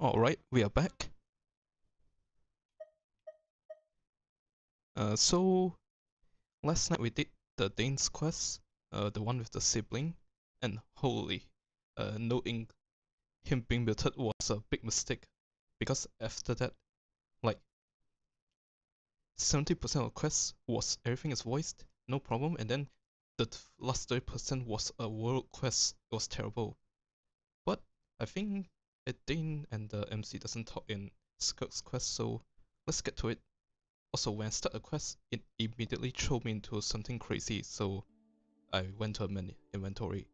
Alright, we are back. So last night we did the Dane's quest, the one with the sibling, and holy, knowing him being muted was a big mistake, because after that, like 70% of quests was everything is voiced, no problem, and then the last 30% was a world quest. It was terrible. But I think Dane and the MC doesn't talk in Skirk's quest, so let's get to it. Also, when I start a quest, it immediately threw me into something crazy, so I went to a menu inventory.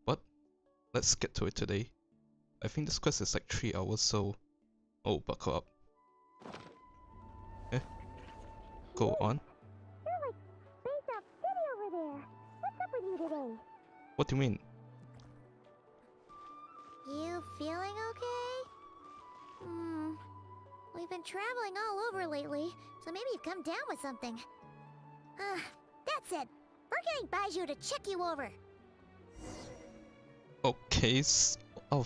But let's get to it today. I think this quest is like 3 hours, so buckle up. Eh? Go on. You're like Space Up City over there. What's up with you today? What do you mean? You feeling okay? We've been traveling all over lately, so maybe you've come down with something. That's it. We're getting Baiju to check you over. Okay, all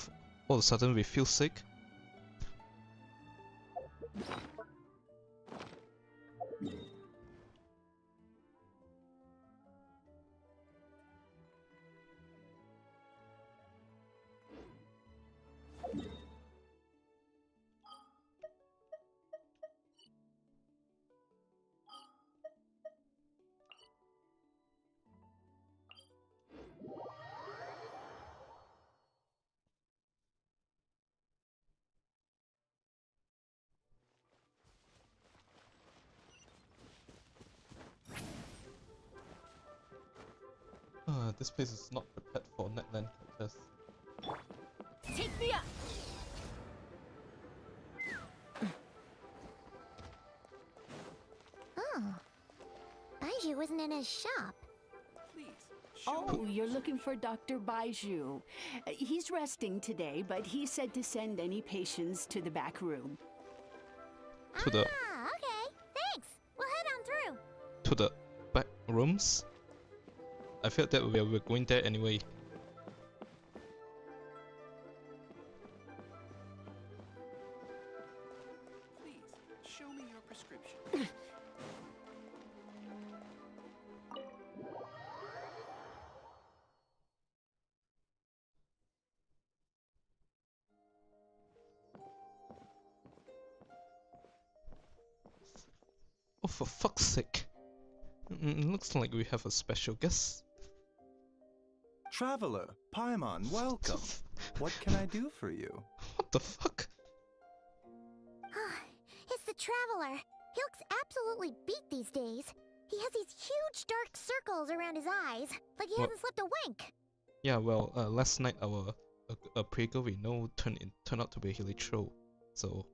of a sudden we feel sick. This place is not prepared for Netland characters. Take me up! Oh. Baiju isn't in his shop. Oh, you're looking for Dr. Baiju. He's resting today, but he said to send any patients to the back room. To the Okay. Thanks. We'll head on through. to the back rooms? I felt that we were going there anyway. Please, show me your prescription. Oh, for fuck's sake. Looks like we have a special guest. Traveler, Paimon, welcome. What can I do for you? What the fuck? It's the Traveler. He looks absolutely beat these days. He has these huge dark circles around his eyes, like he What? hasn't slept a wink. Yeah, well, last night our Prigo we know turned out to be Hilitro, so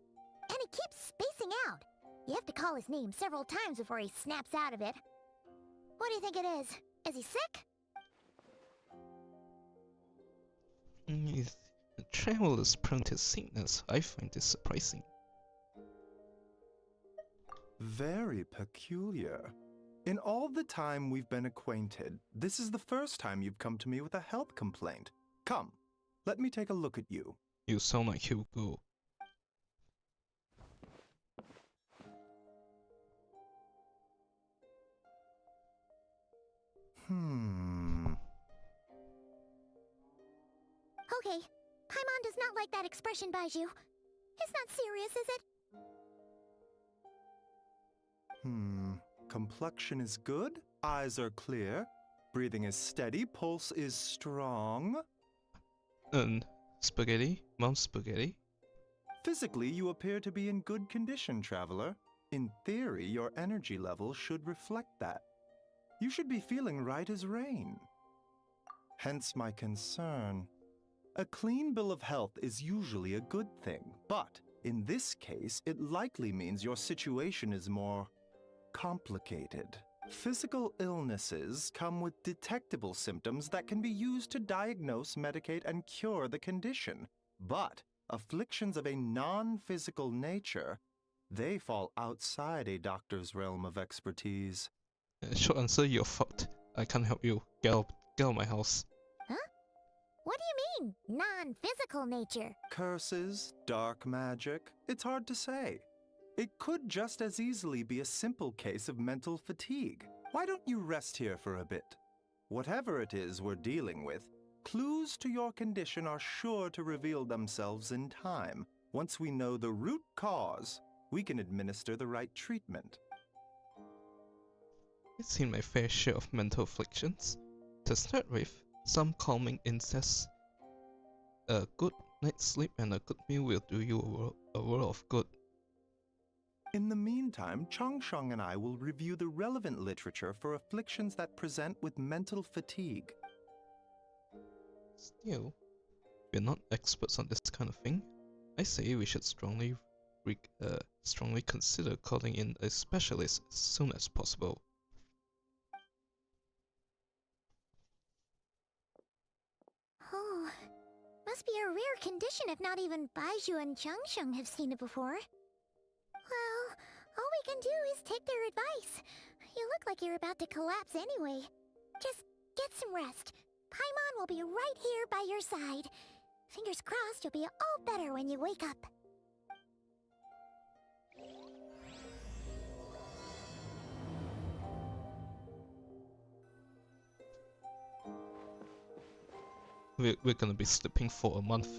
And he keeps spacing out. You have to call his name several times before he snaps out of it. What do you think it is? Is he sick? if the traveler's prone to sickness. I find this surprising. Very peculiar. In all the time we've been acquainted, this is the first time you've come to me with a health complaint. Come, let me take a look at you. You sound like Hugo. Okay. Paimon does not like that expression, Baiju. It's not serious, is it? Complexion is good, eyes are clear, breathing is steady, pulse is strong. Spaghetti? Mom's spaghetti? Physically, you appear to be in good condition, traveler. In theory, your energy level should reflect that. You should be feeling right as rain. Hence my concern. A clean bill of health is usually a good thing, but in this case, it likely means your situation is more complicated. Physical illnesses come with detectable symptoms that can be used to diagnose, medicate, and cure the condition. But afflictions of a non-physical nature, they fall outside a doctor's realm of expertise. Short answer, you're fucked. I can't help you. Get out of my house. What do you mean, non-physical nature? Curses, dark magic, it's hard to say. It could just as easily be a simple case of mental fatigue. Why don't you rest here for a bit? Whatever it is we're dealing with, clues to your condition are sure to reveal themselves in time. Once we know the root cause, we can administer the right treatment. I've seen my fair share of mental afflictions. To start with, some calming incest. A good night's sleep and a good meal will do you a world of good. In the meantime, Changsheng and I will review the relevant literature for afflictions that present with mental fatigue. Still, we're not experts on this kind of thing. I say we should strongly consider calling in a specialist as soon as possible. Oh, must be a rare condition if not even Baizhu and Changsheng have seen it before. Well, all we can do is take their advice. You look like you're about to collapse anyway. Just get some rest. Paimon will be right here by your side. Fingers crossed you'll be all better when you wake up. We're gonna be sleeping for a month.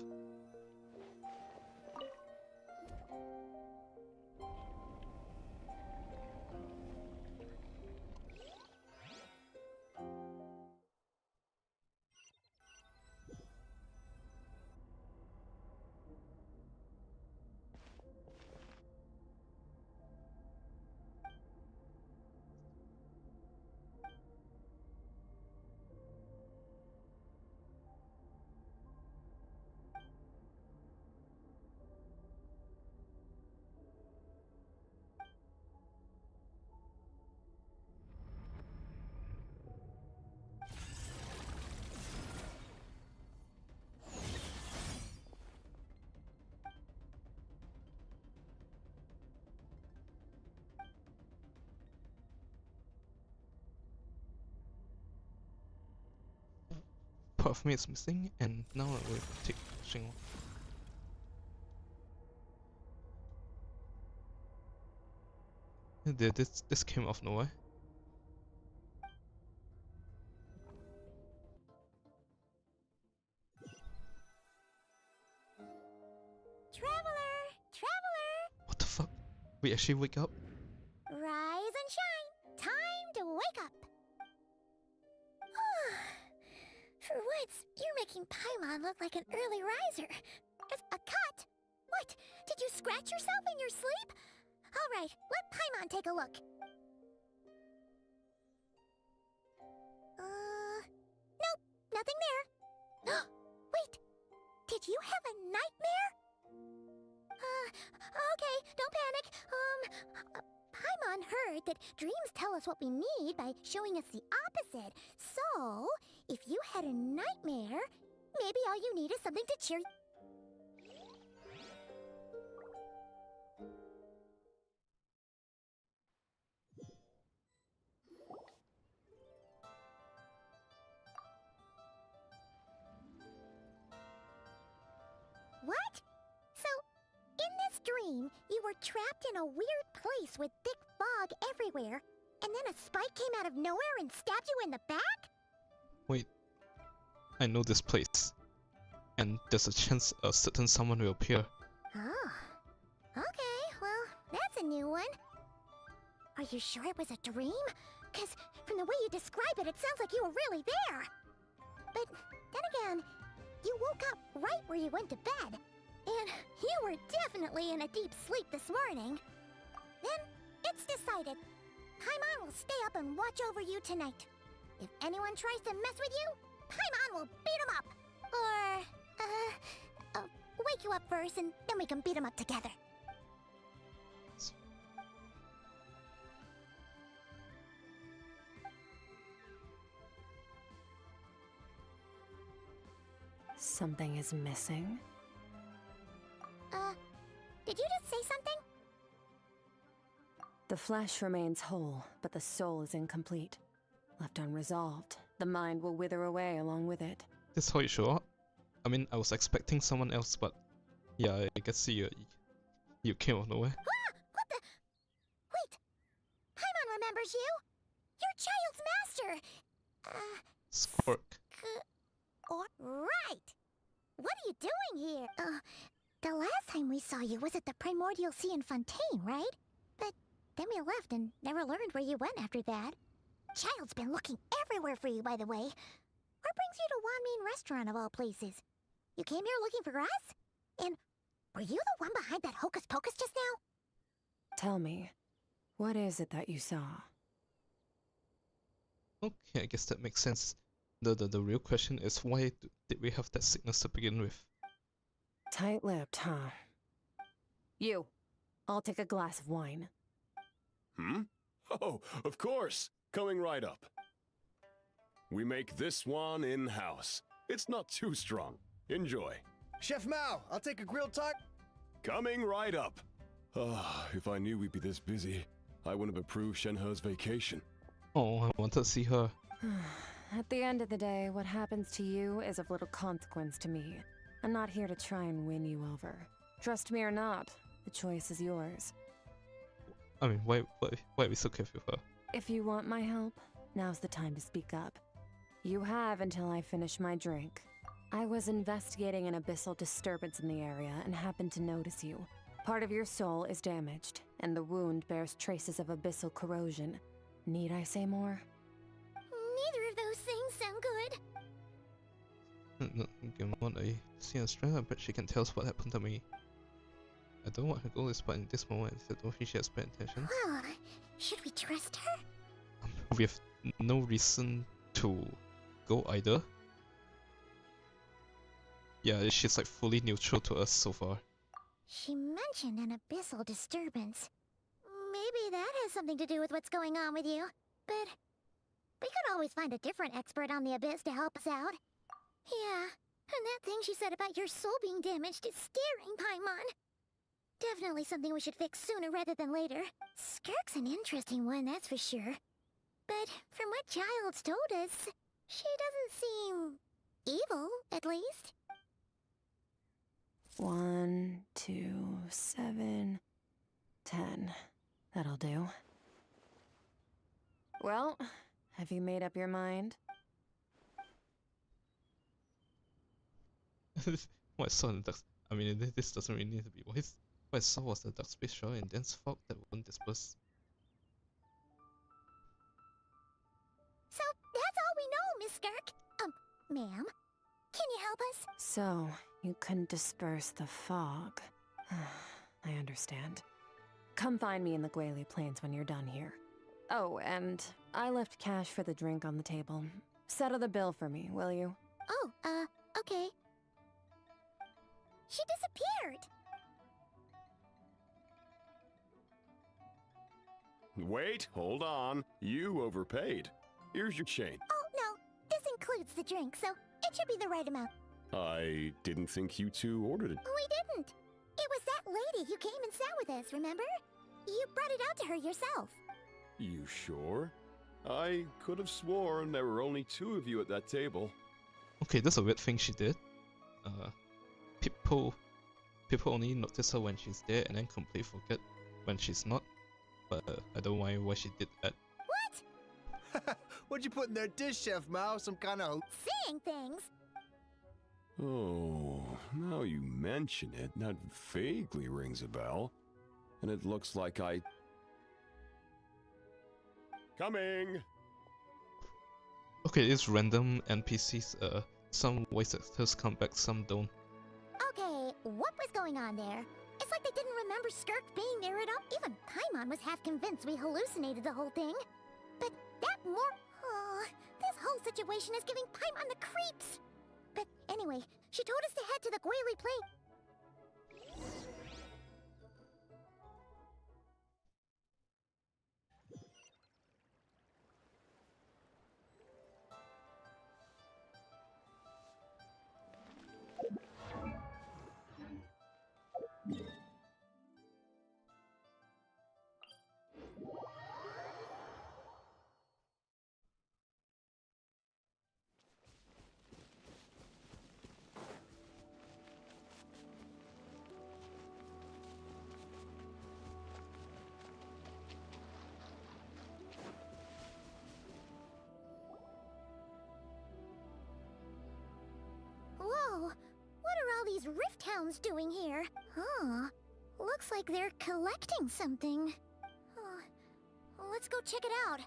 Part of me is missing, and now I will take Xing. This came off nowhere. Traveler! Traveler! What the fuck? We actually wake up? Rise and shine! Time to wake up! For once, you're making Paimon look like an early riser. A cut? What? Did you scratch yourself in your sleep? Alright, let Paimon take a look. Nope, nothing there. Wait, did you have a nightmare? Okay, don't panic. Paimon heard that dreams tell us what we need by showing us the opposite. So, if you had a nightmare, maybe all you need is something to cheer you. What? So, in this dream, you were trapped in a weird place with thick fog everywhere, and then a spike came out of nowhere and stabbed you in the back? Wait, I know this place. And there's a chance a certain someone will appear. Oh. Okay, well, that's a new one. Are you sure it was a dream? Because from the way you describe it, it sounds like you were really there. But then again, you woke up right where you went to bed. And you were definitely in a deep sleep this morning. Then, it's decided. Paimon will stay up and watch over you tonight. If anyone tries to mess with you, Paimon will beat him up. Or, wake you up first and then we can beat him up together. Something is missing? Did you just say something? The flesh remains whole, but the soul is incomplete. Left unresolved, the mind will wither away along with it. This how you show up? I mean, I was expecting someone else, but yeah, I guess you came out of nowhere. Ah! What the? Wait! Paimon remembers you! You're Child's master! Skirk. Right! What are you doing here? The last time we saw you was at the Primordial Sea in Fontaine, right? But then we left and never learned where you went after that. Child's been looking everywhere for you, by the way. What brings you to Wanmean Restaurant of all places? You came here looking for us? And were you the one behind that hocus pocus just now? Tell me, what is it that you saw? Okay, I guess that makes sense. The real question is why did we have that sickness to begin with? Tight-lipped, huh? You. I'll take a glass of wine. Hmm? Oh, of course. Coming right up. We make this one in-house. It's not too strong. Enjoy. Chef Mao, I'll take a grilled taco. Coming right up. Ah, if I knew we'd be this busy, I wouldn't have approved Shenhe's vacation. Oh, I wanted to see her. At the end of the day, what happens to you is of little consequence to me. I'm not here to try and win you over. Trust me or not, the choice is yours. I mean, why are we so careful with her? If you want my help, now's the time to speak up. You have until I finish my drink. I was investigating an abyssal disturbance in the area and happened to notice you. Part of your soul is damaged, and the wound bears traces of abyssal corrosion. Need I say more? Neither of those things sound good. Given what I see on Strand, I bet she can tell us what happened to me. I don't know what her goal is, but in this moment, I don't think she has bad intentions. Well, should we trust her? We have no reason to go either. Yeah, she's like fully neutral to us so far. She mentioned an abyssal disturbance. Maybe that has something to do with what's going on with you. But we could always find a different expert on the abyss to help us out. Yeah, and that thing she said about your soul being damaged is staring, Paimon. Definitely something we should fix sooner rather than later. Skirk's an interesting one, that's for sure. But from what Child's told us, she doesn't seem evil, at least. 1, 2, 7, 10. That'll do. Well, have you made up your mind? What I saw in the ducks. I mean, this doesn't really need to be voiced. What I saw was the dark space shower and dense fog that won't disperse. So, that's all we know, Miss Skirk. Ma'am, can you help us? So, you can disperse the fog. I understand. Come find me in the Guili Plains when you're done here. Oh, and I left cash for the drink on the table. Settle the bill for me, will you? Oh, okay. She disappeared. Wait, hold on. You overpaid. Here's your chain. Oh, no. This includes the drink, so it should be the right amount. I didn't think you two ordered it. We didn't. It was that lady who came and sat with us, remember? You brought it out to her yourself. You sure? I could have sworn there were only 2 of you at that table. Okay, that's a weird thing she did. People only notice her when she's there and then completely forget when she's not. But I don't know why she did that. What? What'd you put in their dish, Chef Mao? Some kind of... Seeing things. Oh, now you mention it, that vaguely rings a bell. And it looks like I... Coming! Okay, it's random NPCs. Some voice actors come back, some don't. Okay, what was going on there? It's like they didn't remember Skirk being there at all. Even Paimon was half convinced we hallucinated the whole thing. But that this whole situation is giving Paimon the creeps. But anyway, she told us to head to the Guili Plain. hounds doing here? Huh. Looks like they're collecting something. Let's go check it out.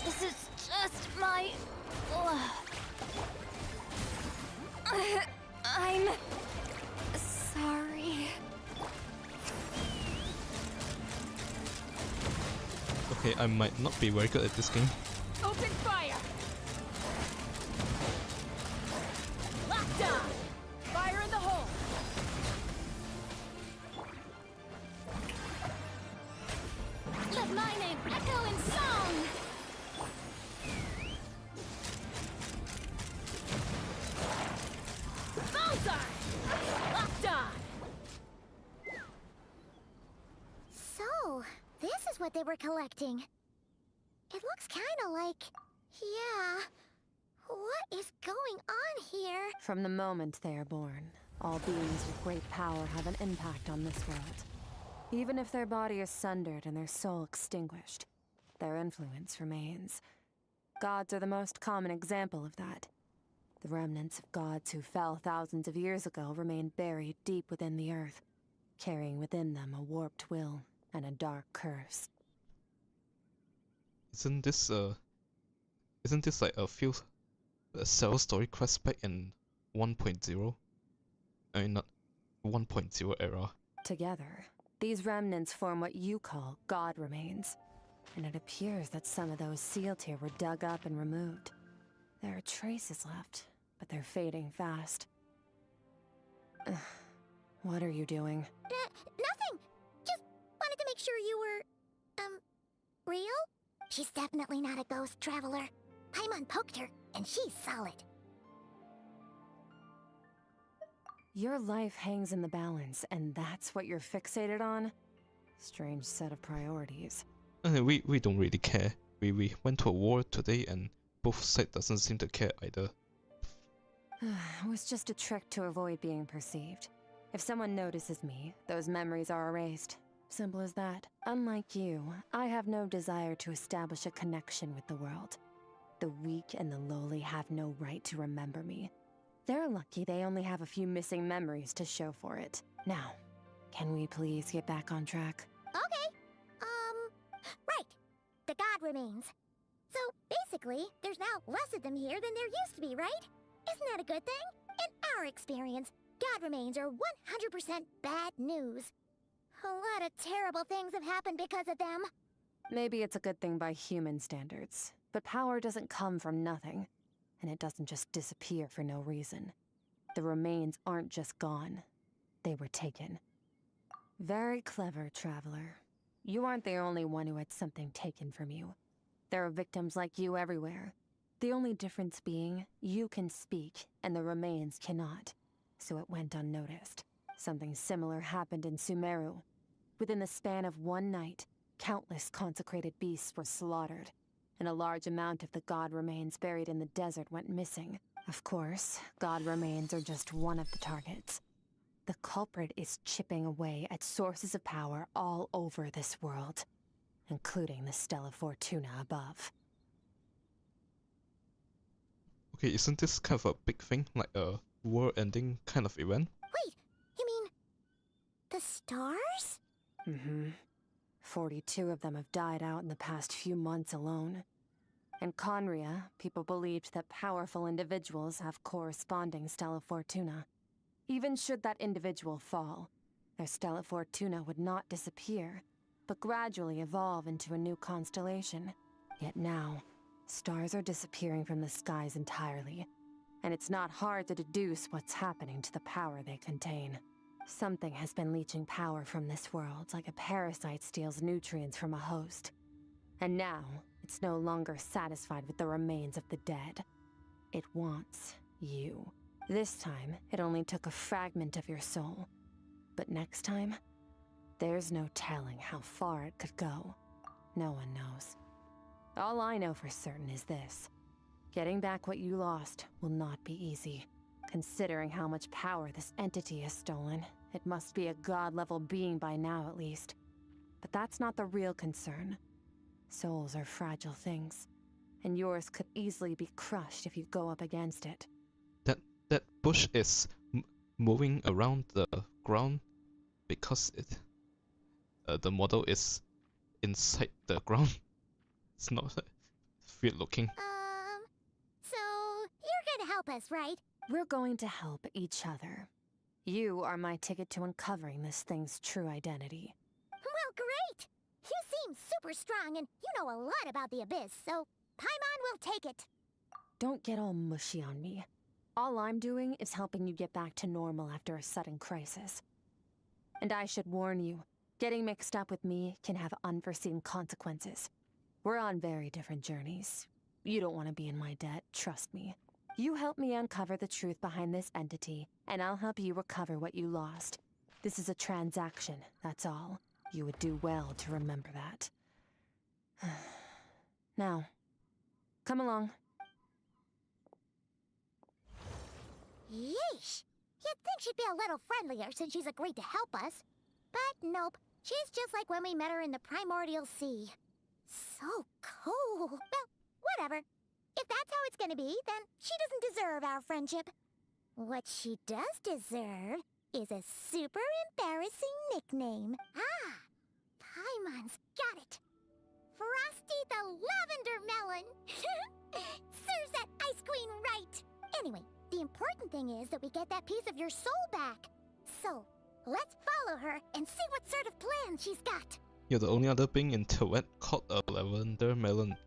This is just my... I'm... sorry. Okay, I might not be very good at this game. Open fire! Lockdown! Fire in the hole! Let my name echo in song! Bullseye! Lockdown! So, this is what they were collecting. It looks kinda like... yeah... What is going on here? From the moment they are born, all beings with great power have an impact on this world. Even if their body is sundered and their soul extinguished, their influence remains. Gods are the most common example of that. The remnants of gods who fell thousands of years ago remain buried deep within the earth, carrying within them a warped will and a dark curse. Isn't this like a Cell story quest back in 1.0? I mean, not 1.0 era. Together, these remnants form what you call god remains. And it appears that some of those sealed here were dug up and removed. There are traces left, but they're fading fast. What are you doing? Nothing! Just wanted to make sure you were... real? She's definitely not a ghost traveler. Paimon poked her, and she's solid. Your life hangs in the balance, and that's what you're fixated on? Strange set of priorities. We don't really care. We went to a war today and both sides doesn't seem to care either. It was just a trick to avoid being perceived. If someone notices me, those memories are erased. Simple as that. Unlike you, I have no desire to establish a connection with the world. The weak and the lowly have no right to remember me. They're lucky they only have a few missing memories to show for it. Now, can we please get back on track? Okay. Right. The god remains. So, basically, there's now less of them here than there used to be, right? Isn't that a good thing? In our experience, god remains are 100% bad news. A lot of terrible things have happened because of them. Maybe it's a good thing by human standards, but power doesn't come from nothing, and it doesn't just disappear for no reason. The remains aren't just gone. They were taken. Very clever, traveler. You aren't the only one who had something taken from you. There are victims like you everywhere. The only difference being, you can speak, and the remains cannot. So it went unnoticed. Something similar happened in Sumeru. Within the span of one night, countless consecrated beasts were slaughtered, and a large amount of the god remains buried in the desert went missing. Of course, god remains are just one of the targets. The culprit is chipping away at sources of power all over this world, including the Stella Fortuna above. Okay, isn't this kind of a big thing, like a world-ending kind of event? Wait, you mean... the stars? Mm-hmm. 42 of them have died out in the past few months alone. In Conria, people believed that powerful individuals have corresponding Stella Fortuna. Even should that individual fall, their Stella Fortuna would not disappear, but gradually evolve into a new constellation. Yet now, stars are disappearing from the skies entirely, and it's not hard to deduce what's happening to the power they contain. Something has been leeching power from this world like a parasite steals nutrients from a host. And now, it's no longer satisfied with the remains of the dead. It wants you. This time, it only took a fragment of your soul. But next time, there's no telling how far it could go. No one knows. All I know for certain is this. Getting back what you lost will not be easy. Considering how much power this entity has stolen, it must be a god-level being by now at least. But that's not the real concern. Souls are fragile things, and yours could easily be crushed if you go up against it. That bush is moving around the ground because the model is inside the ground. It's not weird looking. So you're gonna help us, right? We're going to help each other. You are my ticket to uncovering this thing's true identity. Well, great! You seem super strong and you know a lot about the Abyss, so Paimon will take it. Don't get all mushy on me. All I'm doing is helping you get back to normal after a sudden crisis. And I should warn you, getting mixed up with me can have unforeseen consequences. We're on very different journeys. You don't want to be in my debt, trust me. You help me uncover the truth behind this entity, and I'll help you recover what you lost. This is a transaction, that's all. You would do well to remember that. Now, come along. Yeesh! You'd think she'd be a little friendlier since she's agreed to help us. But nope, she's just like when we met her in the Primordial Sea. So cool. Well, whatever. If that's how it's gonna be, then she doesn't deserve our friendship. What she does deserve is a super embarrassing nickname. Ah, Paimon's got it. Frosty the Lavender Melon. Serves that ice queen right. Anyway, the important thing is that we get that piece of your soul back. So, let's follow her and see what sort of plan she's got. You're the only other being in Tibet called a lavender melon.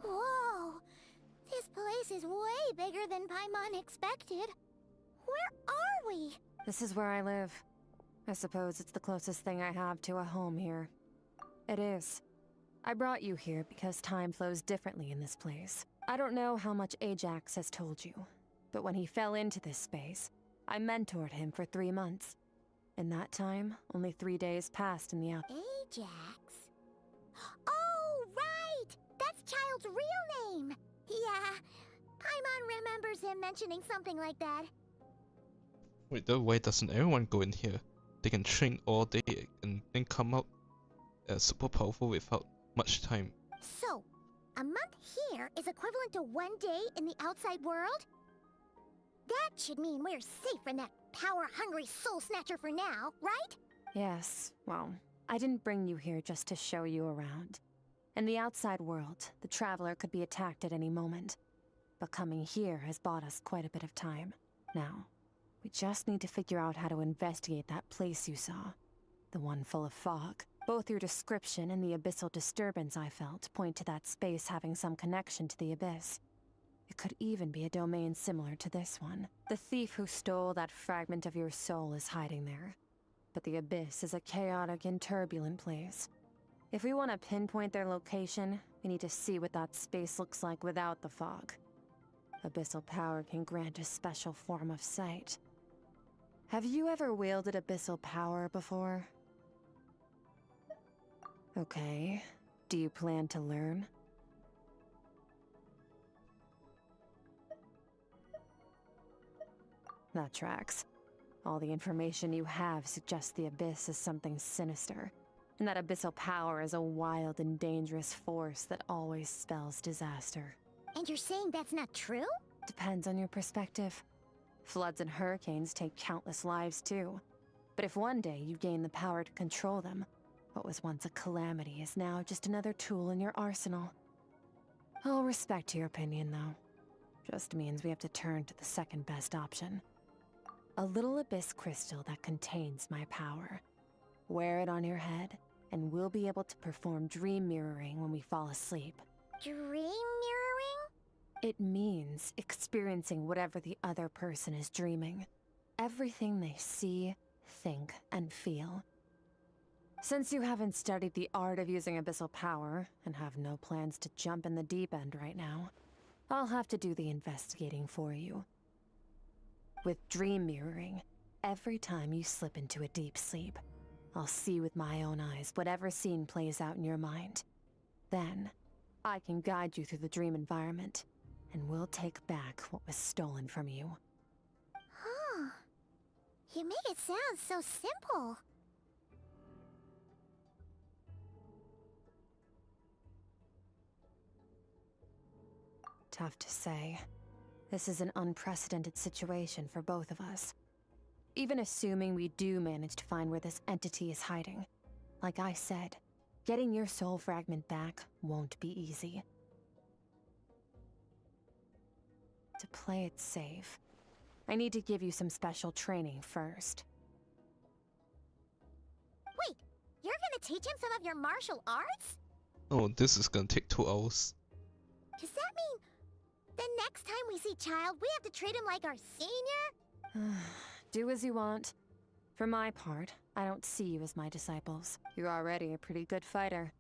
Whoa! This place is way bigger than Paimon expected. Where are we? This is where I live. I suppose it's the closest thing I have to a home here. It is. I brought you here because time flows differently in this place. I don't know how much Ajax has told you, but when he fell into this space, I mentored him for 3 months. In that time, only 3 days passed in the out- Ajax? Oh, right! That's Child's real name! Yeah, Paimon remembers him mentioning something like that. Wait, why doesn't everyone go in here? They can train all day and then come out super powerful without much time. So, a month here is equivalent to 1 day in the outside world? That should mean we're safe from that power-hungry soul snatcher for now, right? Yes, well, I didn't bring you here just to show you around. In the outside world, the Traveler could be attacked at any moment. But coming here has bought us quite a bit of time. Now, we just need to figure out how to investigate that place you saw. The one full of fog. Both your description and the abyssal disturbance I felt point to that space having some connection to the Abyss. It could even be a domain similar to this one. The thief who stole that fragment of your soul is hiding there. But the Abyss is a chaotic and turbulent place. If we want to pinpoint their location, we need to see what that space looks like without the fog. Abyssal power can grant a special form of sight. Have you ever wielded abyssal power before? Okay. Do you plan to learn? That tracks. All the information you have suggests the Abyss is something sinister, and that abyssal power is a wild and dangerous force that always spells disaster. And you're saying that's not true? Depends on your perspective. Floods and hurricanes take countless lives too. But if one day you gain the power to control them, what was once a calamity is now just another tool in your arsenal. I'll respect your opinion, though. Just means we have to turn to the second best option. A little abyss crystal that contains my power. Wear it on your head, and we'll be able to perform dream mirroring when we fall asleep. Dream mirroring? It means experiencing whatever the other person is dreaming. Everything they see, think, and feel. Since you haven't studied the art of using abyssal power, and have no plans to jump in the deep end right now, I'll have to do the investigating for you. With dream mirroring, every time you slip into a deep sleep, I'll see with my own eyes whatever scene plays out in your mind. Then, I can guide you through the dream environment, and we'll take back what was stolen from you. Huh. You make it sound so simple. Tough to say. This is an unprecedented situation for both of us. Even assuming we do manage to find where this entity is hiding. Like I said, getting your soul fragment back won't be easy. To play it safe, I need to give you some special training first. Wait, you're gonna teach him some of your martial arts? Oh, this is gonna take 2 hours. Does that mean the next time we see Child, we have to treat him like our senior? Do as you want. For my part, I don't see you as my disciples. You're already a pretty good fighter.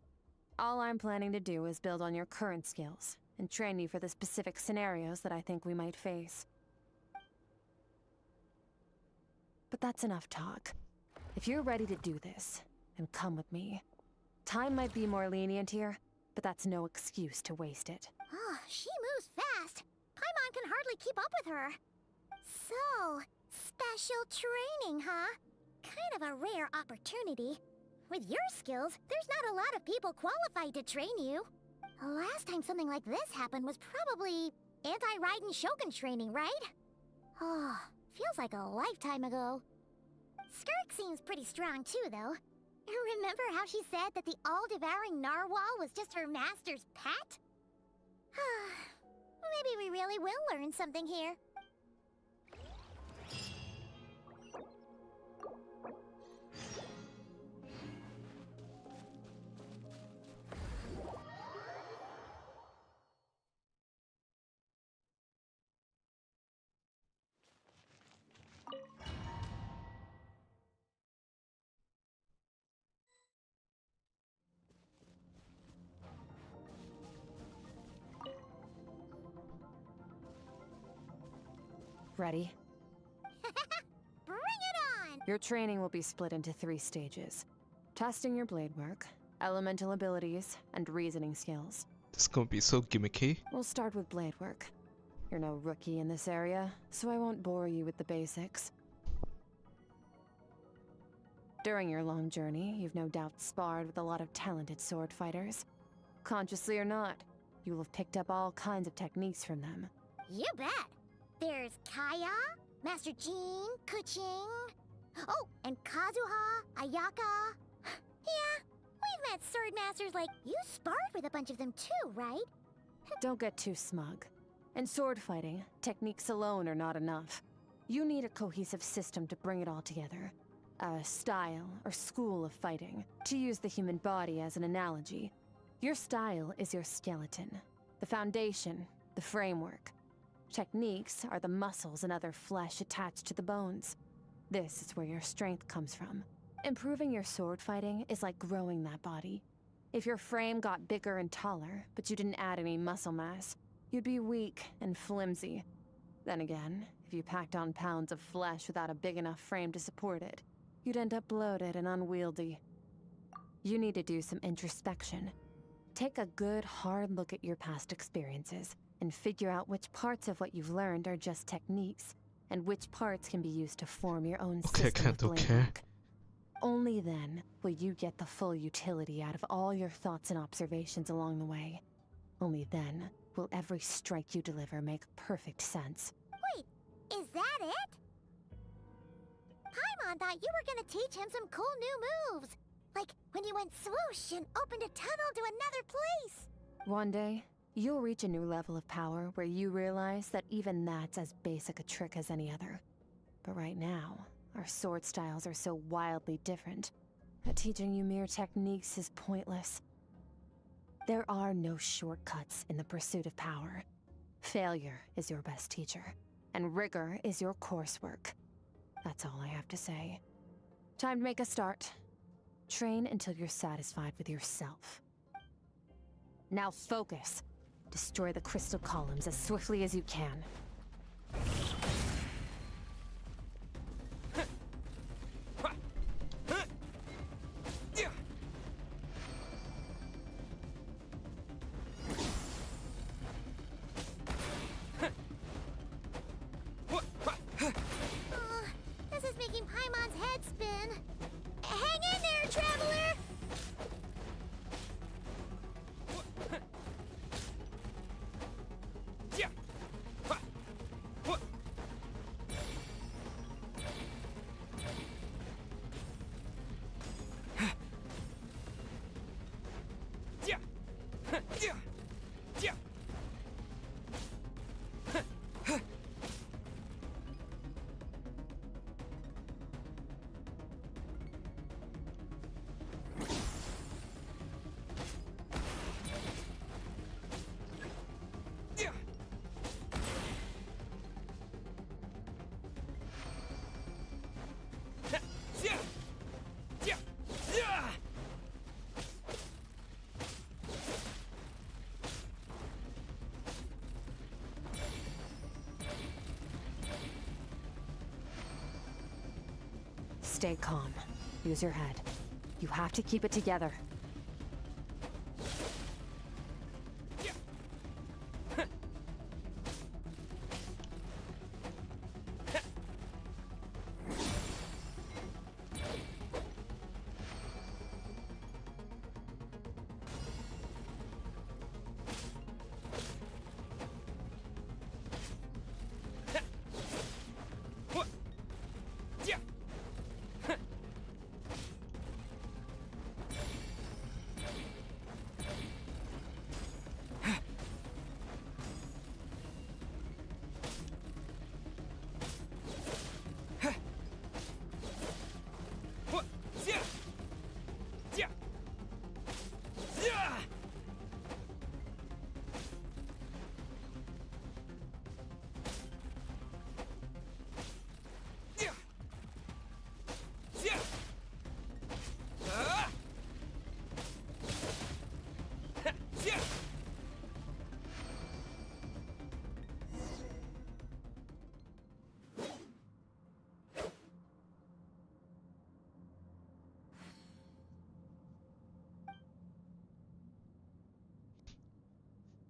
All I'm planning to do is build on your current skills and train you for the specific scenarios that I think we might face. But that's enough talk. If you're ready to do this, then come with me. Time might be more lenient here, but that's no excuse to waste it. Oh, she moves fast. Paimon can hardly keep up with her. So, special training, huh? Kind of a rare opportunity. With your skills, there's not a lot of people qualified to train you. The last time something like this happened was probably anti-Raiden Shogun training, right? Oh, feels like a lifetime ago. Skirk seems pretty strong too, though. Remember how she said that the all-devouring narwhal was just her master's pet? Maybe we really will learn something here. Ready? Bring it on! Your training will be split into 3 stages. Testing your blade work, elemental abilities, and reasoning skills. This is gonna be so gimmicky. We'll start with blade work. You're no rookie in this area, so I won't bore you with the basics. During your long journey, you've no doubt sparred with a lot of talented sword fighters. Consciously or not, you will have picked up all kinds of techniques from them. You bet! There's Kaya, Master Jean, Kuching. Oh, and Kazuha, Ayaka. Yeah, we've met sword masters like you sparred with a bunch of them too, right? Don't get too smug. In sword fighting, techniques alone are not enough. You need a cohesive system to bring it all together. A style or school of fighting. To use the human body as an analogy, your style is your skeleton, the foundation, the framework. Techniques are the muscles and other flesh attached to the bones. This is where your strength comes from. Improving your sword fighting is like growing that body. If your frame got bigger and taller, but you didn't add any muscle mass, you'd be weak and flimsy. Then again, if you packed on pounds of flesh without a big enough frame to support it, you'd end up bloated and unwieldy. You need to do some introspection. Take a good, hard look at your past experiences and figure out which parts of what you've learned are just techniques, and which parts can be used to form your own system of blade work. Only then will you get the full utility out of all your thoughts and observations along the way. Only then will every strike you deliver make perfect sense. Wait, is that it? Paimon thought you were gonna teach him some cool new moves. Like when you went swoosh and opened a tunnel to another place. One day, you'll reach a new level of power where you realize that even that's as basic a trick as any other. But right now, our sword styles are so wildly different that teaching you mere techniques is pointless. There are no shortcuts in the pursuit of power. Failure is your best teacher, and rigor is your coursework. That's all I have to say. Time to make a start. Train until you're satisfied with yourself. Now focus. Destroy the crystal columns as swiftly as you can. Stay calm. Use your head. You have to keep it together.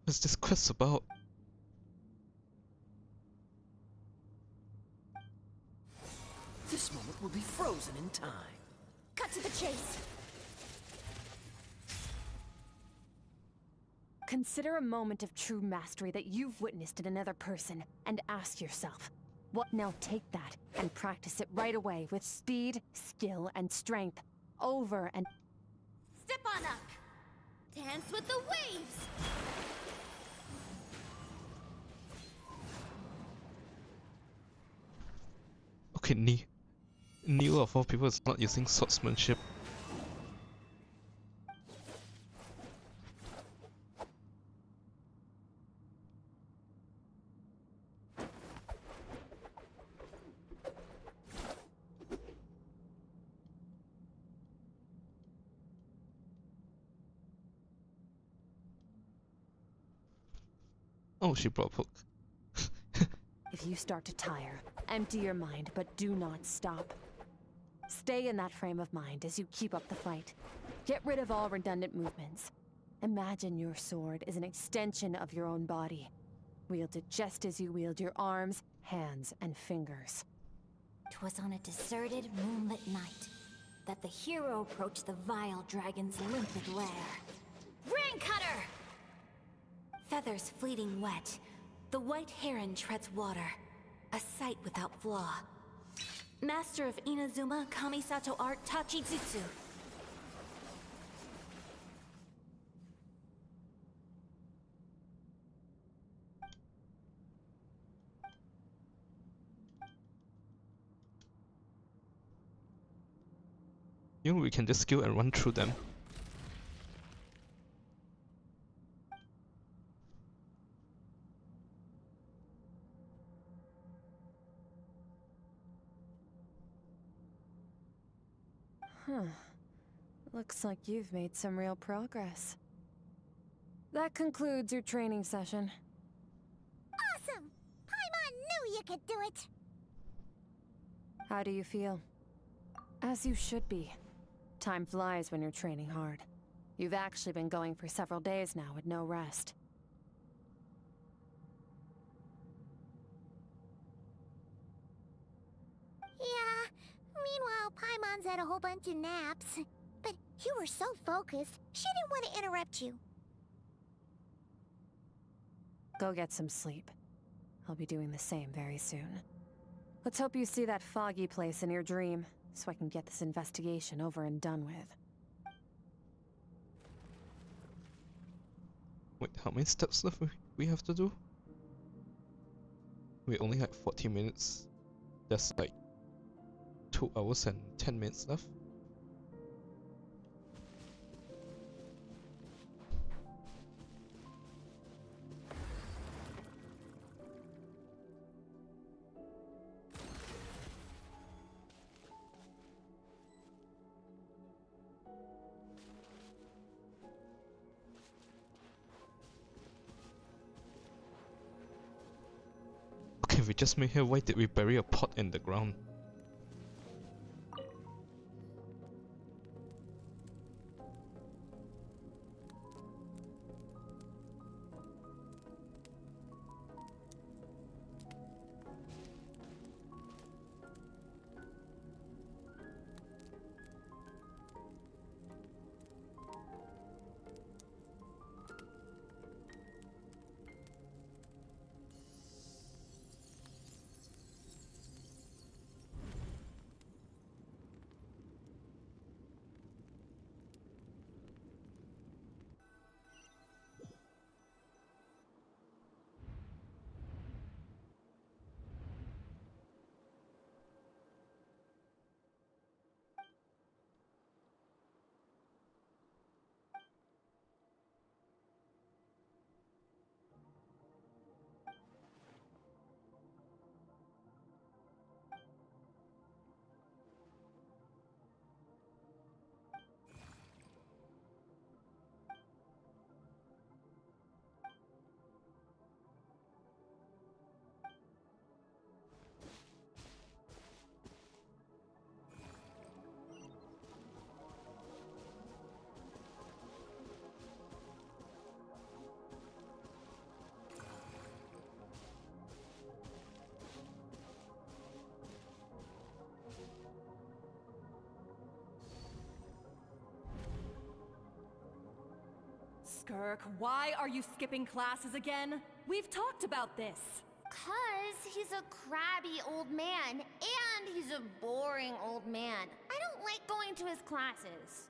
What's this quest about? This moment will be frozen in time. Cut to the chase. Consider a moment of true mastery that you've witnessed in another person, and ask yourself, what? Now take that and practice it right away with speed, skill, and strength, over and... Step on up. Dance with the waves. Okay, Neil of all people is not using swordsmanship. Oh, she brought a book. If you start to tire, empty your mind, but do not stop. Stay in that frame of mind as you keep up the fight. Get rid of all redundant movements. Imagine your sword is an extension of your own body. Wield it just as you wield your arms, hands, and fingers. 'Twas on a deserted, moonlit night that the hero approached the vile dragon's limpid lair. Ring cutter! Feathers fleeting wet, the white heron treads water, a sight without flaw. Master of Inazuma Kamisato art Tachijutsu. You know, we can just skill and run through them. Huh. Looks like you've made some real progress. That concludes your training session. Awesome! Paimon knew you could do it! How do you feel? As you should be. Time flies when you're training hard. You've actually been going for several days now with no rest. Yeah, meanwhile Paimon's had a whole bunch of naps. But you were so focused, she didn't want to interrupt you. Go get some sleep. I'll be doing the same very soon. Let's hope you see that foggy place in your dream, so I can get this investigation over and done with. Wait, how many steps left we have to do? We only had 40 minutes. That's like 2 hours and 10 minutes left. Okay, we just made here. Why did we bury a pot in the ground? Skirk, why are you skipping classes again? We've talked about this. 'Cause he's a crabby old man, and he's a boring old man. I don't like going to his classes.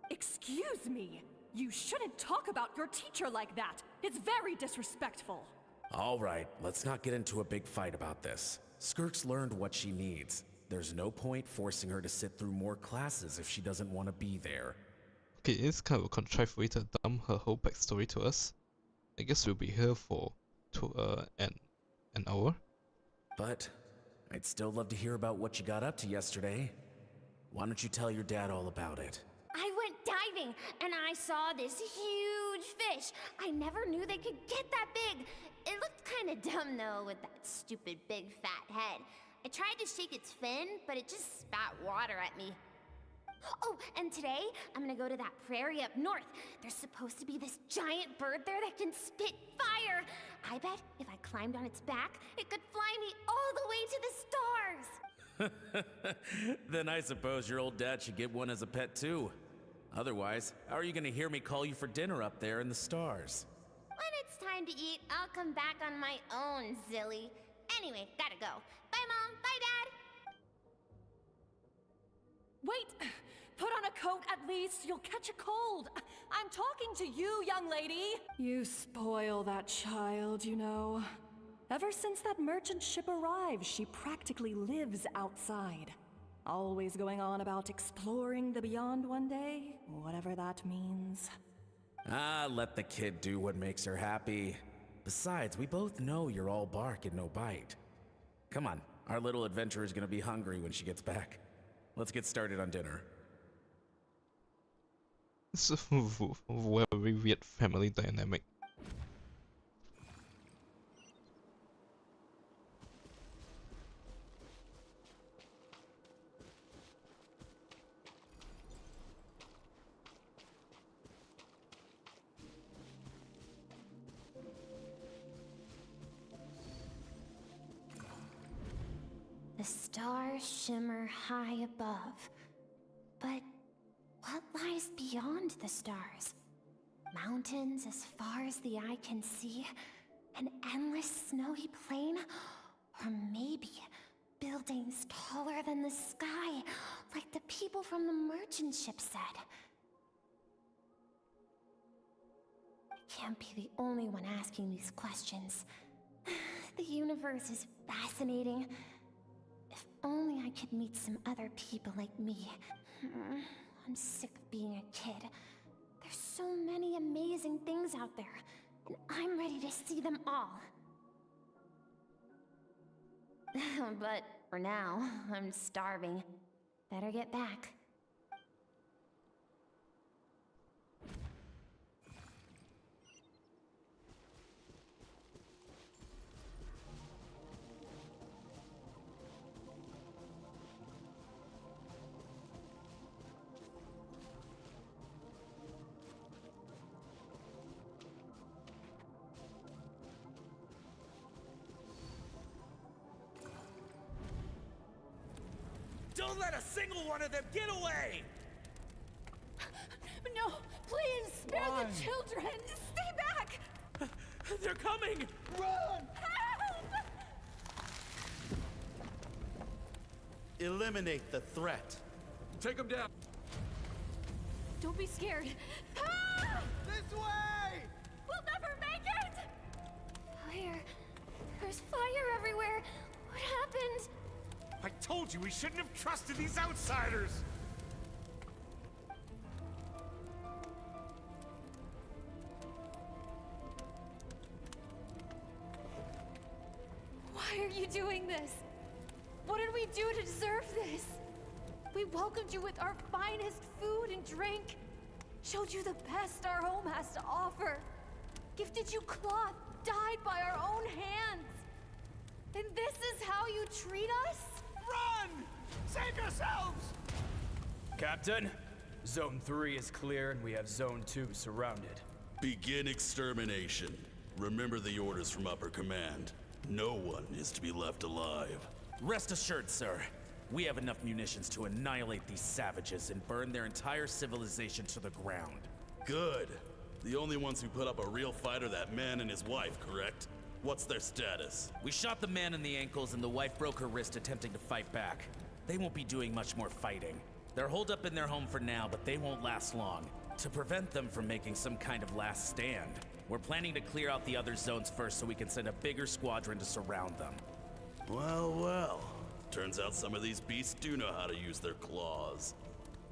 Excuse me. You shouldn't talk about your teacher like that. It's very disrespectful. All right, let's not get into a big fight about this. Skirk's learned what she needs. There's no point forcing her to sit through more classes if she doesn't want to be there. Okay, it's kind of a contrived way to dump her whole backstory to us. I guess we'll be here for an hour. But I'd still love to hear about what you got up to yesterday. Why don't you tell your dad all about it? I went diving, and I saw this huge fish. I never knew they could get that big. It looked kind of dumb, though, with that stupid big fat head. I tried to shake its fin, but it just spat water at me. Oh, and today, I'm gonna go to that prairie up north. There's supposed to be this giant bird there that can spit fire. I bet if I climbed on its back, it could fly me all the way to the stars. Then I suppose your old dad should get one as a pet too. Otherwise, how are you gonna hear me call you for dinner up there in the stars? When it's time to eat, I'll come back on my own, Zilly. Anyway, gotta go. Bye, Mom. Bye, Dad. Wait! Put on a coat at least. You'll catch a cold. I'm talking to you, young lady. You spoil that child, you know. Ever since that merchant ship arrived, she practically lives outside. Always going on about exploring the beyond one day, whatever that means. Ah, let the kid do what makes her happy. Besides, we both know you're all bark and no bite. Come on, our little adventurer's gonna be hungry when she gets back. Let's get started on dinner. It's a very weird family dynamic. The stars shimmer high above. But what lies beyond the stars? Mountains as far as the eye can see? An endless snowy plain? Or maybe buildings taller than the sky, like the people from the merchant ship said? I can't be the only one asking these questions. The universe is fascinating. If only I could meet some other people like me. I'm sick of being a kid. There's so many amazing things out there, and I'm ready to see them all. But for now, I'm starving. Better get back. Don't let a single one of them get away! No, please, spare Why? the children! Stay back! They're coming! Run! Help! Eliminate the threat. Take them down. Don't be scared. Ah! This way! We'll never make it! Fire. There's fire everywhere. What happened? I told you we shouldn't have trusted these outsiders! Why are you doing this? What did we do to deserve this? We welcomed you with our finest food and drink, showed you the best our home has to offer, gifted you cloth dyed by our own hands. And this is how you treat us? Run! Save yourselves! Captain, Zone 3 is clear and we have Zone 2 surrounded. Begin extermination. Remember the orders from upper command. No one is to be left alive. Rest assured, sir. We have enough munitions to annihilate these savages and burn their entire civilization to the ground. Good. The only ones who put up a real fight are that man and his wife, correct? What's their status? We shot the man in the ankles and the wife broke her wrist attempting to fight back. They won't be doing much more fighting. They're holed up in their home for now, but they won't last long. To prevent them from making some kind of last stand, we're planning to clear out the other zones first so we can send a bigger squadron to surround them. Well, well. Turns out some of these beasts do know how to use their claws.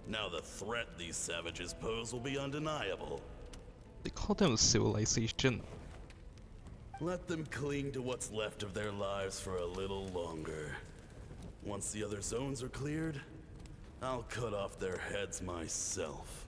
Now the threat these savages pose will be undeniable. They call them a civilization. Let them cling to what's left of their lives for a little longer. Once the other zones are cleared, I'll cut off their heads myself.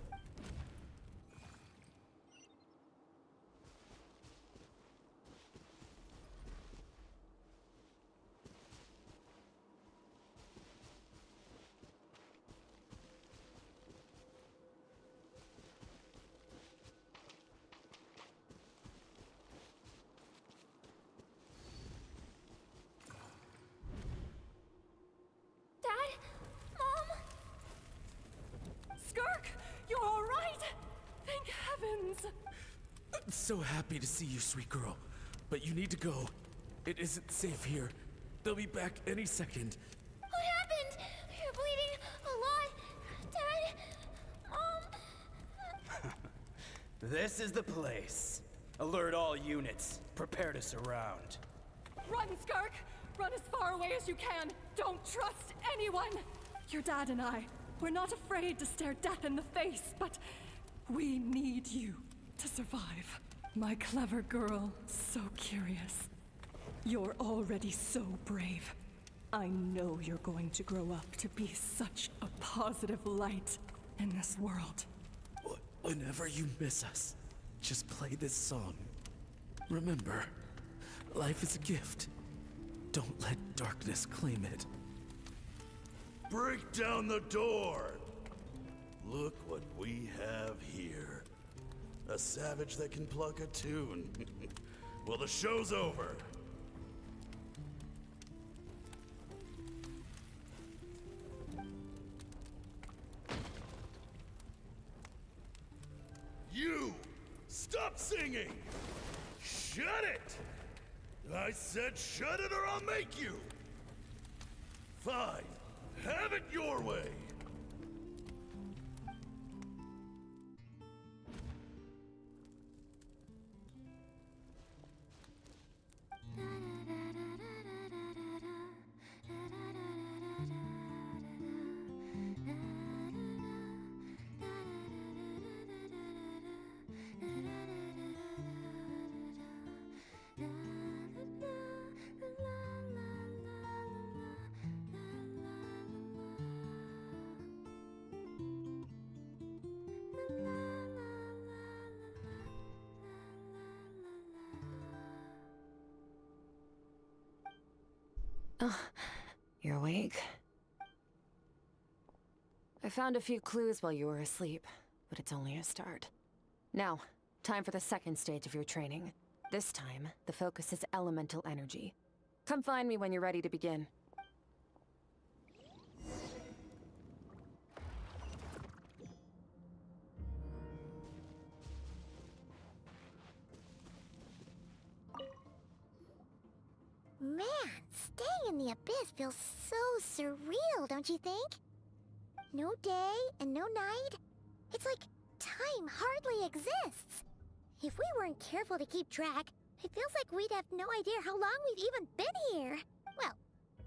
Dad? Mom? Skirk, you're all right? Thank heavens. I'm so happy to see you, sweet girl. But you need to go. It isn't safe here. They'll be back any second. What happened? You're bleeding a lot. Dad? Mom? This is the place. Alert all units. Prepare to surround. Run, Skirk! Run as far away as you can! Don't trust anyone! Your dad and I, we're not afraid to stare death in the face, but we need you to survive. My clever girl, so curious. You're already so brave. I know you're going to grow up to be such a positive light in this world. Whenever you miss us, just play this song. Remember, life is a gift. Don't let darkness claim it. Break down the door! Look what we have here. A savage that can pluck a tune. Well, the show's over. You! Stop singing! Shut it! I said shut it or I'll make you! Fine. Have it your way! Oh, you're awake. I found a few clues while you were asleep, but it's only a start. Now, time for the second stage of your training. This time, the focus is elemental energy. Come find me when you're ready to begin. Man, staying in the abyss feels so surreal, don't you think? No day and no night. It's like time hardly exists. If we weren't careful to keep track, it feels like we'd have no idea how long we've even been here. Well,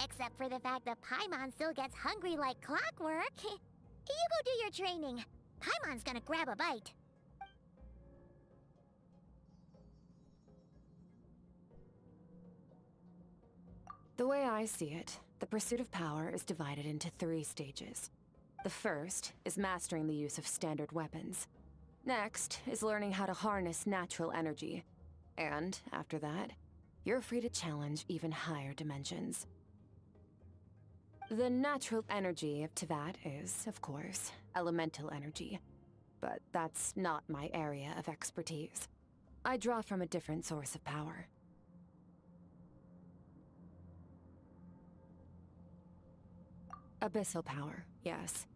except for the fact that Paimon still gets hungry like clockwork. You go do your training. Paimon's gonna grab a bite. The way I see it, the pursuit of power is divided into 3 stages. The first is mastering the use of standard weapons. Next is learning how to harness natural energy. And after that, you're free to challenge even higher dimensions. The natural energy of Teyvat is, of course, elemental energy. But that's not my area of expertise. I draw from a different source of power. Abyssal power, yes.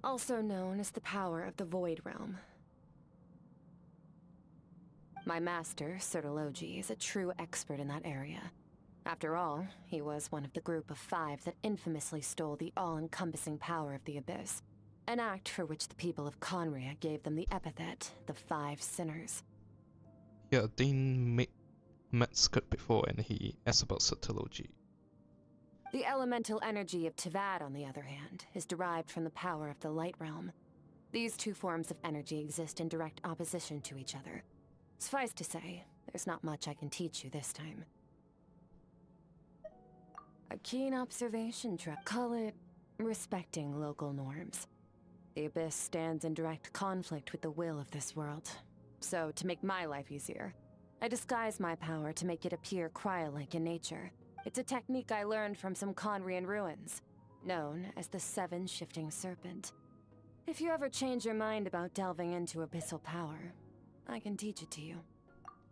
Also known as the power of the Void Realm. My master, Sertologi, is a true expert in that area. After all, he was one of the group of 5 that infamously stole the all-encompassing power of the Abyss. An act for which the people of Conria gave them the epithet, the 5 Sinners. Yeah, Dean met Skirk before and he asked about Satology. The elemental energy of Tivad, on the other hand, is derived from the power of the Light Realm. These 2 forms of energy exist in direct opposition to each other. Suffice to say, there's not much I can teach you this time. A keen observation trap. Call it respecting local norms. The Abyss stands in direct conflict with the will of this world. So, to make my life easier, I disguise my power to make it appear cryo-like in nature. It's a technique I learned from some Conrian ruins, known as the 7 Shifting Serpent. If you ever change your mind about delving into abyssal power, I can teach it to you.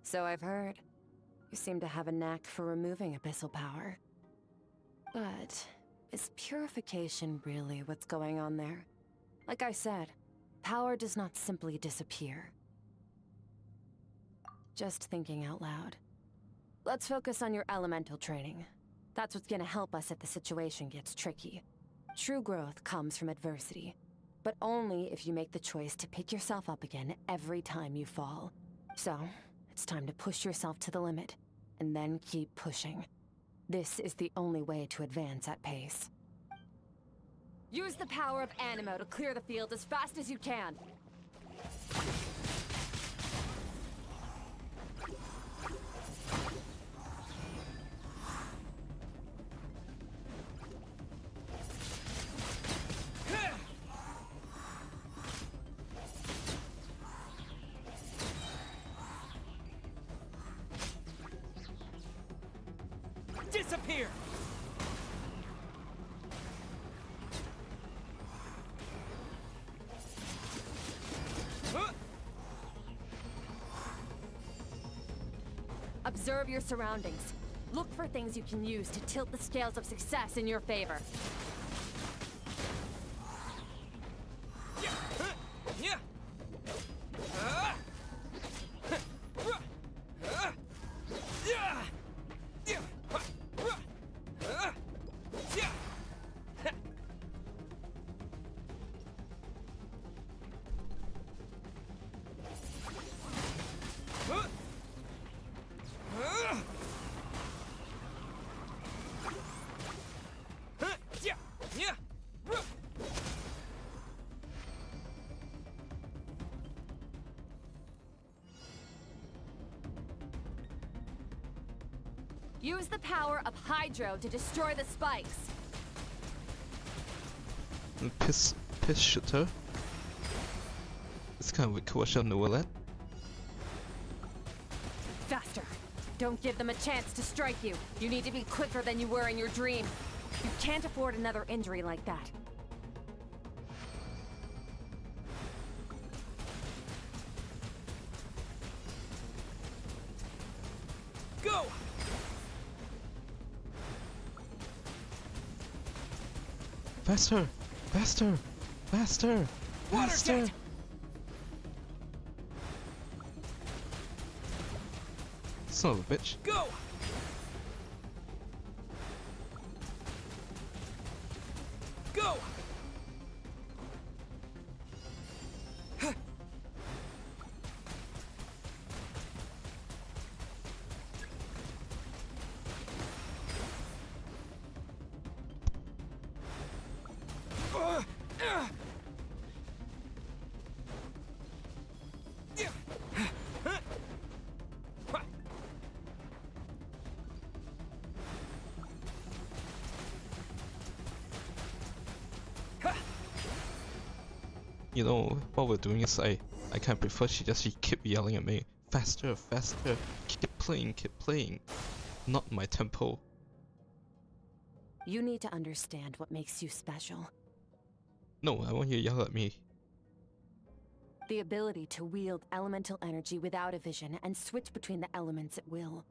So I've heard. You seem to have a knack for removing abyssal power. But is purification really what's going on there? Like I said, power does not simply disappear. Just thinking out loud. Let's focus on your elemental training. That's what's gonna help us if the situation gets tricky. True growth comes from adversity, but only if you make the choice to pick yourself up again every time you fall. So, it's time to push yourself to the limit, and then keep pushing. This is the only way to advance at pace. Use the power of Animo to clear the field as fast as you can. Disappear! Observe your surroundings. Look for things you can use to tilt the scales of success in your favor. Use the power of Hydro to destroy the spikes. Piss shooter. It's kind of a cool, I should know that. Faster. Don't give them a chance to strike you. You need to be quicker than you were in your dream. You can't afford another injury like that. Go! Faster! Faster! Faster! Faster! Son of a bitch. Go! Go! You know, what we're doing is I kind of prefer she keep yelling at me. Faster, faster, keep playing. Not my tempo. You need to understand what makes you special. No, I want you to yell at me. The ability to wield elemental energy without a vision and switch between the elements at will.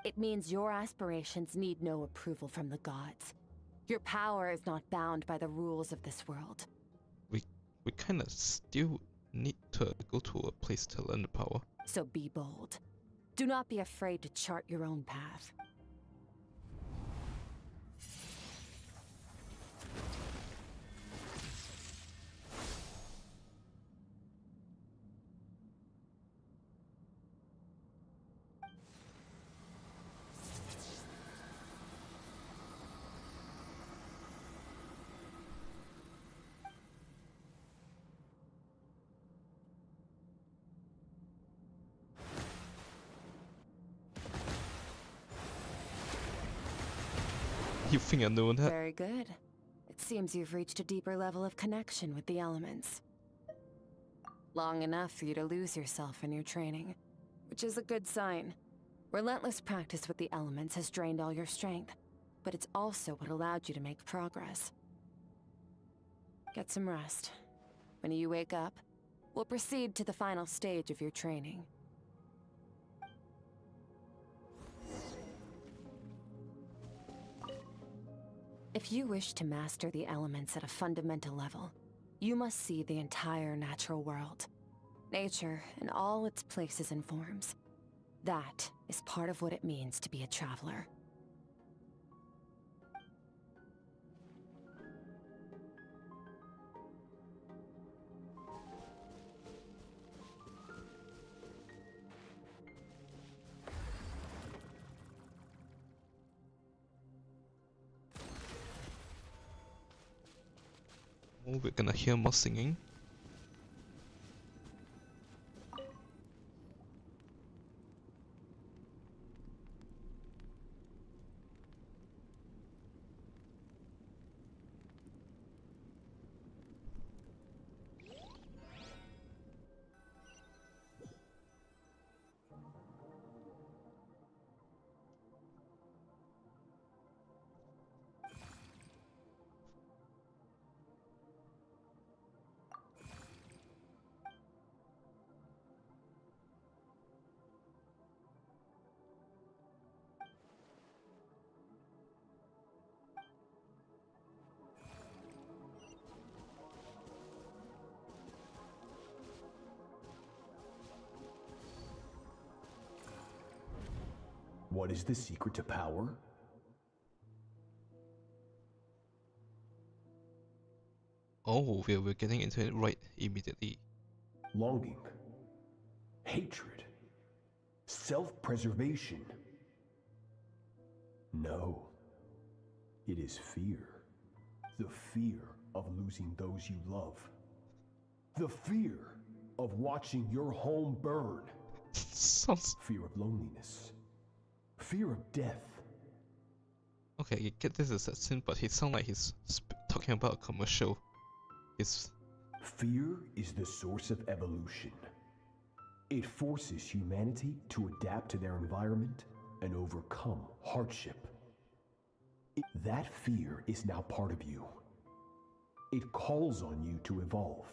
It means your aspirations need no approval from the gods. Your power is not bound by the rules of this world. We kinda still need to go to a place to learn the power. So be bold. Do not be afraid to chart your own path. You think I know that? Very good. It seems you've reached a deeper level of connection with the elements. Long enough for you to lose yourself in your training, which is a good sign. Relentless practice with the elements has drained all your strength, but it's also what allowed you to make progress. Get some rest. When you wake up, we'll proceed to the final stage of your training. If you wish to master the elements at a fundamental level, you must see the entire natural world. Nature in all its places and forms. That is part of what it means to be a traveler. Oh, we're gonna hear more singing. What is the secret to power? Oh, we're getting into it right immediately. Longing. Hatred. Self-preservation. No. It is fear. The fear of losing those you love. The fear of watching your home burn. Sounds... Fear of loneliness. Fear of death. Okay, you get this is a sin, but he sounds like he's talking about a commercial. It's... Fear is the source of evolution. It forces humanity to adapt to their environment and overcome hardship. That fear is now part of you. It calls on you to evolve.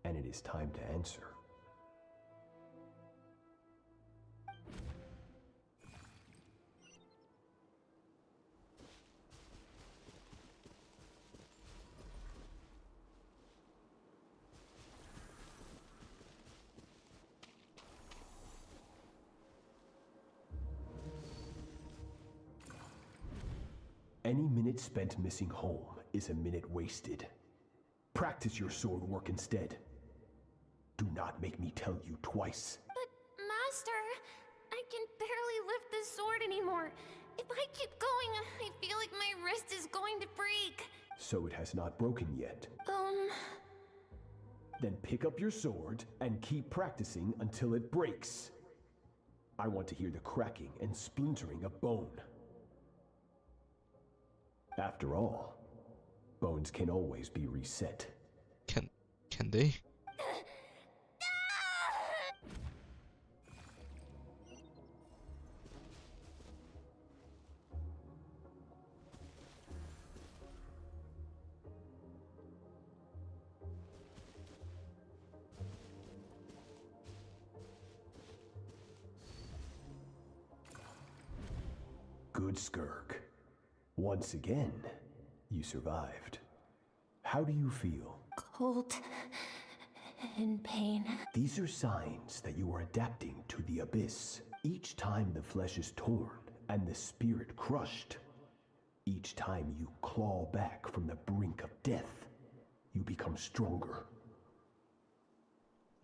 And it is time to answer. Any minute spent missing home is a minute wasted. Practice your sword work instead. Do not make me tell you twice. But, Master, I can barely lift the sword anymore. If I keep going, I feel like my wrist is going to break. So it has not broken yet. Then pick up your sword and keep practicing until it breaks. I want to hear the cracking and splintering of bone. After all, bones can always be reset. Can they? Good Skirk. Once again, you survived. How do you feel? Cold in pain. These are signs that you are adapting to the abyss. Each time the flesh is torn and the spirit crushed, each time you claw back from the brink of death, you become stronger.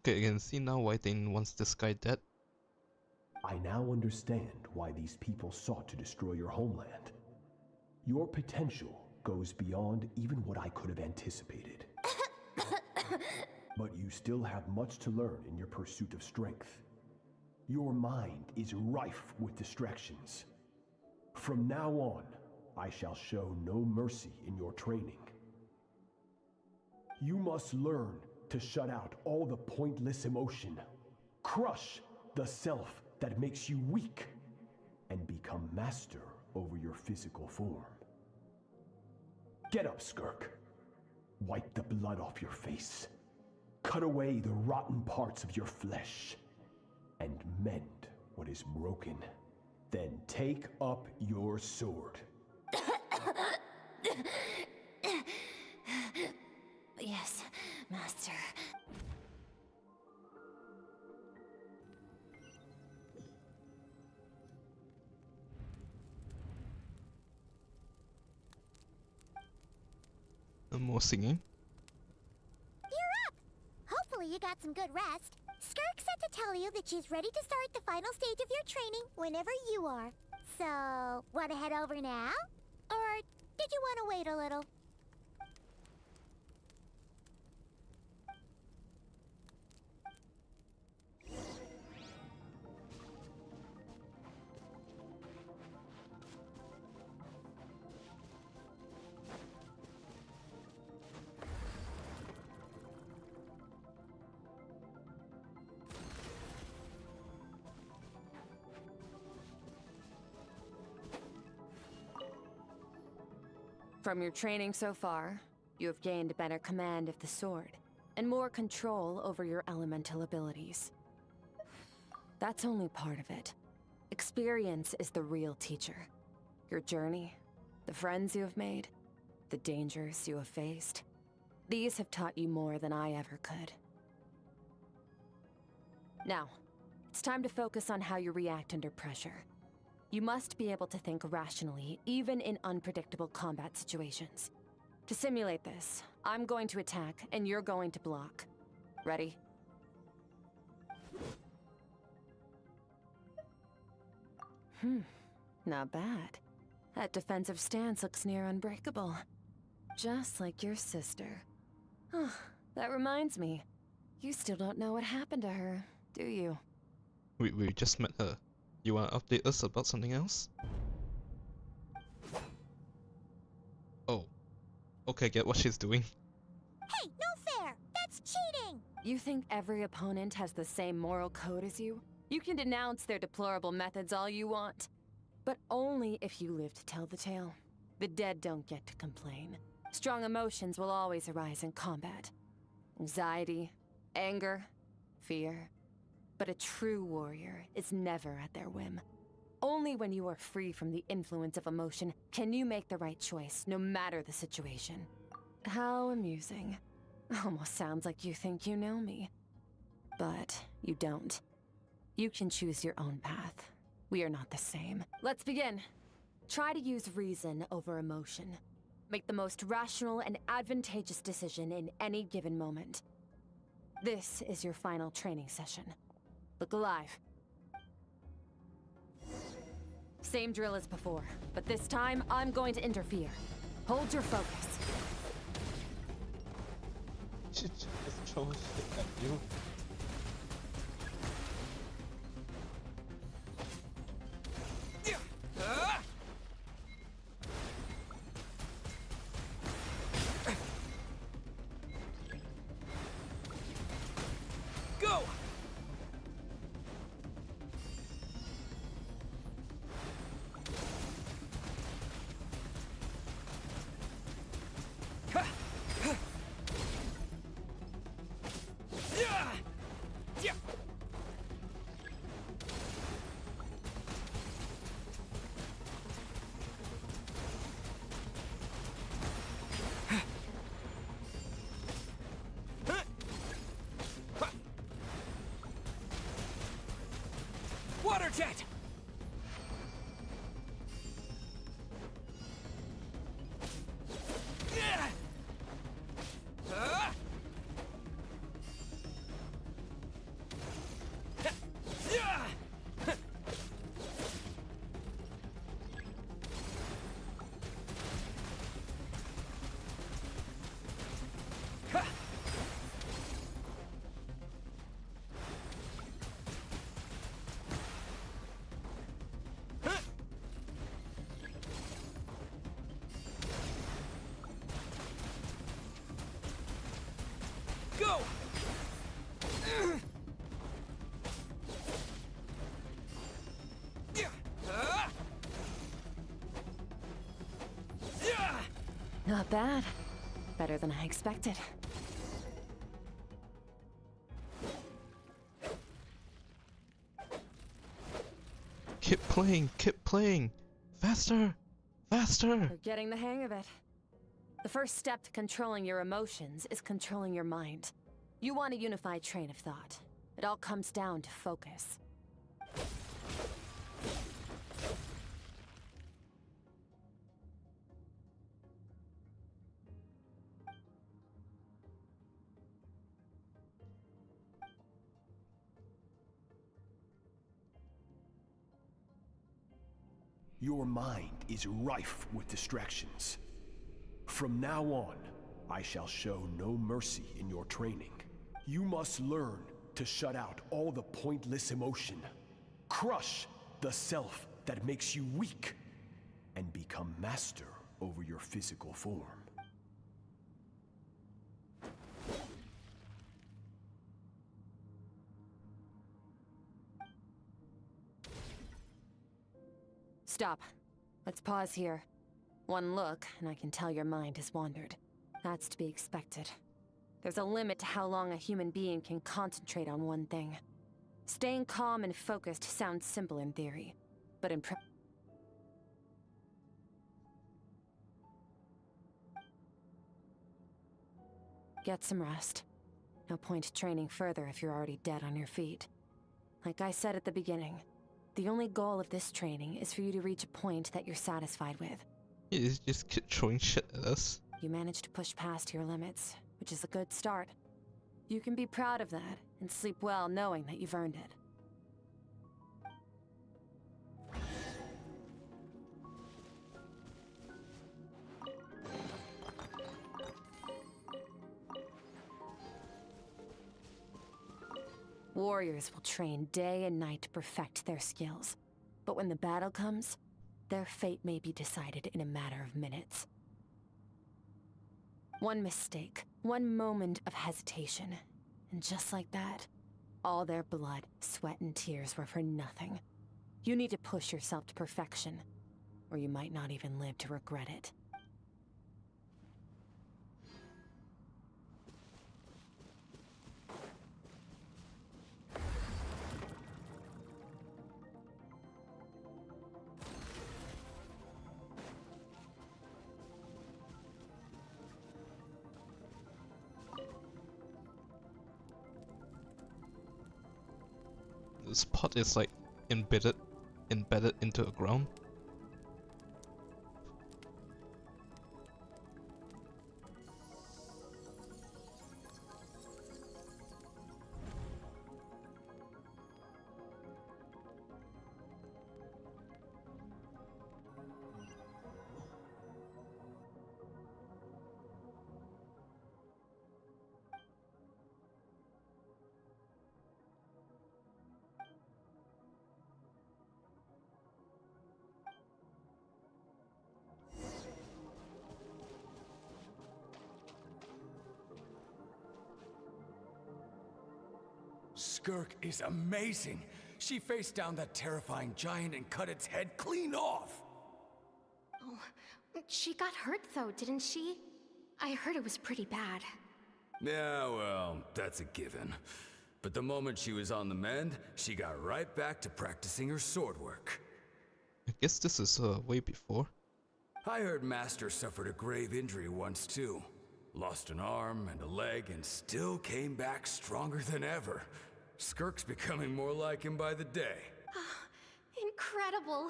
Okay, I can see now why Dane wants this guy dead. I now understand why these people sought to destroy your homeland. Your potential goes beyond even what I could have anticipated. But you still have much to learn in your pursuit of strength. Your mind is rife with distractions. From now on, I shall show no mercy in your training. You must learn to shut out all the pointless emotion, crush the self that makes you weak, and become master over your physical form. Get up, Skirk. Wipe the blood off your face. Cut away the rotten parts of your flesh, and mend what is broken. Then take up your sword. Yes, Master. More singing. You're up! Hopefully you got some good rest. Skirk said to tell you that she's ready to start the final stage of your training whenever you are. So, want to head over now? Or did you want to wait a little? From your training so far, you have gained better command of the sword, and more control over your elemental abilities. That's only part of it. Experience is the real teacher. Your journey, the friends you have made, the dangers you have faced. These have taught you more than I ever could. Now, it's time to focus on how you react under pressure. You must be able to think rationally, even in unpredictable combat situations. To simulate this, I'm going to attack, and you're going to block. Ready? Not bad. That defensive stance looks near unbreakable. Just like your sister. Oh, that reminds me. You still don't know what happened to her, do you? We just met her. You wanna update us about something else? Oh. Okay, get what she's doing. Hey, no fair! That's cheating! You think every opponent has the same moral code as you? You can denounce their deplorable methods all you want. But only if you live to tell the tale. The dead don't get to complain. Strong emotions will always arise in combat. Anxiety, anger, fear. But a true warrior is never at their whim. Only when you are free from the influence of emotion can you make the right choice, no matter the situation. How amusing. Almost sounds like you think you know me. But you don't. You can choose your own path. We are not the same. Let's begin. Try to use reason over emotion. Make the most rational and advantageous decision in any given moment. This is your final training session. Look alive. Same drill as before, but this time I'm going to interfere. Hold your focus. She just throws shit at you. Go! Not bad. Better than I expected. Keep playing, keep playing! Faster! Faster! You're getting the hang of it. The first step to controlling your emotions is controlling your mind. You want a unified train of thought. It all comes down to focus. Your mind is rife with distractions. From now on, I shall show no mercy in your training. You must learn to shut out all the pointless emotion. Crush the self that makes you weak, and become master over your physical form. Stop. Let's pause here. One look, and I can tell your mind has wandered. That's to be expected. There's a limit to how long a human being can concentrate on one thing. Staying calm and focused sounds simple in theory, but in practice, get some rest. No point training further if you're already dead on your feet. Like I said at the beginning, the only goal of this training is for you to reach a point that you're satisfied with. You just keep throwing shit at us. You managed to push past your limits, which is a good start. You can be proud of that, and sleep well knowing that you've earned it. Warriors will train day and night to perfect their skills. But when the battle comes, their fate may be decided in a matter of minutes. One mistake, one moment of hesitation, and just like that, all their blood, sweat, and tears were for nothing. You need to push yourself to perfection, or you might not even live to regret it. This pot is like embedded into the ground. Skirk is amazing. She faced down that terrifying giant and cut its head clean off. Oh, she got hurt though, didn't she? I heard it was pretty bad. Yeah, well, that's a given. But the moment she was on the mend, she got right back to practicing her sword work. I guess this is way before. I heard Master suffered a grave injury once too. Lost an arm and a leg and still came back stronger than ever. Skirk's becoming more like him by the day. Incredible.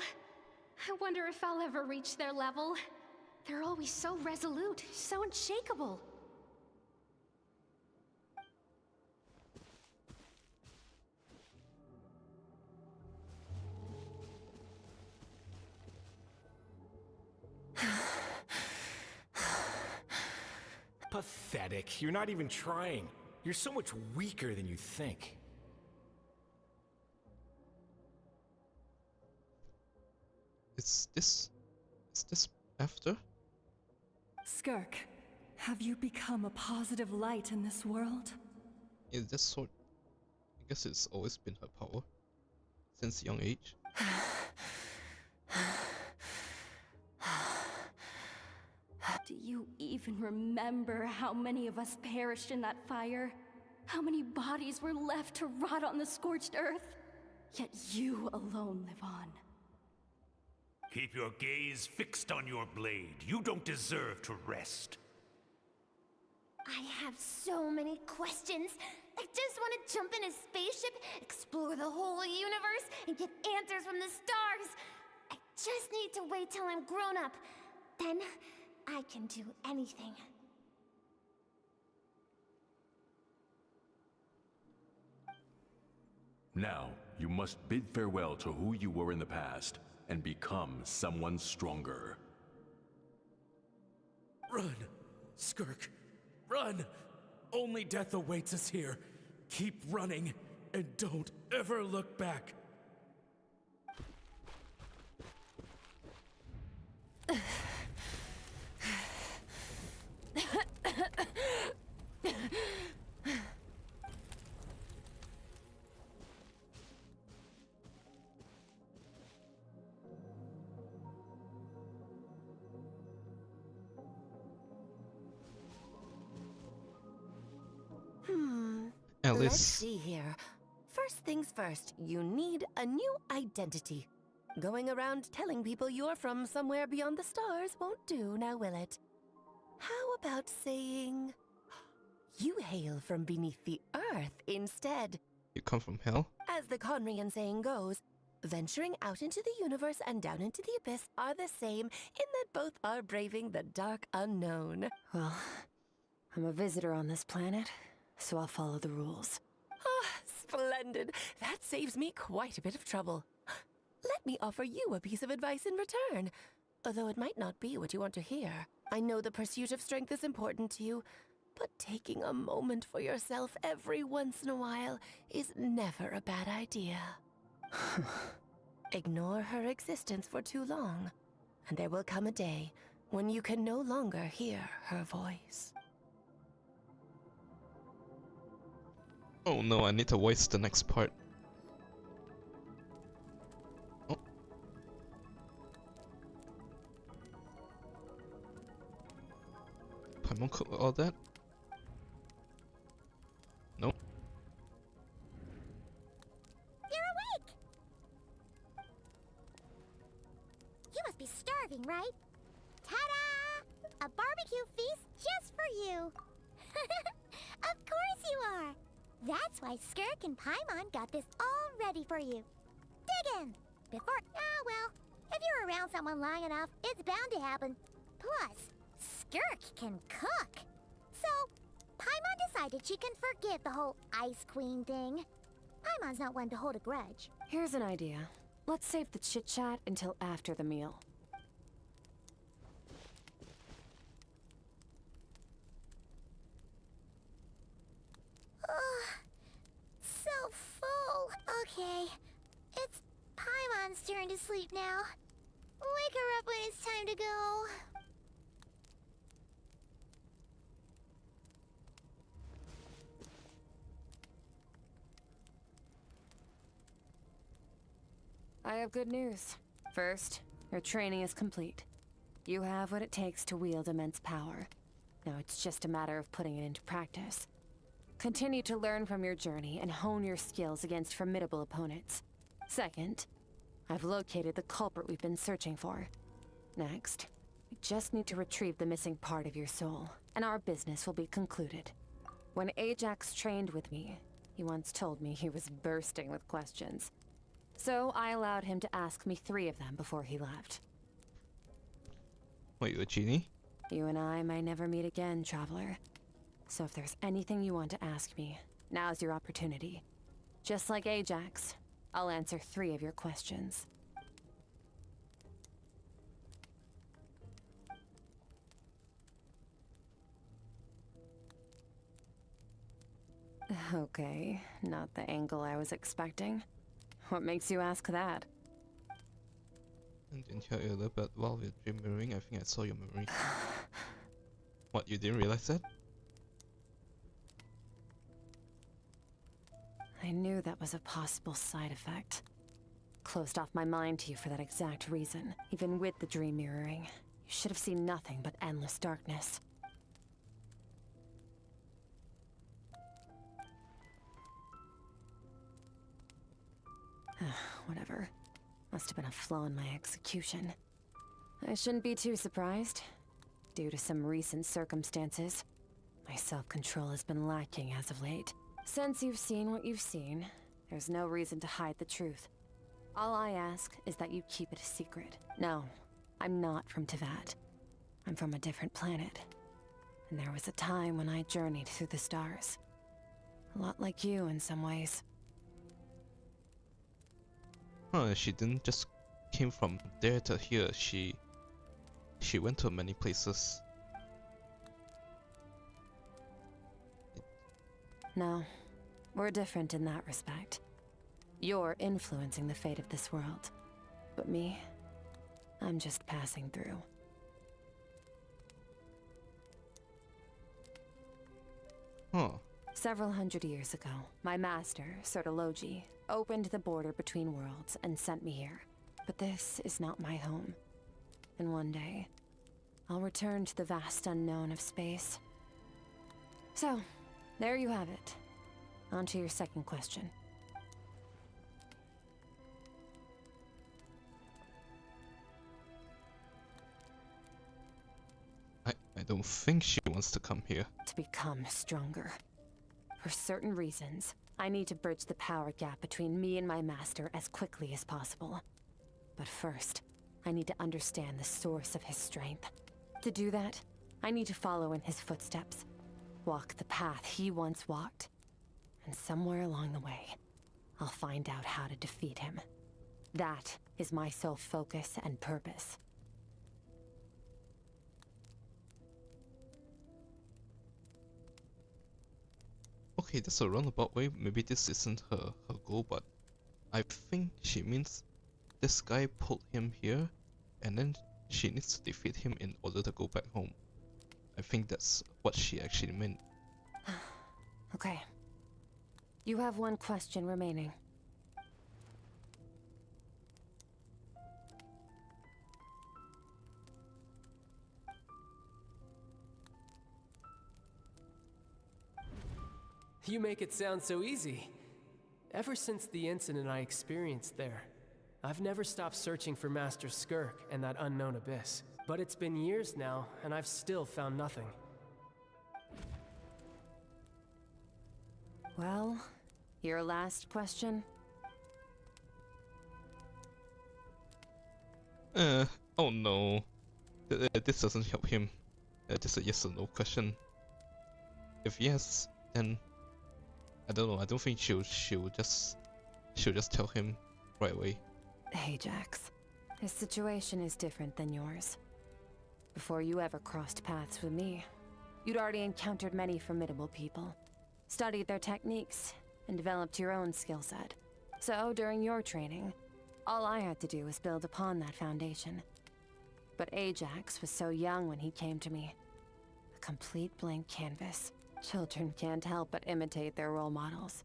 I wonder if I'll ever reach their level. They're always so resolute, so unshakable. Pathetic. You're not even trying. You're so much weaker than you think. Is this after? Skirk, have you become a positive light in this world? Yeah, this sword. I guess it's always been her power since young age. Do Do you even remember how many of us perished in that fire? How many bodies were left to rot on the scorched earth? Yet you alone live on. Keep your gaze fixed on your blade. You don't deserve to rest. I have so many questions. I just want to jump in a spaceship, explore the whole universe, and get answers from the stars. I just need to wait till I'm grown up. Then, I can do anything. Now, you must bid farewell to who you were in the past, and become someone stronger. Run, Skirk, run! Only death awaits us here. Keep running, and don't ever look back. At Let's least see here. First things first, you need a new identity. Going around telling people you're from somewhere beyond the stars won't do, now will it? How about saying you hail from beneath the earth instead? you come from hell. As the Conrian saying goes, venturing out into the universe and down into the abyss are the same in that both are braving the dark unknown. Well, I'm a visitor on this planet, so I'll follow the rules. Ah, splendid. That saves me quite a bit of trouble. Let me offer you a piece of advice in return, although it might not be what you want to hear. I know the pursuit of strength is important to you, but taking a moment for yourself every once in a while is never a bad idea. Ignore her existence for too long, and there will come a day when you can no longer hear her voice. Oh no, I need to voice the next part. Oh. Paimon cook all that? Nope. You're awake! You must be starving, right? Ta-da! A barbecue feast just for you! Of course you are! That's why Skirk and Paimon got this all ready for you. Dig in! Before... well, if you're around someone long enough, it's bound to happen. Plus, Skirk can cook. So, Paimon decided she can forgive the whole Ice Queen thing. Paimon's not one to hold a grudge. Here's an idea. Let's save the chit-chat until after the meal. So full. Okay, it's Paimon's turn to sleep now. Wake her up when it's time to go. I have good news. First, your training is complete. You have what it takes to wield immense power. Now it's just a matter of putting it into practice. Continue to learn from your journey and hone your skills against formidable opponents. Second, I've located the culprit we've been searching for. Next, we just need to retrieve the missing part of your soul, and our business will be concluded. When Ajax trained with me, he once told me he was bursting with questions. So I allowed him to ask me 3 of them before he left. Wait, you a genie? You and I may never meet again, Traveler. So if there's anything you want to ask me, now's your opportunity. Just like Ajax, I'll answer 3 of your questions. Okay, not the angle I was expecting. What makes you ask that? And didn't hear you a little bit while we're dream mirroring. I think I saw your memory. What, you didn't realize that? I knew that was a possible side effect. Closed off my mind to you for that exact reason. Even with the dream mirroring, You should have seen nothing but endless darkness. Whatever. Must have been a flaw in my execution. I shouldn't be too surprised. Due to some recent circumstances, my self-control has been lacking as of late. Since you've seen what you've seen, there's no reason to hide the truth. All I ask is that you keep it a secret. No, I'm not from Teyvat. I'm from a different planet. And there was a time when I journeyed through the stars. A lot like you in some ways. She didn't just came from there to here. She went to many places. No, we're different in that respect. You're influencing the fate of this world. But me, I'm just passing through. Huh. Several hundred years ago, my master, Sertologi, opened the border between worlds and sent me here. But this is not my home. And one day, I'll return to the vast unknown of space. So, there you have it. On to your second question. I don't think she wants to come here. To become stronger. For certain reasons, I need to bridge the power gap between me and my master as quickly as possible. But first, I need to understand the source of his strength. To do that, I need to follow in his footsteps. Walk the path he once walked. And somewhere along the way, I'll find out how to defeat him. That is my sole focus and purpose. Okay, that's a roundabout way. Maybe this isn't her goal, but I think she means this guy pulled him here, and then she needs to defeat him in order to go back home. I think that's what she actually meant. Okay. You have one question remaining. You make it sound so easy. Ever since the incident I experienced there, I've never stopped searching for Master Skirk and that unknown abyss. But it's been years now, and I've still found nothing. Well, your last question? Oh no. This doesn't help him. This is a yes or no question. If yes, then I don't know. I don't think she'll just tell him right away. Ajax, his situation is different than yours. Before you ever crossed paths with me, you'd already encountered many formidable people, studied their techniques, and developed your own skill set. So during your training, all I had to do was build upon that foundation. But Ajax was so young when he came to me. A complete blank canvas. Children can't help but imitate their role models.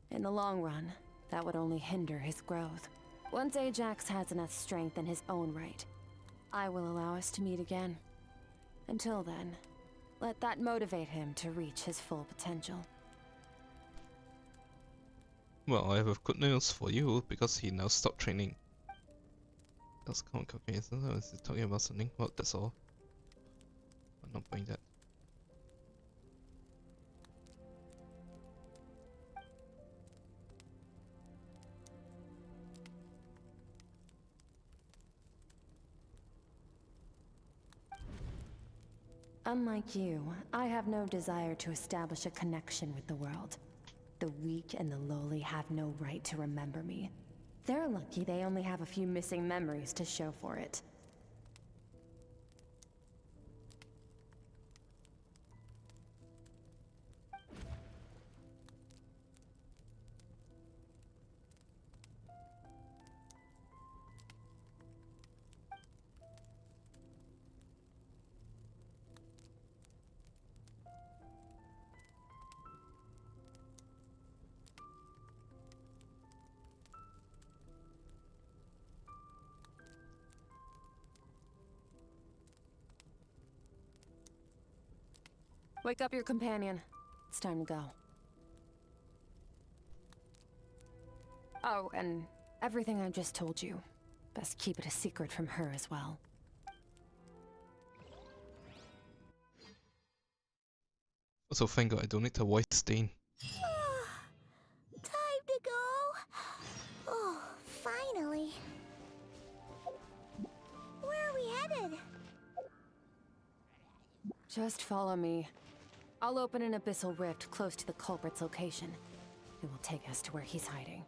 In the long run, that would only hinder his growth. Once Ajax has enough strength in his own right, I will allow us to meet again. Until then, let that motivate him to reach his full potential. Well, I have good news for you because he now stopped training. That's kind of okay, isn't it? Is he talking about something? Well, that's all. I'm not buying that. Unlike you, I have no desire to establish a connection with the world. The weak and the lowly have no right to remember me. They're lucky they only have a few missing memories to show for it. Wake up your companion. It's time to go. Oh, and everything I just told you. Best keep it a secret from her as well. Also, thank God I don't need a voice stain. Time to go. Oh, finally. Where are we headed? Just follow me. I'll open an abyssal rift close to the culprit's location. It will take us to where he's hiding.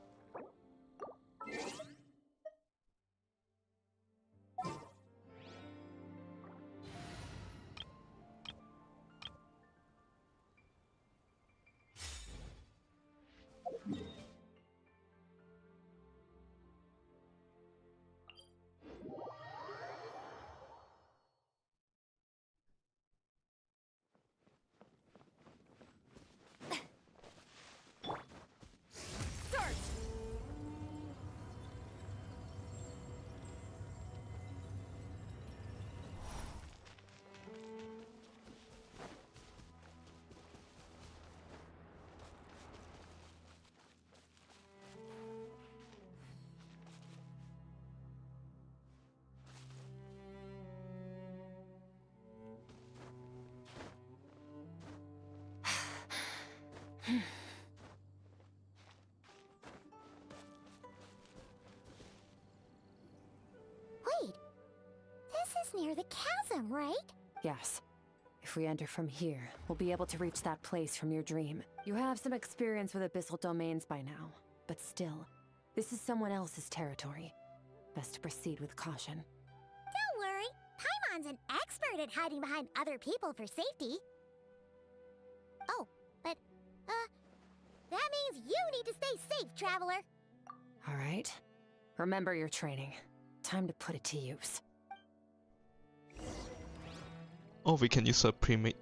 Wait, this is near the chasm, right? Yes. If we enter from here, we'll be able to reach that place from your dream. You have some experience with abyssal domains by now, but still, this is someone else's territory. Best to proceed with caution. Don't worry, Paimon's an expert at hiding behind other people for safety. Oh, but, that means you need to stay safe, traveler. All right. Remember your training. Time to put it to use. Oh, we can use a pre-made.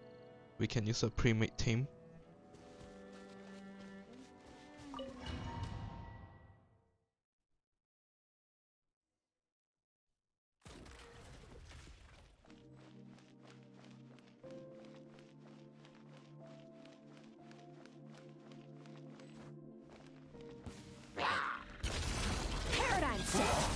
We can use a pre-made team. Paradigm shift.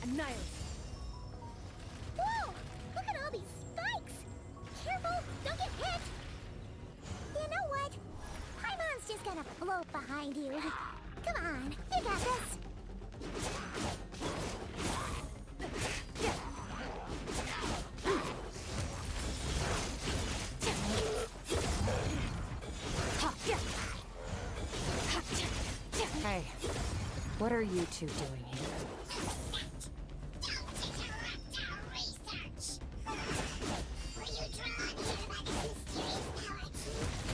Annihilate. Whoa! Look at all these spikes! Careful, don't get hit! You know what? Paimon's just gonna float behind you. Come on, you got this! Hey, what are you two doing here?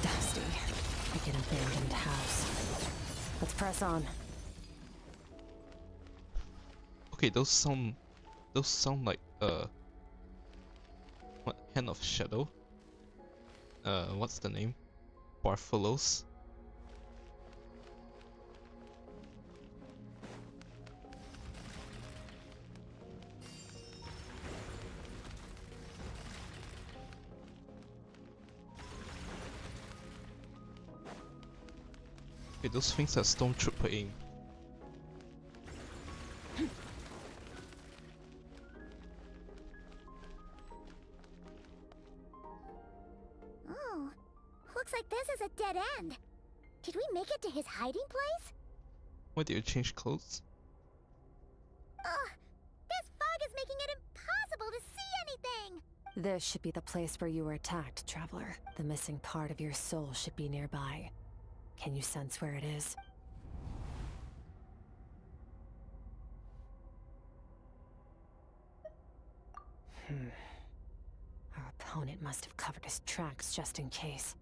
Dusty, like an abandoned house. Let's press on. Okay, those sound like what, Hand of Shadow? What's the name? Bartholos? Okay, those things are Stormtrooper aim. Oh, looks like this is a dead end. Did we make it to his hiding place? Why did you change clothes? Ugh, this fog is making it impossible to see anything! This should be the place where you were attacked, Traveler. The missing part of your soul should be nearby. Can you sense where it is? Our opponent must have covered his tracks just in case.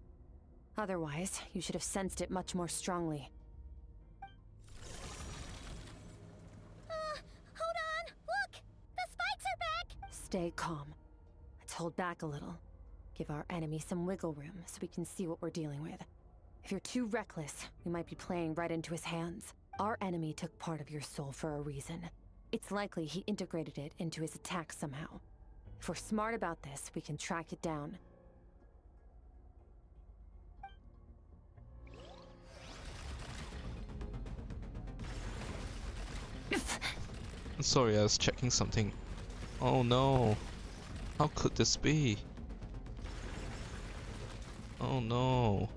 Otherwise, you should have sensed it much more strongly. Hold on! Look! The spikes are back! Stay calm. Let's hold back a little. Give our enemy some wiggle room so we can see what we're dealing with. If you're too reckless, we might be playing right into his hands. Our enemy took part of your soul for a reason. It's likely he integrated it into his attack somehow. If we're smart about this, we can track it down. Sorry, I was checking something. Oh no. How could this be? Oh no.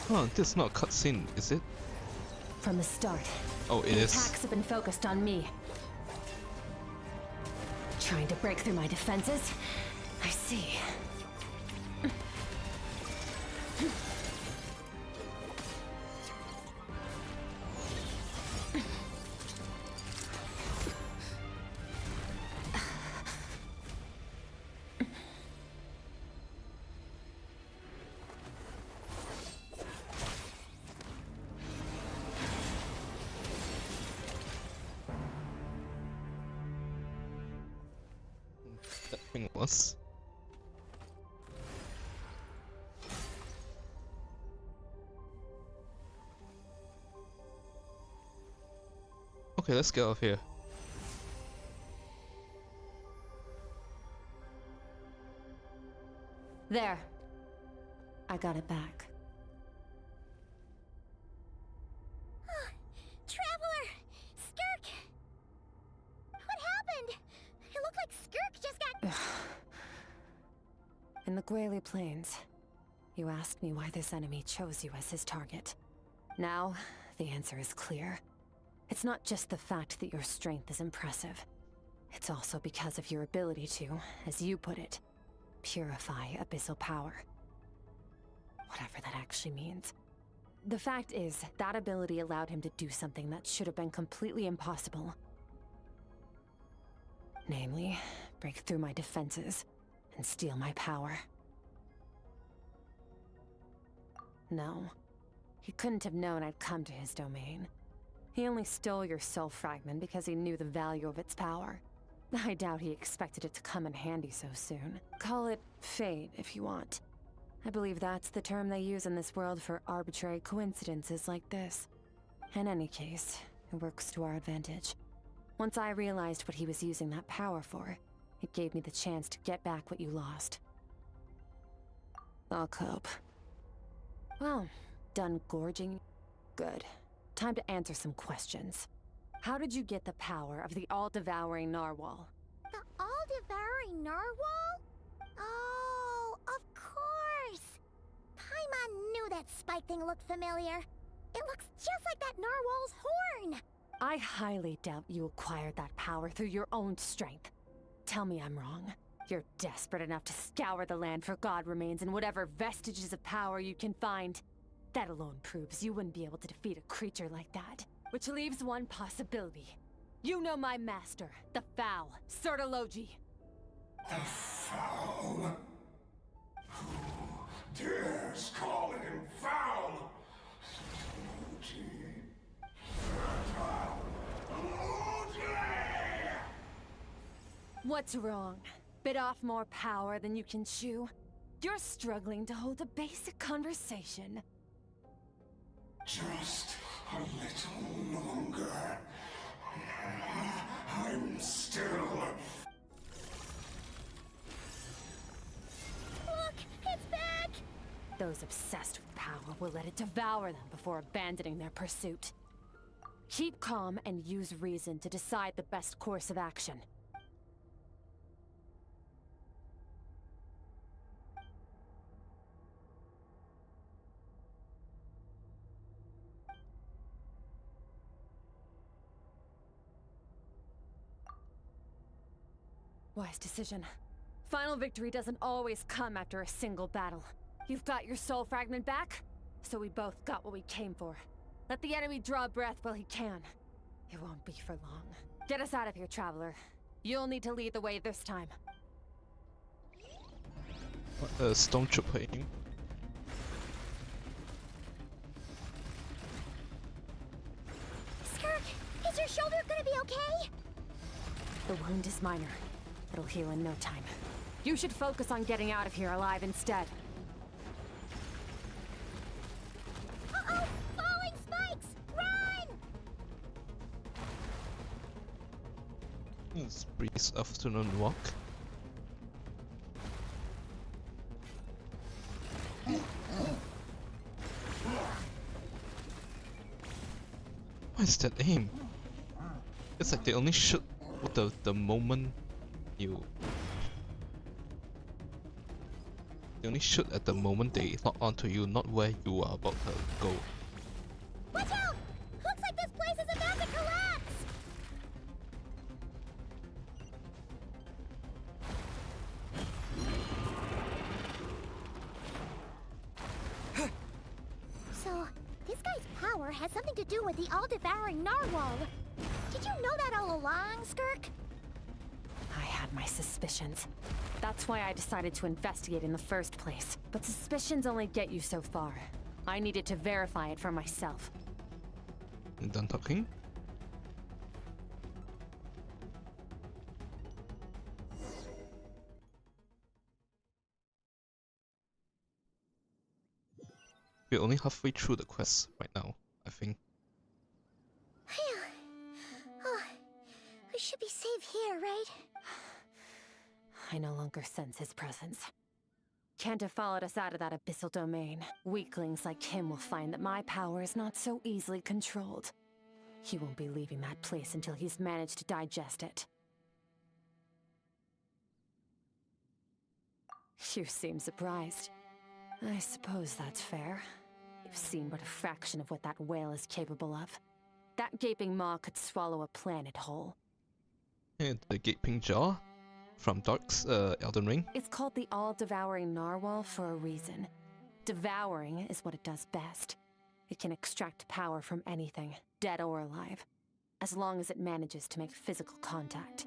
Huh, this is not a cutscene, is it? From the start. Oh, it is. Attacks have been focused on me. Trying to break through my defenses? I see. That thing was. Okay, let's get out of here. There. I got it back. Traveler! Skirk! What happened? It looked like Skirk just got... In the Guili Plains, you asked me why this enemy chose you as his target. Now, the answer is clear. It's not just the fact that your strength is impressive. It's also because of your ability to, as you put it, purify abyssal power. Whatever that actually means. The fact is, that ability allowed him to do something that should have been completely impossible. Namely, break through my defenses and steal my power. No, he couldn't have known I'd come to his domain. He only stole your soul fragment because he knew the value of its power. I doubt he expected it to come in handy so soon. Call it fate if you want. I believe that's the term they use in this world for arbitrary coincidences like this. In any case, it works to our advantage. Once I realized what he was using that power for, it gave me the chance to get back what you lost. I'll cope. Well, done gorging? Good. Time to answer some questions. How did you get the power of the all-devouring narwhal? The all-devouring narwhal? Oh, of course! Paimon knew that spike thing looked familiar. It looks just like that narwhal's horn! I highly doubt you acquired that power through your own strength. Tell me I'm wrong. You're desperate enough to scour the land for god remains and whatever vestiges of power you can find. That alone proves you wouldn't be able to defeat a creature like that. Which leaves one possibility. You know my master, the Foul, Sertologi. The Foul? Who dares call him foul? What's wrong? Bit off more power than you can chew? You're struggling to hold a basic conversation. Just a little longer. I'm still... Look! It's back! Those obsessed with power will let it devour them before abandoning their pursuit. Keep calm and use reason to decide the best course of action. Wise decision. Final victory doesn't always come after a single battle. You've got your soul fragment back, so we both got what we came for. Let the enemy draw breath while he can. It won't be for long. Get us out of here, Traveler. You'll need to lead the way this time. Stormtrooper aim. Skirk, is your shoulder gonna be okay? The wound is minor. It'll heal in no time. You should focus on getting out of here alive instead. Uh-oh! Falling spikes! Run! It's Breeze afternoon walk. What is that aim? It's like they only shoot the moment you... They only shoot at the moment they lock onto you, not where you are about to go. Watch out! Looks like this place is about to collapse! So, this guy's power has something to do with the all-devouring narwhal. Did you know that all along, Skirk? I had my suspicions. That's why I decided to investigate in the first place. But suspicions only get you so far. I needed to verify it for myself. You done talking? We're only halfway through the quest right now, I think. Phew. Oh, we should be safe here, right? I no longer sense his presence. Can't have followed us out of that abyssal domain. Weaklings like him will find that my power is not so easily controlled. He won't be leaving that place until he's managed to digest it. You seem surprised. I suppose that's fair. You've seen but a fraction of what that whale is capable of. That gaping maw could swallow a planet whole. And the gaping jaw from Dark's Elden Ring. It's called the all-devouring narwhal for a reason. Devouring is what it does best. It can extract power from anything, dead or alive, as long as it manages to make physical contact.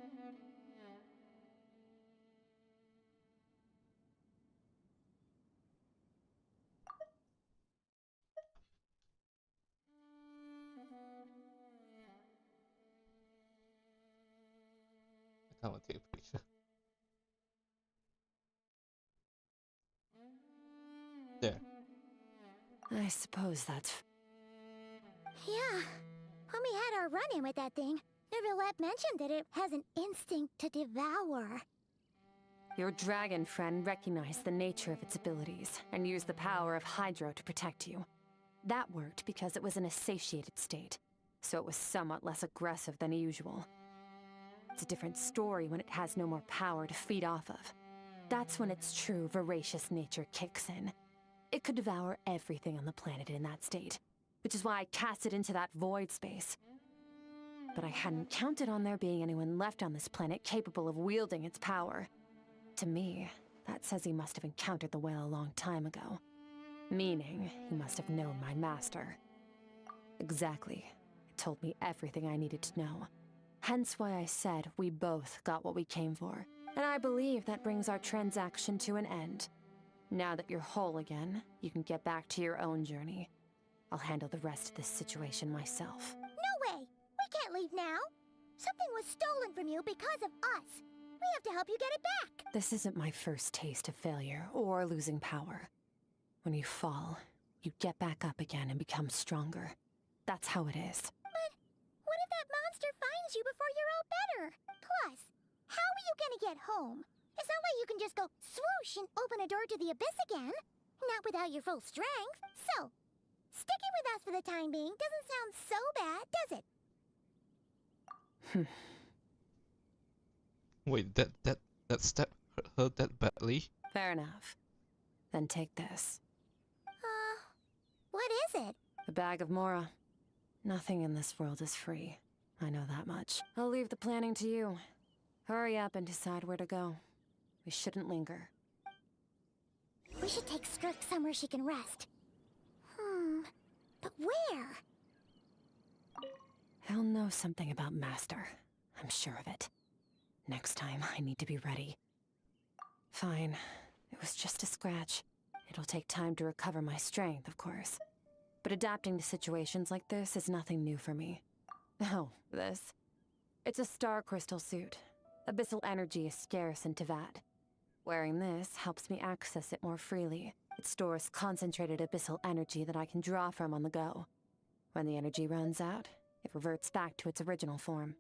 I can't take a picture. There. I suppose that's... Yeah. When we had our run-in with that thing, Neverlet mentioned that it has an instinct to devour. Your dragon friend recognized the nature of its abilities and used the power of Hydro to protect you. That worked because it was in a satiated state, so it was somewhat less aggressive than usual. It's a different story when it has no more power to feed off of. That's when its true voracious nature kicks in. It could devour everything on the planet in that state, which is why I cast it into that void space. But I hadn't counted on there being anyone left on this planet capable of wielding its power. To me, that says he must have encountered the whale a long time ago. Meaning, he must have known my master. Exactly. It told me everything I needed to know. Hence why I said we both got what we came for. And I believe that brings our transaction to an end. Now that you're whole again, you can get back to your own journey. I'll handle the rest of this situation myself. No way! We can't leave now! Something was stolen from you because of us! We have to help you get it back! This isn't my first taste of failure or losing power. When you fall, you get back up again and become stronger. That's how it is. But what if that monster finds you before you're all better? Plus, how are you gonna get home? It's not like you can just go swoosh and open a door to the abyss again. Not without your full strength. So, sticking with us for the time being doesn't sound so bad, does it? Wait, that step hurt her that badly? Fair enough. Then take this. What is it? A bag of Mora. Nothing in this world is free. I know that much. I'll leave the planning to you. Hurry up and decide where to go. We shouldn't linger. We should take Skirk somewhere she can rest. But where? He'll know something about Master. I'm sure of it. Next time, I need to be ready. Fine. It was just a scratch. It'll take time to recover my strength, of course. But adapting to situations like this is nothing new for me. Oh, this. It's a star crystal suit. Abyssal energy is scarce in Tevat. Wearing this helps me access it more freely. It stores concentrated abyssal energy that I can draw from on the go. When the energy runs out, it reverts back to its original form.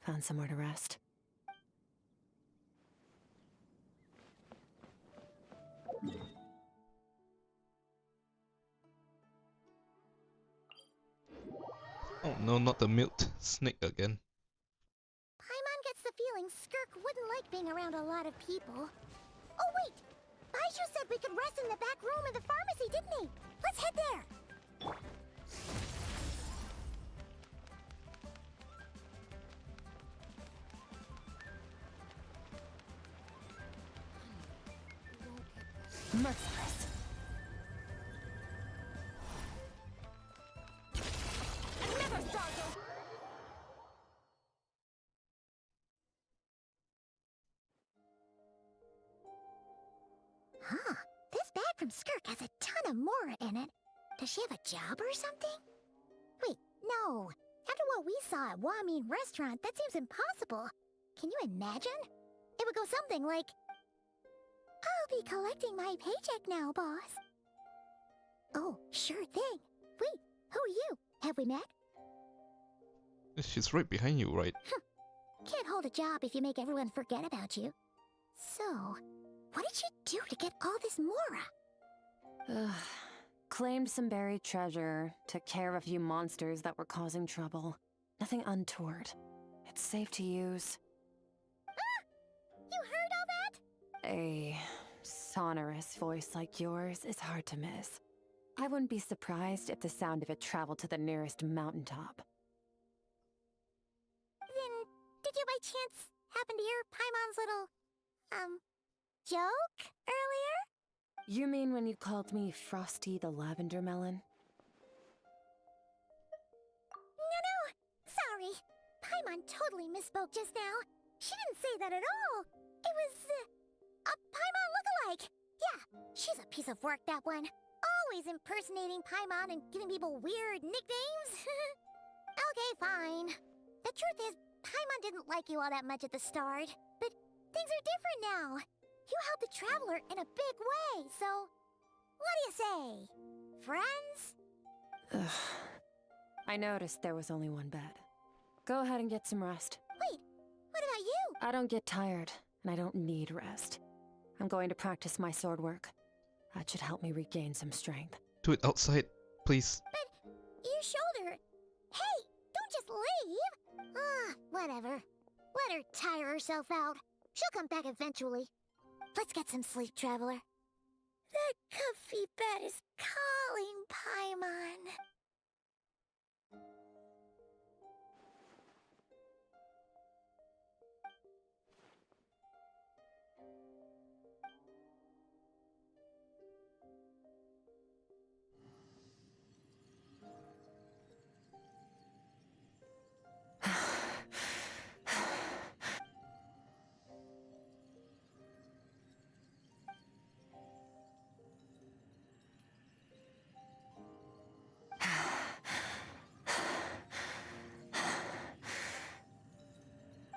Found somewhere to rest. Oh no, not the milked snake again. Paimon gets the feeling Skirk wouldn't like being around a lot of people. Oh wait! Baiju said we could rest in the back room of the pharmacy, didn't he? Let's head there! Merciless. Huh. This bag from Skirk has a ton of Mora in it. Does she have a job or something? Wait, no. After what we saw at Wamin Restaurant, that seems impossible. Can you imagine? It would go something like, I'll be collecting my paycheck now, boss. Oh, sure thing. Wait, who are you? Have we met? She's right behind you, right? Can't hold a job if you make everyone forget about you. So, what did you do to get all this Mora? Claimed some buried treasure, took care of a few monsters that were causing trouble. Nothing untoward. It's safe to use. You heard all that? A sonorous voice like yours is hard to miss. I wouldn't be surprised if the sound of it traveled to the nearest mountaintop. Then, did you by chance happen to hear Paimon's little, joke earlier? You mean when you called me Frosty the Lavender Melon? No, sorry. Paimon totally misspoke just now. She didn't say that at all. It was, a Paimon lookalike. Yeah, she's a piece of work, that one. Always impersonating Paimon and giving people weird nicknames. Okay, fine. The truth is, Paimon didn't like you all that much at the start, but things are different now. You helped the Traveler in a big way, so what do you say? Friends? Ugh. I noticed there was only one bed. Go ahead and get some rest. Wait, what about you? I don't get tired, and I don't need rest. I'm going to practice my sword work. That should help me regain some strength. Do it outside, please. But your shoulder... Hey, don't just leave! Whatever. Let her tire herself out. She'll come back eventually. Let's get some sleep, Traveler. That comfy bed is calling, Paimon.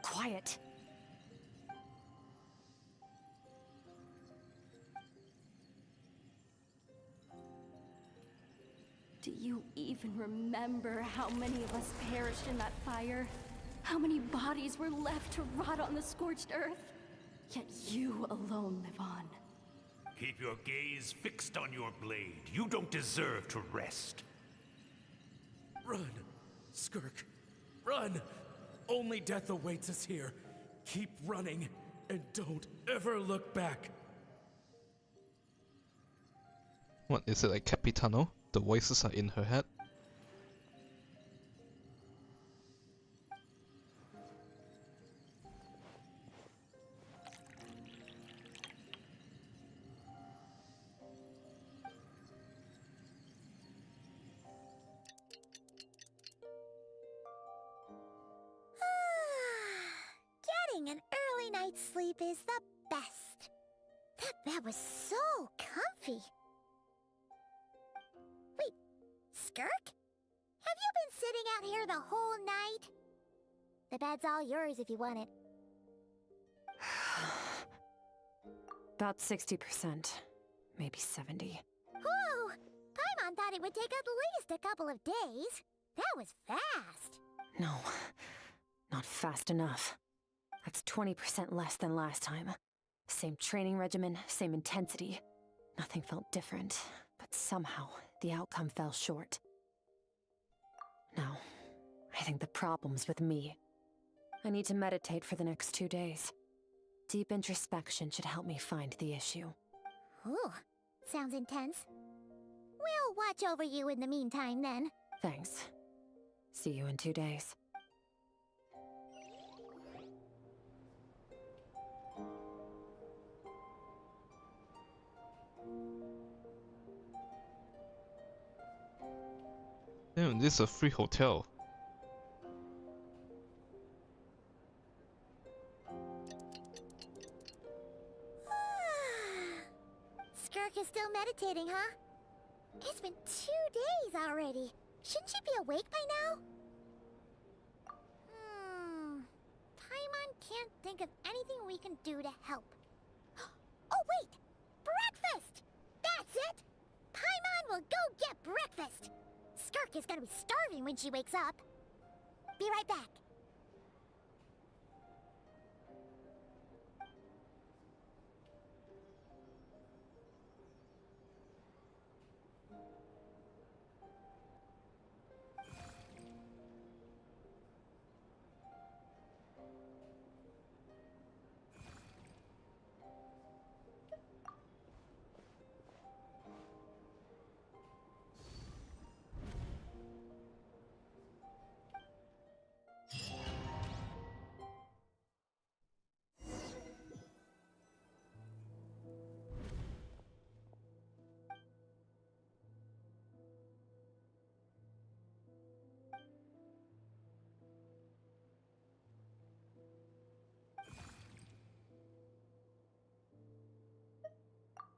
Quiet. Do you even remember how many of us perished in that fire? How many bodies were left to rot on the scorched earth? Yet you alone live on. Keep your gaze fixed on your blade. You don't deserve to rest. Run, Skirk. Run! Only death awaits us here. Keep running, and don't ever look back. What, is it like Capitano? The voices are in her head? night's sleep is the best. That bed was so comfy. Wait, Skirk? Have you been sitting out here the whole night? The bed's all yours if you want it. About 60%. Maybe 70. Whew! Paimon thought it would take at least a couple of days. That was fast. No, not fast enough. That's 20% less than last time. Same training regimen, same intensity. Nothing felt different, but somehow the outcome fell short. Now, I think the problem's with me. I need to meditate for the next 2 days. Deep introspection should help me find the issue. Ooh, sounds intense. We'll watch over you in the meantime, then. Thanks. See you in 2 days. Damn, this is a free hotel. Skirk is still meditating, huh? It's been 2 days already. Shouldn't she be awake by now? Paimon can't think of anything we can do to help. Oh, wait! Breakfast! That's it! Paimon will go get breakfast! Skirk is gonna be starving when she wakes up. Be right back.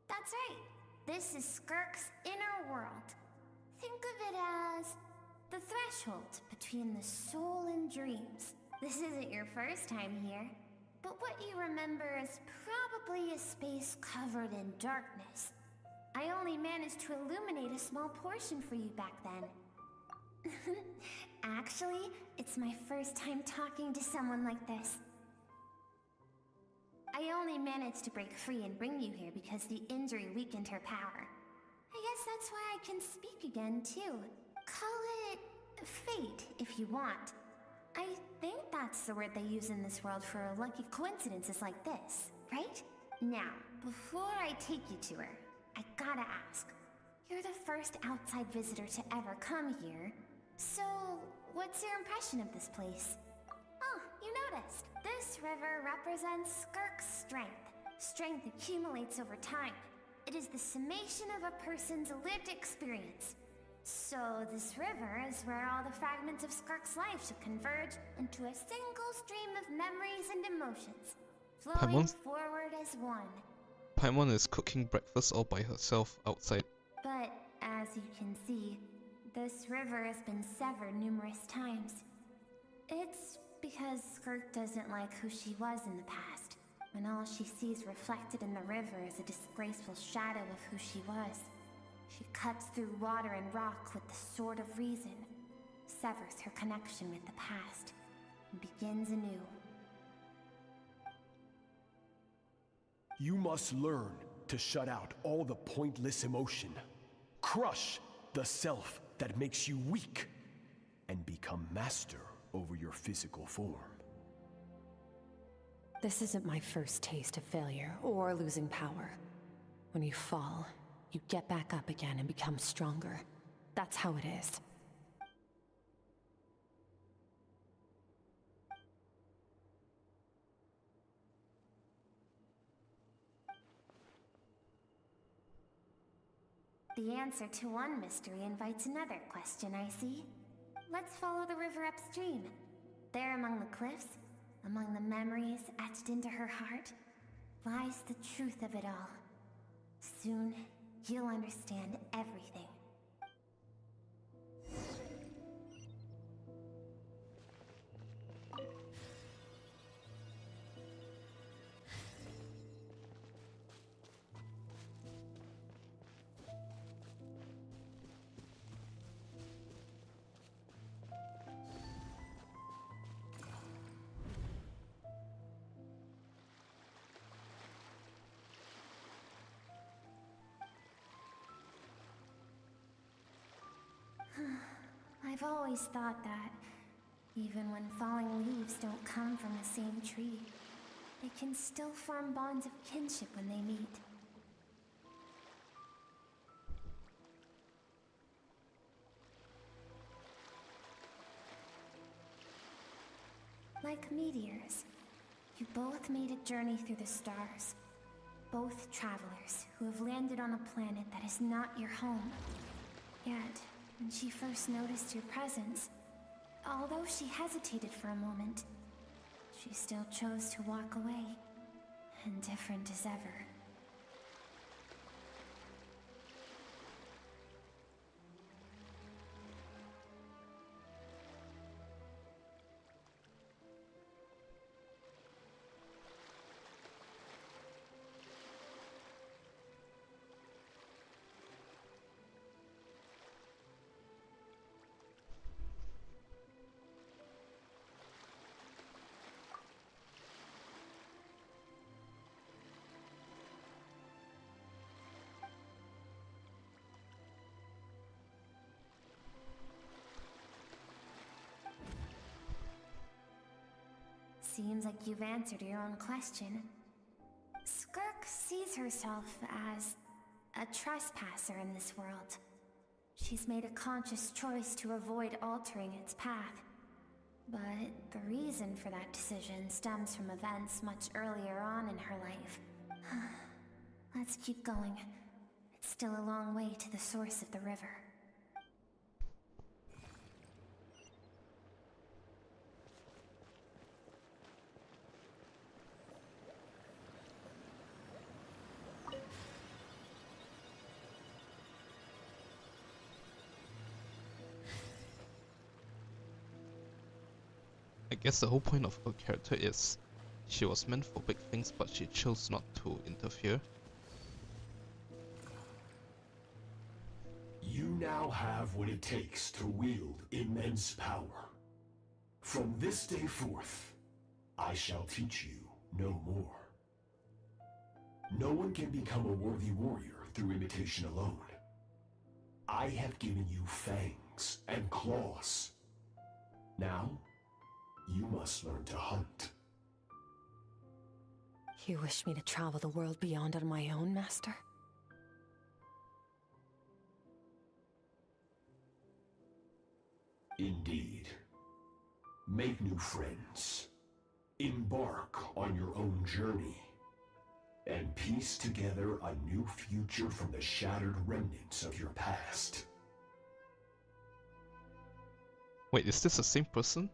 That's right. This is Skirk's inner world. Think of it as the threshold between the soul and dreams. This isn't your first time here, but what you remember is probably a space covered in darkness. I only managed to illuminate a small portion for you back then. Actually, it's my first time talking to someone like this. I only managed to break free and bring you here because the injury weakened her power. I guess that's why I can speak again, too. Call it fate, if you want. I think that's the word they use in this world for lucky coincidences like this, right? Now, before I take you to her, I gotta ask. You're the first outside visitor to ever come here, so what's your impression of this place? Oh, you noticed. This river represents Skirk's strength. Strength accumulates over time. It is the summation of a person's lived experience. So this river is where all the fragments of Skirk's life should converge into a single stream of memories and emotions, flowing forward as one. Paimon is cooking breakfast all by herself outside. But as you can see, this river has been severed numerous times. It's because Skirk doesn't like who she was in the past, when all she sees reflected in the river is a disgraceful shadow of who she was. She cuts through water and rock with the sword of reason, severs her connection with the past, and begins anew. You must learn to shut out all the pointless emotion. Crush the self that makes you weak, and become master over your physical form. This isn't my first taste of failure or losing power. When you fall, you get back up again and become stronger. That's how it is. The answer to one mystery invites another question, I see. Let's follow the river upstream. There among the cliffs, Among the memories etched into her heart lies the truth of it all. Soon, you'll understand everything. I've always thought that, even when falling leaves don't come from the same tree, they can still form bonds of kinship when they meet. Like meteors, you both made a journey through the stars. Both travelers who have landed on a planet that is not your home. Yet, when she first noticed your presence, although she hesitated for a moment, she still chose to walk away, indifferent as ever. Seems like you've answered your own question. Skirk sees herself as a trespasser in this world. She's made a conscious choice to avoid altering its path. But the reason for that decision stems from events much earlier on in her life. Let's keep going. It's still a long way to the source of the river. I guess the whole point of her character is she was meant for big things, but she chose not to interfere. You now have what it takes to wield immense power. From this day forth, I shall teach you no more. No one can become a worthy warrior through imitation alone. I have given you fangs and claws. Now, you must learn to hunt. You wish me to travel the world beyond on my own, Master? Indeed. Make new friends. Embark on your own journey. And piece together a new future from the shattered remnants of your past. Wait, is this the same person?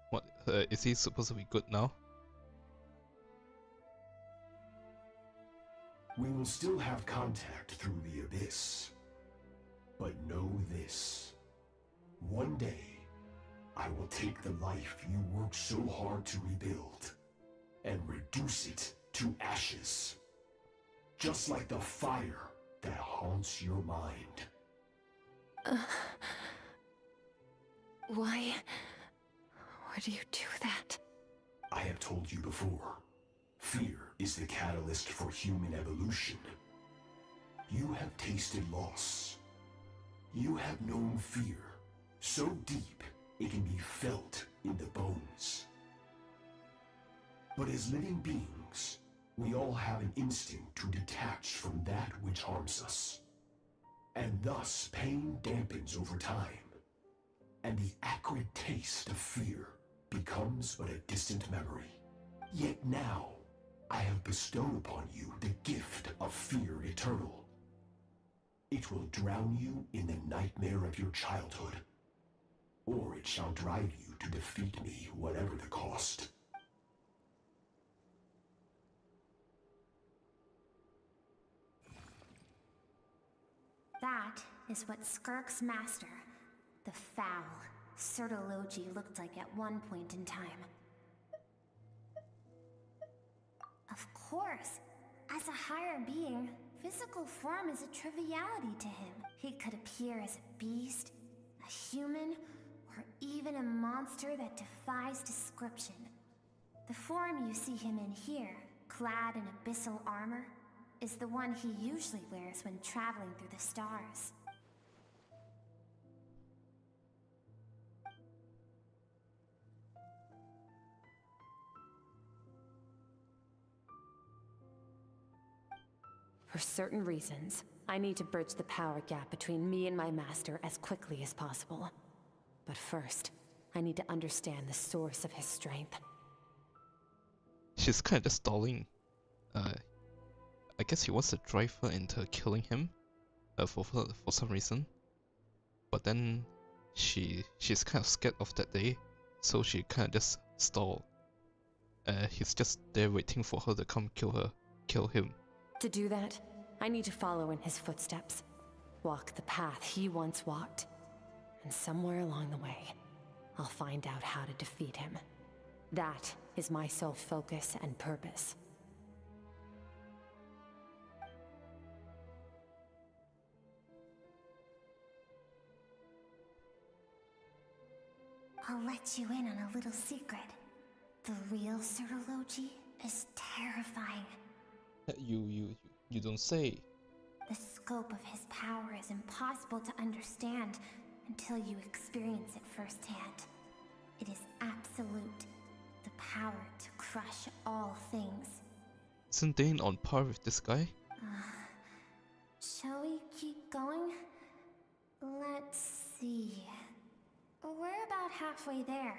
What, is he supposed to be good now? We will still have contact through the abyss. But know this. One day, I will take the life you worked so hard to rebuild and reduce it to ashes. Just like the fire that haunts your mind. Why would you do that? I have told you before. Fear is the catalyst for human evolution. You have tasted loss. You have known fear so deep it can be felt in the bones. But as living beings, we all have an instinct to detach from that which harms us. And thus pain dampens over time, and the acrid taste of fear becomes but a distant memory. Yet now, I have bestowed upon you the gift of fear eternal. It will drown you in the nightmare of your childhood. Or it shall drive you to defeat me, whatever the cost. That is what Skirk's master, the foul Sertologi, looked like at one point in time. Of course, as a higher being, physical form is a triviality to him. He could appear as a beast, a human, or even a monster that defies description. The form you see him in here, clad in abyssal armor, is the one he usually wears when traveling through the stars. For certain reasons, I need to bridge the power gap between me and my master as quickly as possible. But first, I need to understand the source of his strength. She's kind of just stalling. I guess he wants to drive her into killing him, for some reason. But then she's kind of scared of that day, so she kind of just stall. He's just there waiting for her to come kill him. To do that, I need to follow in his footsteps, walk the path he once walked, and somewhere along the way, I'll find out how to defeat him. That is my sole focus and purpose. I'll let you in on a little secret. The real Sertologi is terrifying. You don't say. The scope of his power is impossible to understand until you experience it firsthand. It is absolute. The power to crush all things. Isn't Dane on par with this guy? Shall we keep going? Let's see. We're about halfway there.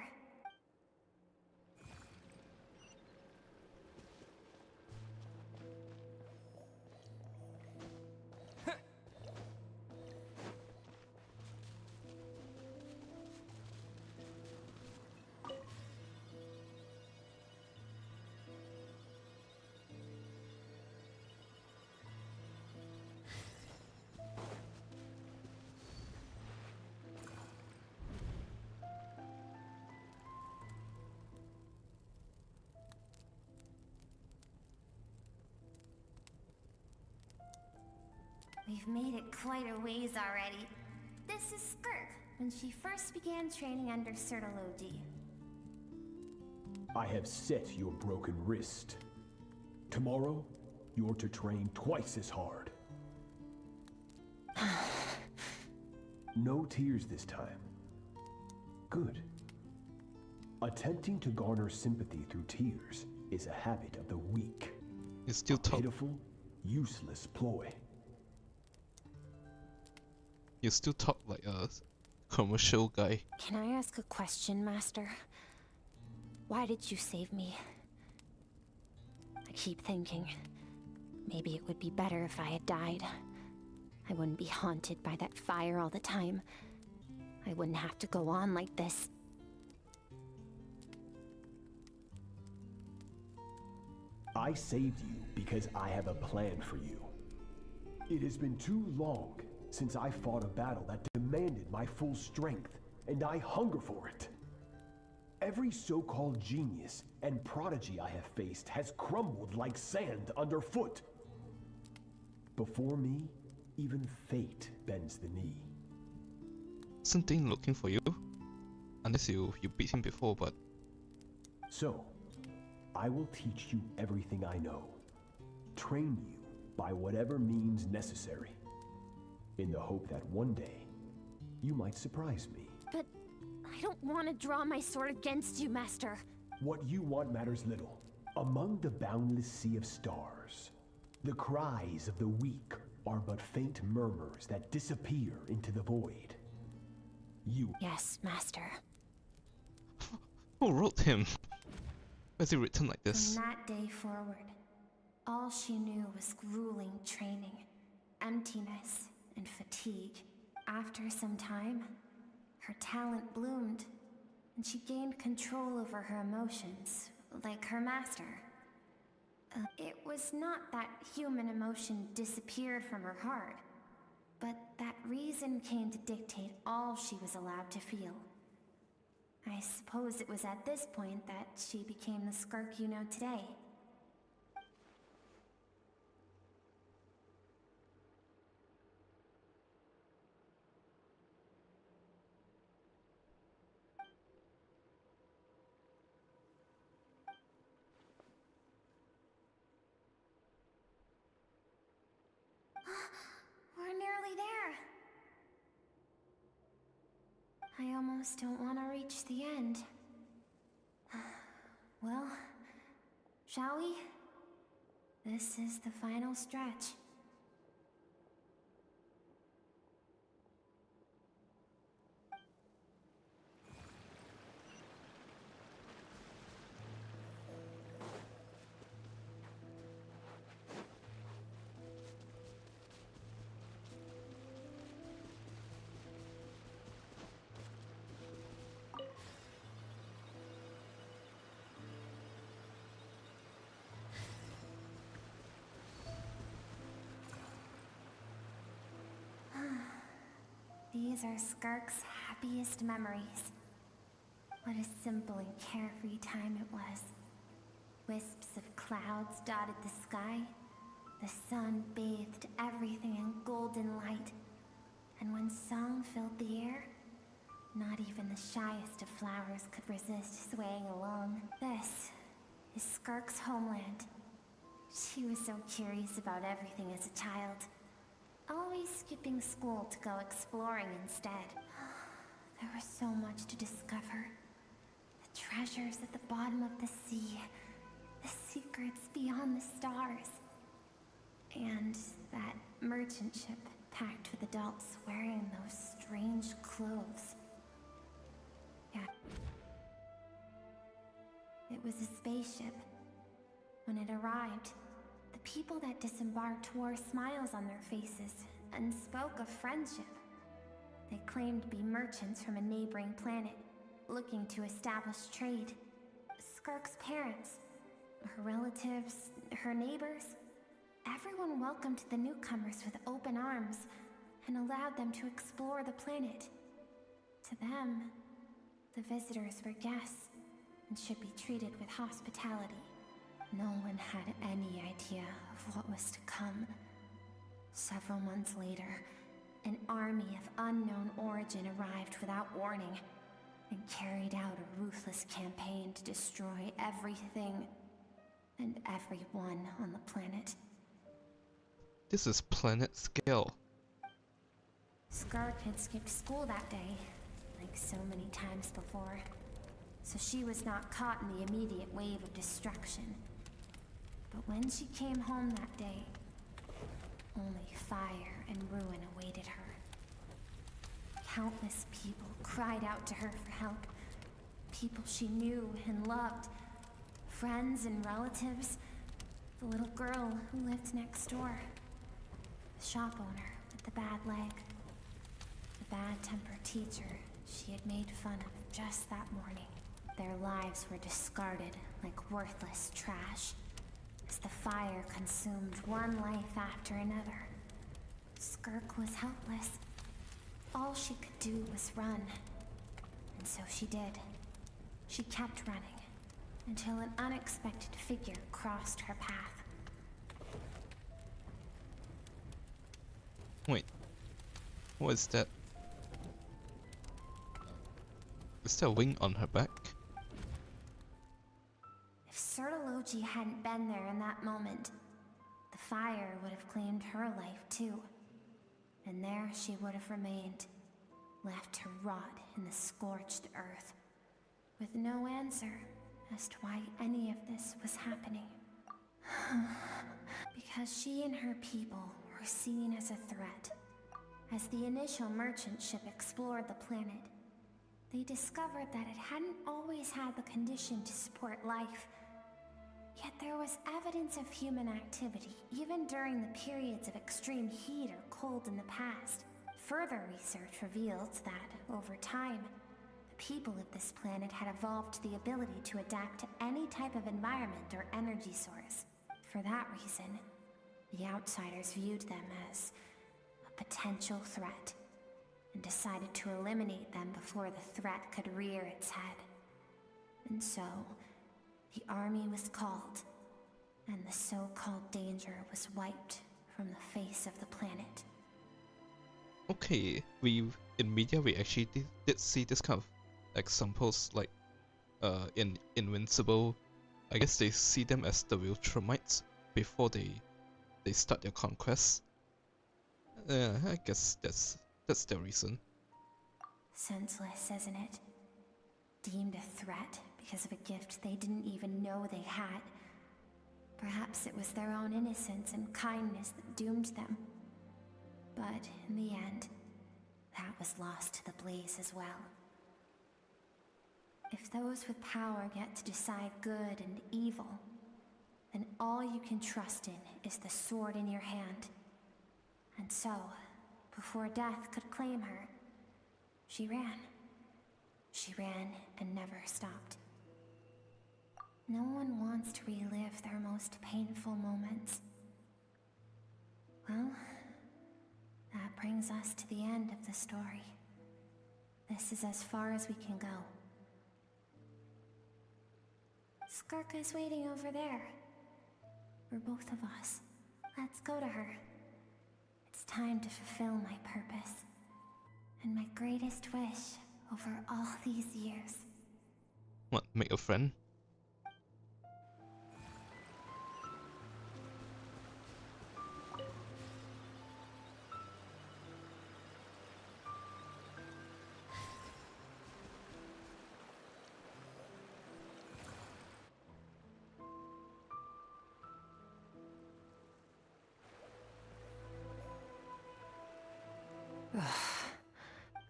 We've made it quite a ways already. This is Skirk, when she first began training under Sertologi. I have set your broken wrist. Tomorrow, you're to train twice as hard. No tears this time. Good. Attempting to garner sympathy through tears is a habit of the weak. It's still tough. Pitiful, useless ploy. You still talk like a commercial guy. Can I ask a question, Master? Why did you save me? I keep thinking, maybe it would be better if I had died. I wouldn't be haunted by that fire all the time. I wouldn't have to go on like this. I saved you because I have a plan for you. It has been too long since I fought a battle that demanded my full strength, and I hunger for it. Every so-called genius and prodigy I have faced has crumbled like sand underfoot. Before me, even fate bends the knee. Isn't Dane looking for you? Unless you beat him before, but... So, I will teach you everything I know. Train you by whatever means necessary. In the hope that one day, you might surprise me. But I don't want to draw my sword against you, Master. What you want matters little. Among the boundless sea of stars, the cries of the weak are but faint murmurs that disappear into the void. You... Yes, Master. Who wrote him? Why is he written like this? From that day forward, all she knew was grueling training, emptiness, and fatigue. After some time, her talent bloomed, and she gained control over her emotions, like her master. It was not that human emotion disappeared from her heart, but that reason came to dictate all she was allowed to feel. I suppose it was at this point that she became the Skirk you know today. We're nearly there. I almost don't want to reach the end. Well, shall we? This is the final stretch. These are Skirk's happiest memories. What a simple and carefree time it was. Wisps of clouds dotted the sky. The sun bathed everything in golden light. And when song filled the air, not even the shyest of flowers could resist swaying along. This is Skirk's homeland. She was so curious about everything as a child. Always skipping school to go exploring instead. There was so much to discover. The treasures at the bottom of the sea. The secrets beyond the stars. And that merchant ship packed with adults wearing those strange clothes. Yeah. It was a spaceship. When it arrived, the people that disembarked wore smiles on their faces and spoke of friendship. They claimed to be merchants from a neighboring planet, looking to establish trade. Skirk's parents, her relatives, her neighbors, everyone welcomed the newcomers with open arms and allowed them to explore the planet. To them, the visitors were guests and should be treated with hospitality. No one had any idea of what was to come. Several months later, an army of unknown origin arrived without warning and carried out a ruthless campaign to destroy everything and everyone on the planet. This is planet scale. Skirk had skipped school that day, like so many times before, so she was not caught in the immediate wave of destruction. But when she came home that day, only fire and ruin awaited her. Countless people cried out to her for help. People she knew and loved. Friends and relatives. The little girl who lived next door. The shop owner with the bad leg. The bad-tempered teacher she had made fun of just that morning. Their lives were discarded like worthless trash. As the fire consumed one life after another, Skirk was helpless. All she could do was run. And so she did. She kept running, until an unexpected figure crossed her path. Wait, what is that? Is there a wing on her back? If Sertology hadn't been there in that moment, the fire would have claimed her life too. And there she would have remained, left to rot in the scorched earth, with no answer as to why any of this was happening. Because she and her people were seen as a threat. As the initial merchant ship explored the planet, they discovered that it hadn't always had the condition to support life. Yet there was evidence of human activity, even during the periods of extreme heat or cold in the past. Further research reveals that, over time, the people of this planet had evolved the ability to adapt to any type of environment or energy source. For that reason, the outsiders viewed them as a potential threat, and decided to eliminate them before the threat could rear its head. And so, the army was called, and the so-called danger was wiped from the face of the planet. Okay, in media we actually did see this kind of examples, like in Invincible. I guess they see them as the real Tremites before they start their conquest. I guess that's their reason. Senseless, isn't it? Deemed a threat because of a gift they didn't even know they had. Perhaps it was their own innocence and kindness that doomed them. But in the end, that was lost to the blaze as well. If those with power get to decide good and evil, then all you can trust in is the sword in your hand. And so, before death could claim her, she ran. She ran and never stopped. No one wants to relive their most painful moments. Well, that brings us to the end of the story. This is as far as we can go. Skirk is waiting over there. For both of us. Let's go to her. It's time to fulfill my purpose. And my greatest wish over all these years. What, make a friend?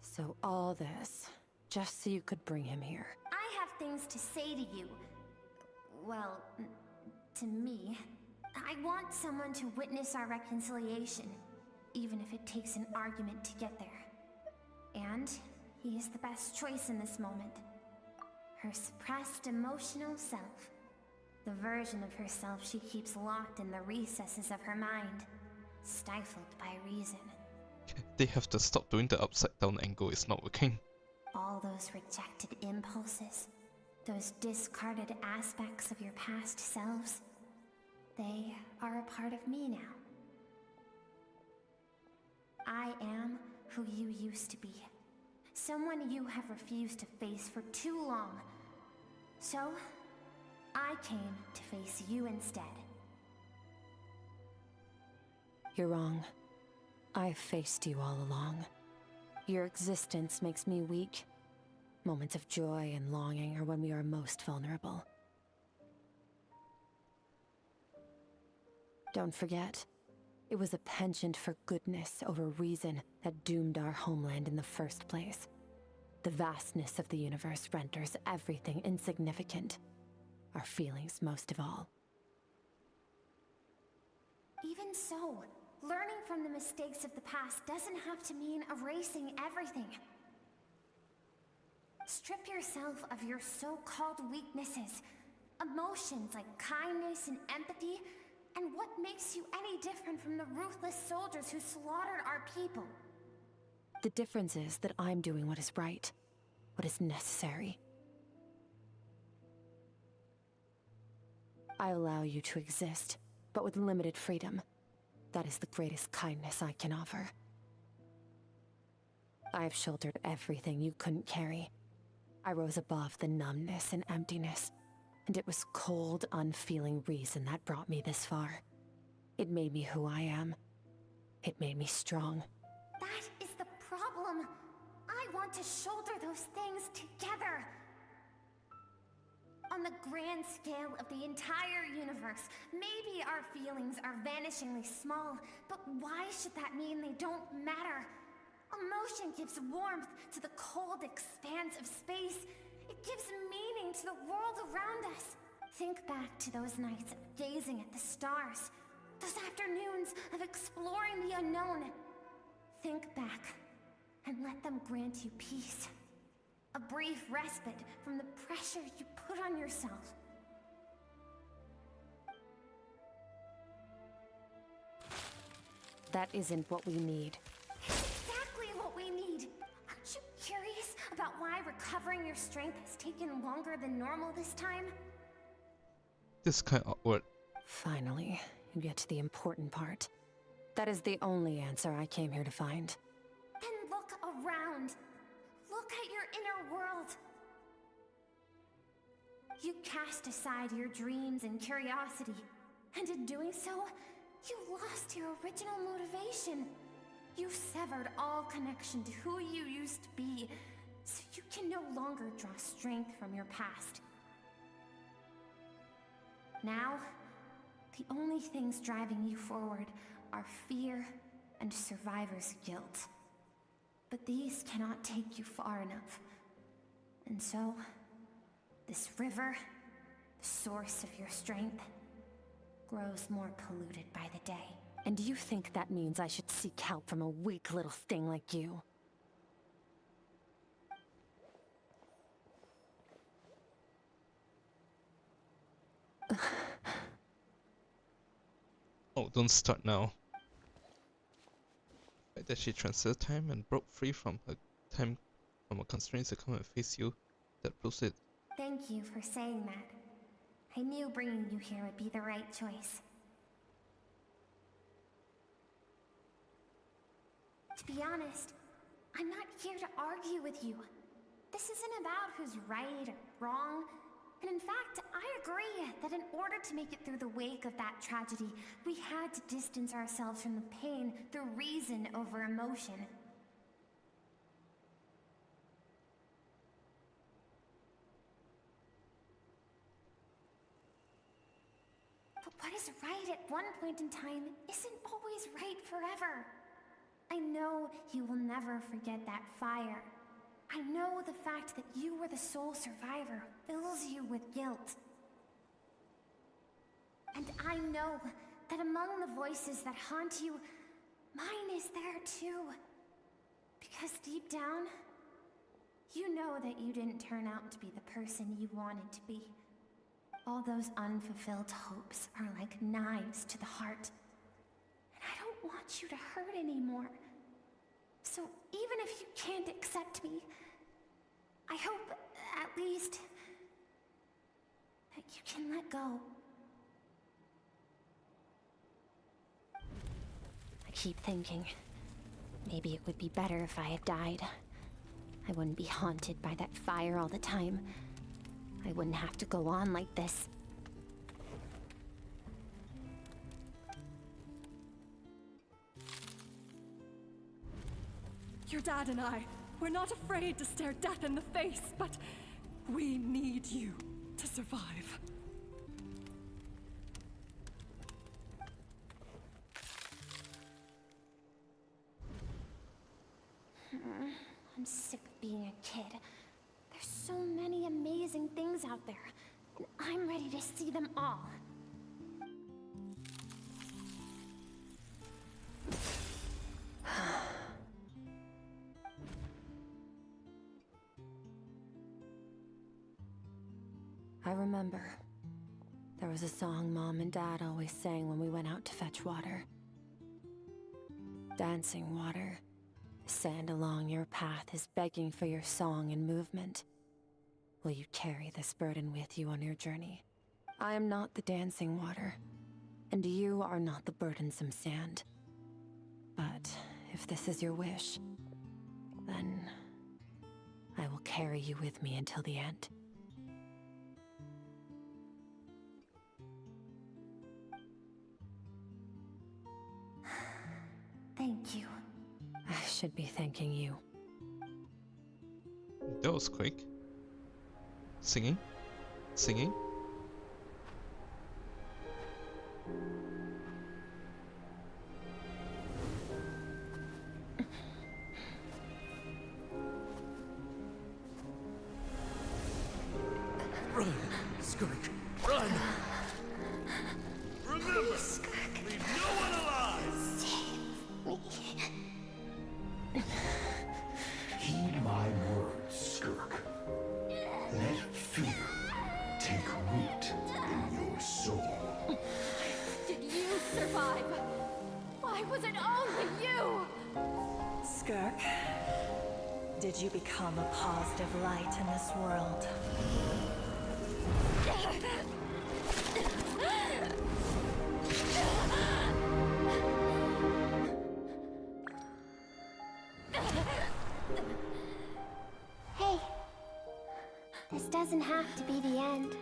So all this, just so you could bring him here. I have things to say to you. Well, to me. I want someone to witness our reconciliation, even if it takes an argument to get there. And he is the best choice in this moment. Her suppressed emotional self. The version of herself she keeps locked in the recesses of her mind, stifled by reason. They have to stop doing the upside down angle, it's not working. All those rejected impulses, those discarded aspects of your past selves, they are a part of me now. I am who you used to be. Someone you have refused to face for too long. So, I came to face you instead. You're wrong. I've faced you all along. Your existence makes me weak. Moments of joy and longing are when we are most vulnerable. Don't forget, it was a penchant for goodness over reason that doomed our homeland in the first place. The vastness of the universe renders everything insignificant. Our feelings most of all. Even so, learning from the mistakes of the past doesn't have to mean erasing everything. Strip yourself of your so-called weaknesses, emotions like kindness and empathy, and what makes you any different from the ruthless soldiers who slaughtered our people? The difference is that I'm doing what is right, what is necessary. I allow you to exist, but with limited freedom. That is the greatest kindness I can offer. I've shouldered everything you couldn't carry. I rose above the numbness and emptiness, and it was cold, unfeeling reason that brought me this far. It made me who I am. It made me strong. That is the problem. I want to shoulder those things together. On the grand scale of the entire universe, maybe our feelings are vanishingly small, but why should that mean they don't matter? Emotion gives warmth to the cold expanse of space. It gives meaning to the world around us. Think back to those nights of gazing at the stars, those afternoons of exploring the unknown. Think back and let them grant you peace. A brief respite from the pressure you put on yourself. That isn't what we need. Exactly what we need. Aren't you curious about why recovering your strength has taken longer than normal this time? This is kind of awkward. Finally, you get to the important part. That is the only answer I came here to find. And look around. Look at your inner world. You cast aside your dreams and curiosity, and in doing so, you lost your original motivation. You severed all connection to who you used to be, so you can no longer draw strength from your past. Now, the only things driving you forward are fear and survivor's guilt. But these cannot take you far enough. And so, this river, the source of your strength, grows more polluted by the day. And you think that means I should seek help from a weak little thing like you? Oh, don't start now. The fact that she transcended time and broke free from her constraints to come and face you, that proves it. Thank you for saying that. I knew bringing you here would be the right choice. To be honest, I'm not here to argue with you. This isn't about who's right or wrong. And in fact, I agree that in order to make it through the wake of that tragedy, we had to distance ourselves from the pain through reason over emotion. But what is right at one point in time isn't always right forever. I know you will never forget that fire. I know the fact that you were the sole survivor fills you with guilt. And I know that among the voices that haunt you, mine is there too. Because deep down, you know that you didn't turn out to be the person you wanted to be. All those unfulfilled hopes are like knives to the heart. And I don't want you to hurt anymore. So even if you can't accept me, I hope, at least, that you can let go. I keep thinking, maybe it would be better if I had died. I wouldn't be haunted by that fire all the time. I wouldn't have to go on like this. Your dad and I, we're not afraid to stare death in the face, but we need you to survive. I'm sick of being a kid. There's so many amazing things out there, and I'm ready to see them all. I remember. There was a song Mom and Dad always sang when we went out to fetch water. Dancing water. The sand along your path is begging for your song and movement. Will you carry this burden with you on your journey? I am not the dancing water, and you are not the burdensome sand. But if this is your wish, then I will carry you with me until the end. Thank you. I should be thanking you. That was quick. Singing? Singing? Run, Skirk, run! Run! Remember, leave no one alive! Heed my words, Skirk. Let fear take root in your soul. Did you survive? Why was it only you? Skirk, did you become a positive light in this world? Hey, this doesn't have to be the end.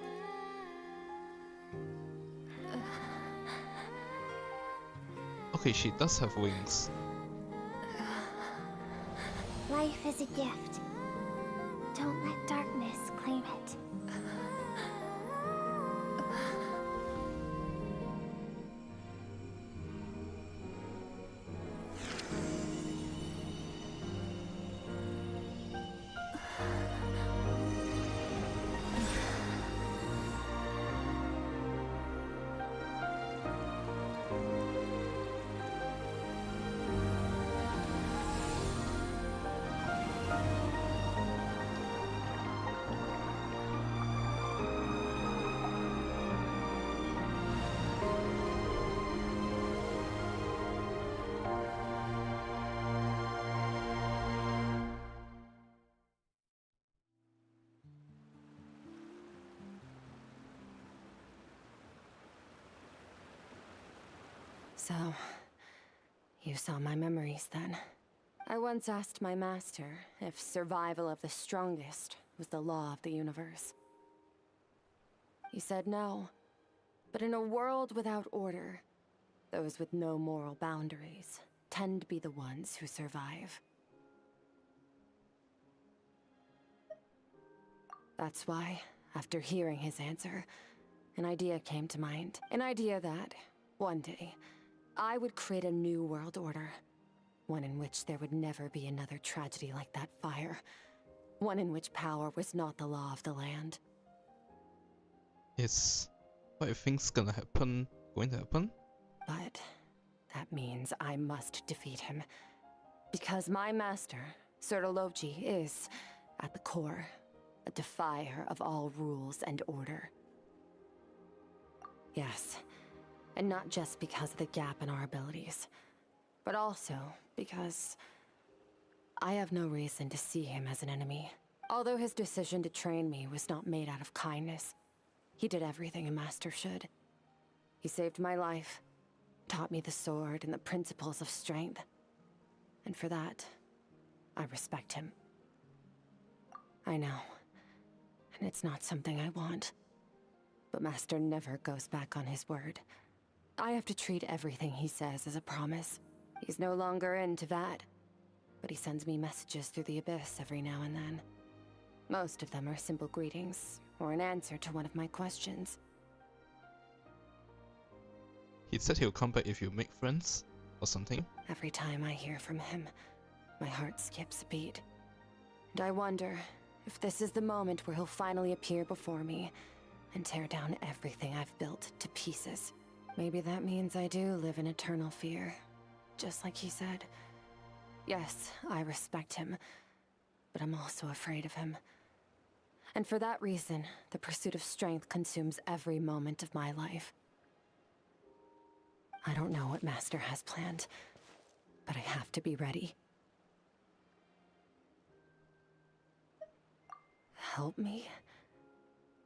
Okay, she does have wings. Life is a gift. Don't let darkness claim it. So, you saw my memories then. I once asked my master if survival of the strongest was the law of the universe. He said no, but in a world without order, those with no moral boundaries tend to be the ones who survive. That's why, after hearing his answer, an idea came to mind. An idea that, one day, I would create a new world order. One in which there would never be another tragedy like that fire. One in which power was not the law of the land. Is what I think's going to happen going to happen? But that means I must defeat him. Because my master, Sertologi, is, at the core, a defier of all rules and order. Yes. And not just because of the gap in our abilities, but also because I have no reason to see him as an enemy. Although his decision to train me was not made out of kindness, he did everything a master should. He saved my life, taught me the sword and the principles of strength. And for that, I respect him. I know, and it's not something I want. But Master never goes back on his word. I have to treat everything he says as a promise. He's no longer into that, but he sends me messages through the abyss every now and then. Most of them are simple greetings, or an answer to one of my questions. He said he'll come back if you make friends, or something. Every time I hear from him, my heart skips a beat. And I wonder if this is the moment where he'll finally appear before me and tear down everything I've built to pieces. Maybe that means I do live in eternal fear, just like he said. Yes, I respect him, but I'm also afraid of him. And for that reason, the pursuit of strength consumes every moment of my life. I don't know what Master has planned, but I have to be ready. Help me?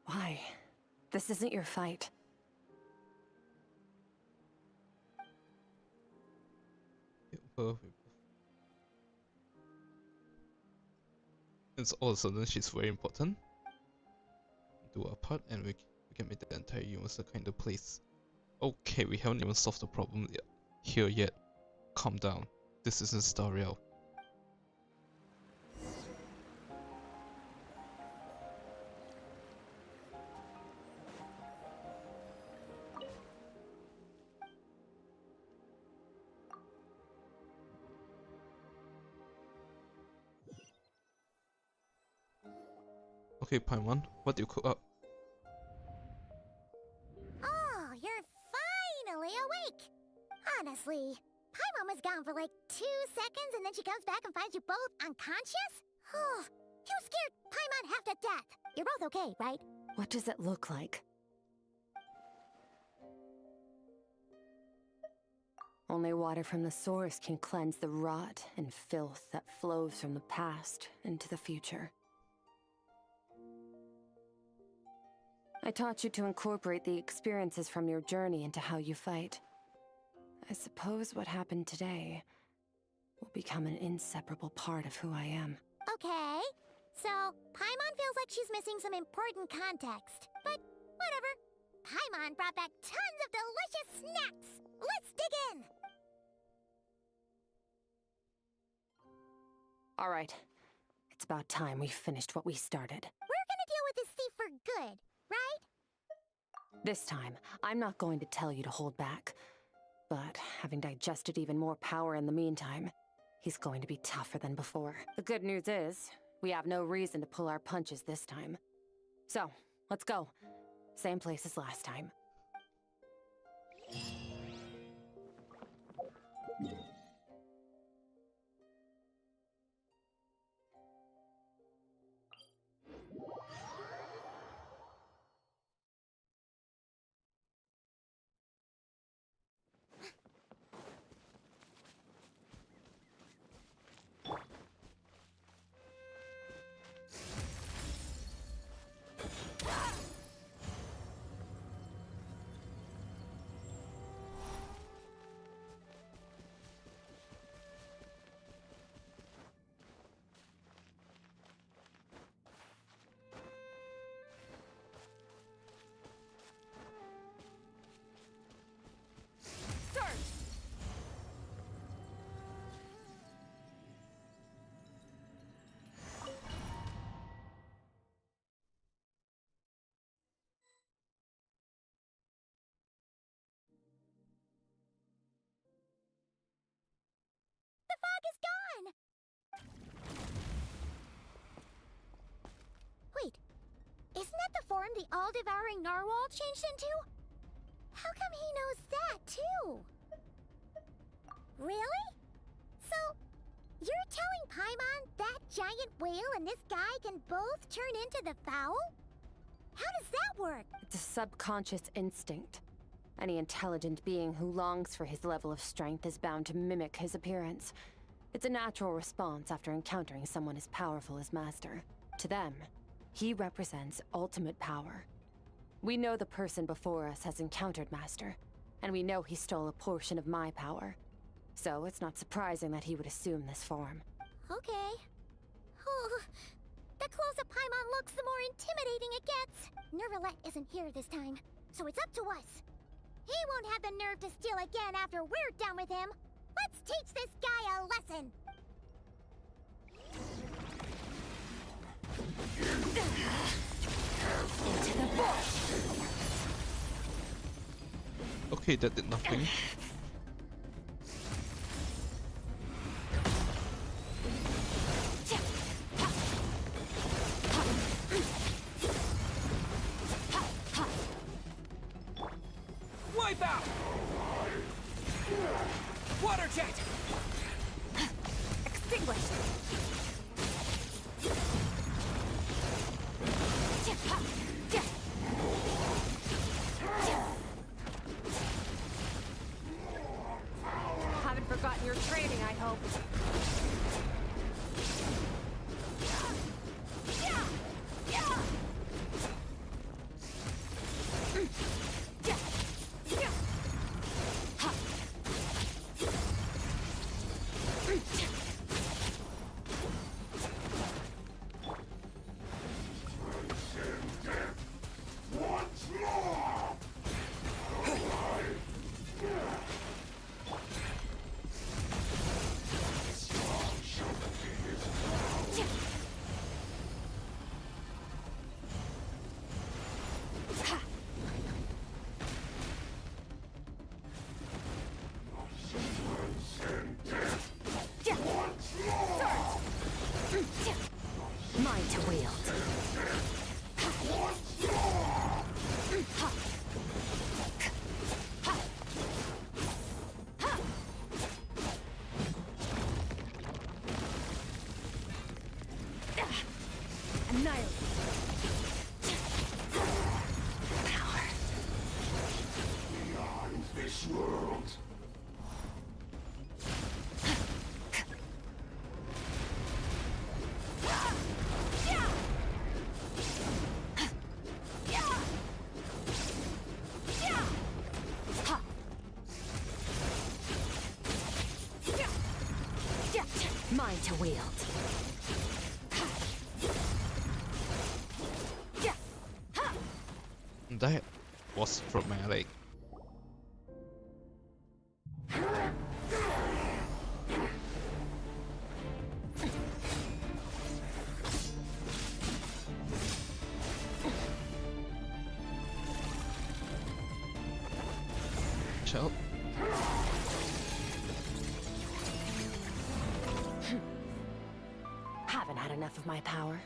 Why? This isn't your fight. It's all of a sudden she's very important. Do our part and we can make the entire universe a kind of place. Okay, we haven't even solved the problem here yet. Calm down. This isn't Star Rail. Okay, Paimon, what do you cook up? seconds and then she comes back and finds you both unconscious? Oh, you scared Paimon half to death. You're both okay, right? What does it look like? Only water from the source can cleanse the rot and filth that flows from the past into the future. I taught you to incorporate the experiences from your journey into how you fight. I suppose what happened today will become an inseparable part of who I am. Okay. So, Paimon feels like she's missing some important context. But, whatever. Paimon brought back tons of delicious snacks! Let's dig in! All right. It's about time we finished what we started. We're gonna deal with this thief for good, right? This time, I'm not going to tell you to hold back. But having digested even more power in the meantime, he's going to be tougher than before. The good news is, we have no reason to pull our punches this time. So, let's go. Same place as last time. Wait, isn't that the form the all-devouring narwhal changed into? How come he knows that, too? Really? So, you're telling Paimon that giant whale and this guy can both turn into the fowl? How does that work? It's a subconscious instinct. Any intelligent being who longs for his level of strength is bound to mimic his appearance. It's a natural response after encountering someone as powerful as Master. To them, he represents ultimate power. We know the person before us has encountered Master, and we know he stole a portion of my power. So it's not surprising that he would assume this form. Okay. Oh, the closer Paimon looks, the more intimidating it gets. Nervalette isn't here this time, so it's up to us. He won't have the nerve to steal again after we're done with him. Let's teach this guy a lesson. Into the bush! Okay, that did nothing. Wipe out! Water jet! Extinguish! Haven't forgotten your training, I hope. Annihilate. Power. Beyond this world. Mine to wield. That was dramatic. Chill. Haven't had enough of my power.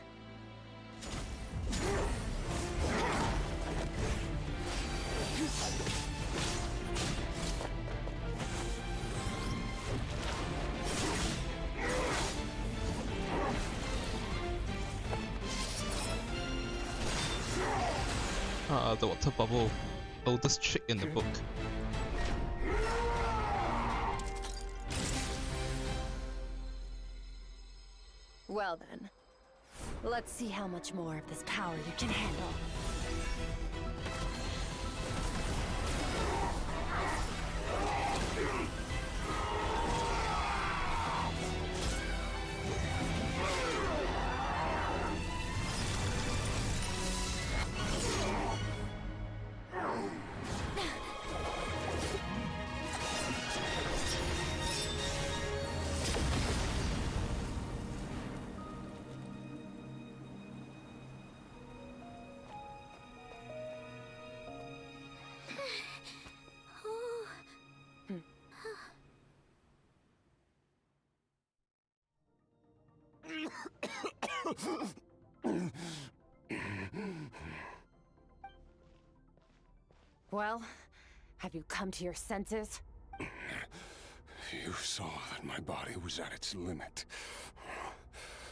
Ah, the water bubble. Oldest trick in the book. Well then, let's see how much more of this power you can handle. Well, have you come to your senses? You saw that my body was at its limit.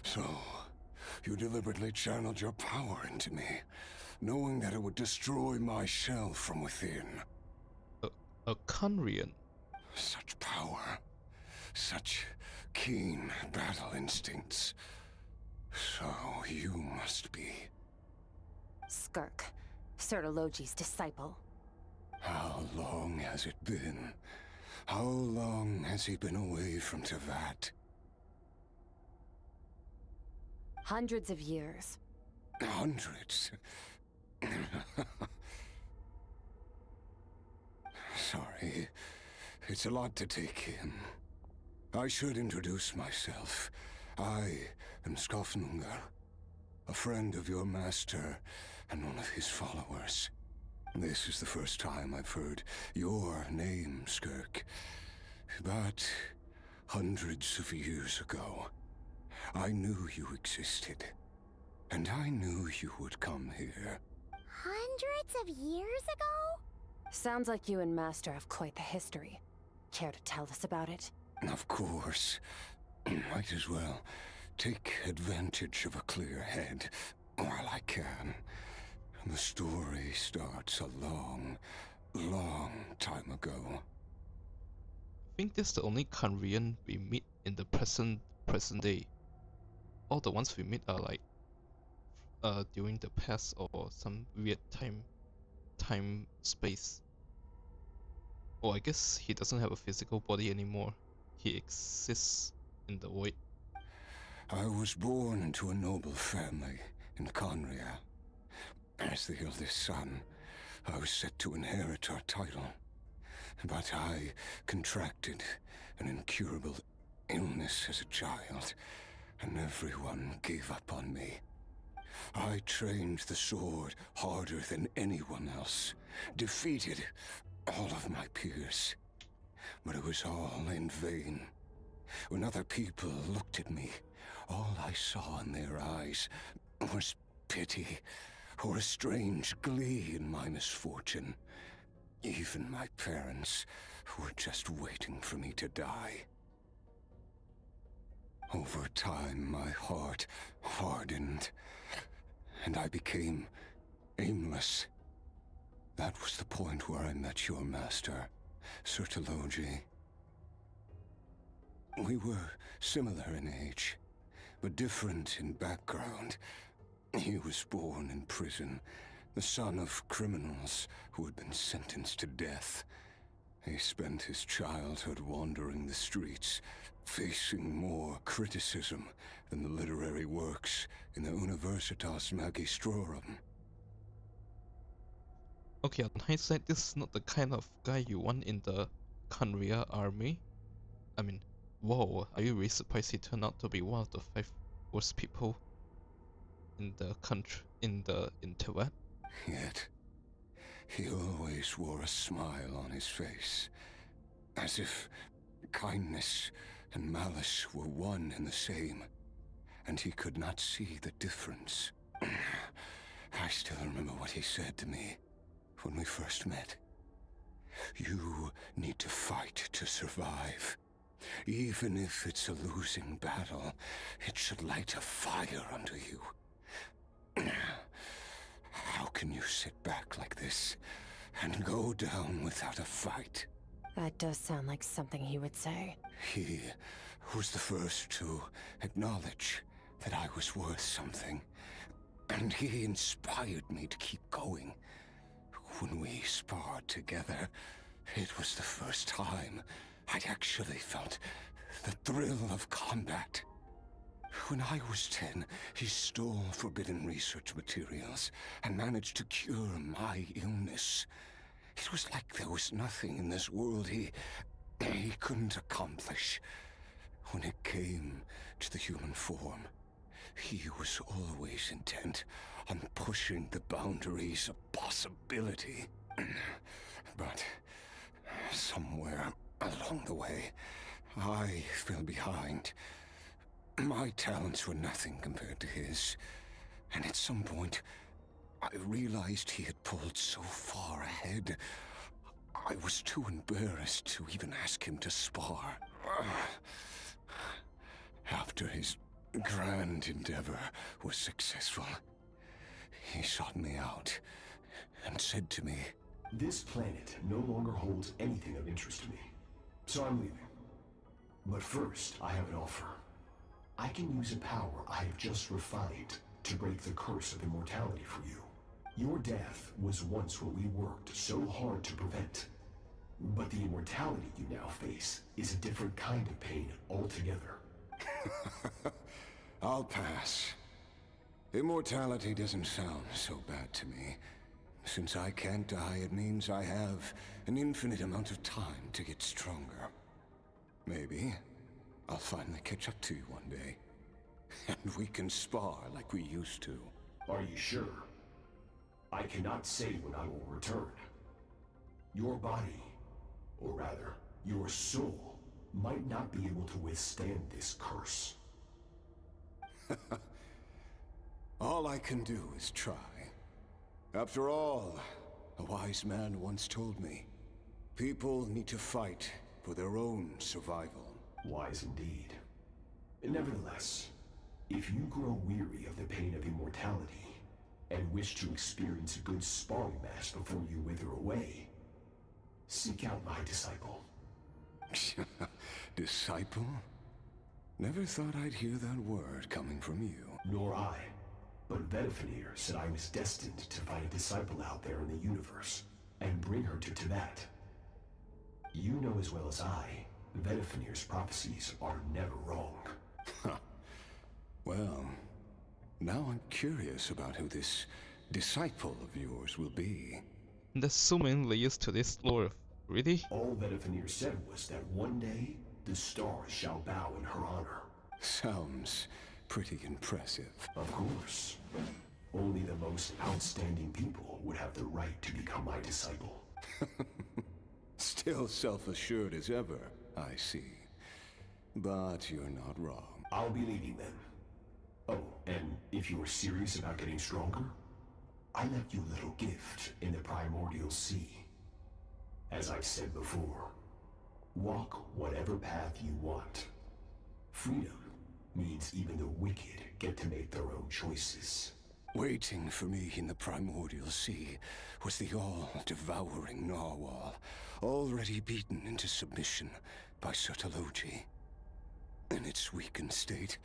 So, you deliberately channeled your power into me, knowing that it would destroy my shell from within. A Conrian. Such power. Such keen battle instincts. So you must be... Skirk, Sertologi's disciple. How long has it been? How long has he been away from Tevat? Hundreds of years. Hundreds? Sorry. It's a lot to take in. I should introduce myself. I am Skofnungar, a friend of your master and one of his followers. This is the first time I've heard your name, Skirk. But hundreds of years ago, I knew you existed. And I knew you would come here. Hundreds of years ago? Sounds like you and Master have quite the history. Care to tell us about it? Of course. Might as well take advantage of a clear head while I can. The story starts a long, long time ago. I think this is the only Conrian we meet in the present day. All the ones we meet are like during the past or some weird time space. Oh, I guess he doesn't have a physical body anymore. He exists in the void. I was born into a noble family in Conria. As the eldest son, I was set to inherit our title. But I contracted an incurable illness as a child, and everyone gave up on me. I trained the sword harder than anyone else, defeated all of my peers. But it was all in vain. When other people looked at me, all I saw in their eyes was pity, or a strange glee in my misfortune. Even my parents were just waiting for me to die. Over time, my heart hardened, and I became aimless. That was the point where I met your master, Sir Taloji. We were similar in age, but different in background. He was born in prison, the son of criminals who had been sentenced to death. He spent his childhood wandering the streets, facing more criticism than the literary works in the Universitas Magistrorum. Okay, on hindsight, this is not the kind of guy you want in the Kanria army. I mean, whoa, are you really surprised he turned out to be one of the 5 worst people in the country, in Tibet? Yet, he always wore a smile on his face, as if kindness and malice were one and the same, and he could not see the difference. I still remember what he said to me when we first met. You need to fight to survive. Even if it's a losing battle, it should light a fire under you. How can you sit back like this and go down without a fight? That does sound like something he would say. He was the first to acknowledge that I was worth something, and he inspired me to keep going. When we sparred together, it was the first time I'd actually felt the thrill of combat. When I was 10, he stole forbidden research materials and managed to cure my illness. It was like there was nothing in this world he couldn't accomplish. When it came to the human form, he was always intent on pushing the boundaries of possibility. But somewhere along the way, I fell behind. My talents were nothing compared to his, and at some point, I realized he had pulled so far ahead, I was too embarrassed to even ask him to spar. After his grand endeavor was successful, he sought me out and said to me, "This planet no longer holds anything of interest to me, so I'm leaving. But first, I have an offer. I can use a power I have just refined to break the curse of immortality for you. Your death was once what we worked so hard to prevent. But the immortality you now face is a different kind of pain altogether." I'll pass. Immortality doesn't sound so bad to me. Since I can't die, it means I have an infinite amount of time to get stronger. Maybe I'll finally catch up to you one day, and we can spar like we used to. Are you sure? I cannot say when I will return. Your body, or rather, your soul, might not be able to withstand this curse. All I can do is try. After all, a wise man once told me, people need to fight for their own survival. Wise indeed. Nevertheless, if you grow weary of the pain of immortality, and wish to experience a good sparring match before you wither away, seek out my disciple. Disciple? Never thought I'd hear that word coming from you. Nor I. But Vedifenir said I was destined to find a disciple out there in the universe, and bring her to Tibet. You know as well as I, Vedifenir's prophecies are never wrong. Well, now I'm curious about who this disciple of yours will be. There's so many layers to this lore, really? All Vedifenir said was that one day, the stars shall bow in her honor. Sounds pretty impressive. Of course. Only the most outstanding people would have the right to become my disciple. Still self-assured as ever, I see. But you're not wrong. I'll be leaving then. Oh, and if you are serious about getting stronger, I left you a little gift in the primordial sea. As I've said before, walk whatever path you want. Freedom means even the wicked get to make their own choices. Waiting for me in the primordial sea was the all-devouring narwhal, already beaten into submission by Sertologi. In its weakened state,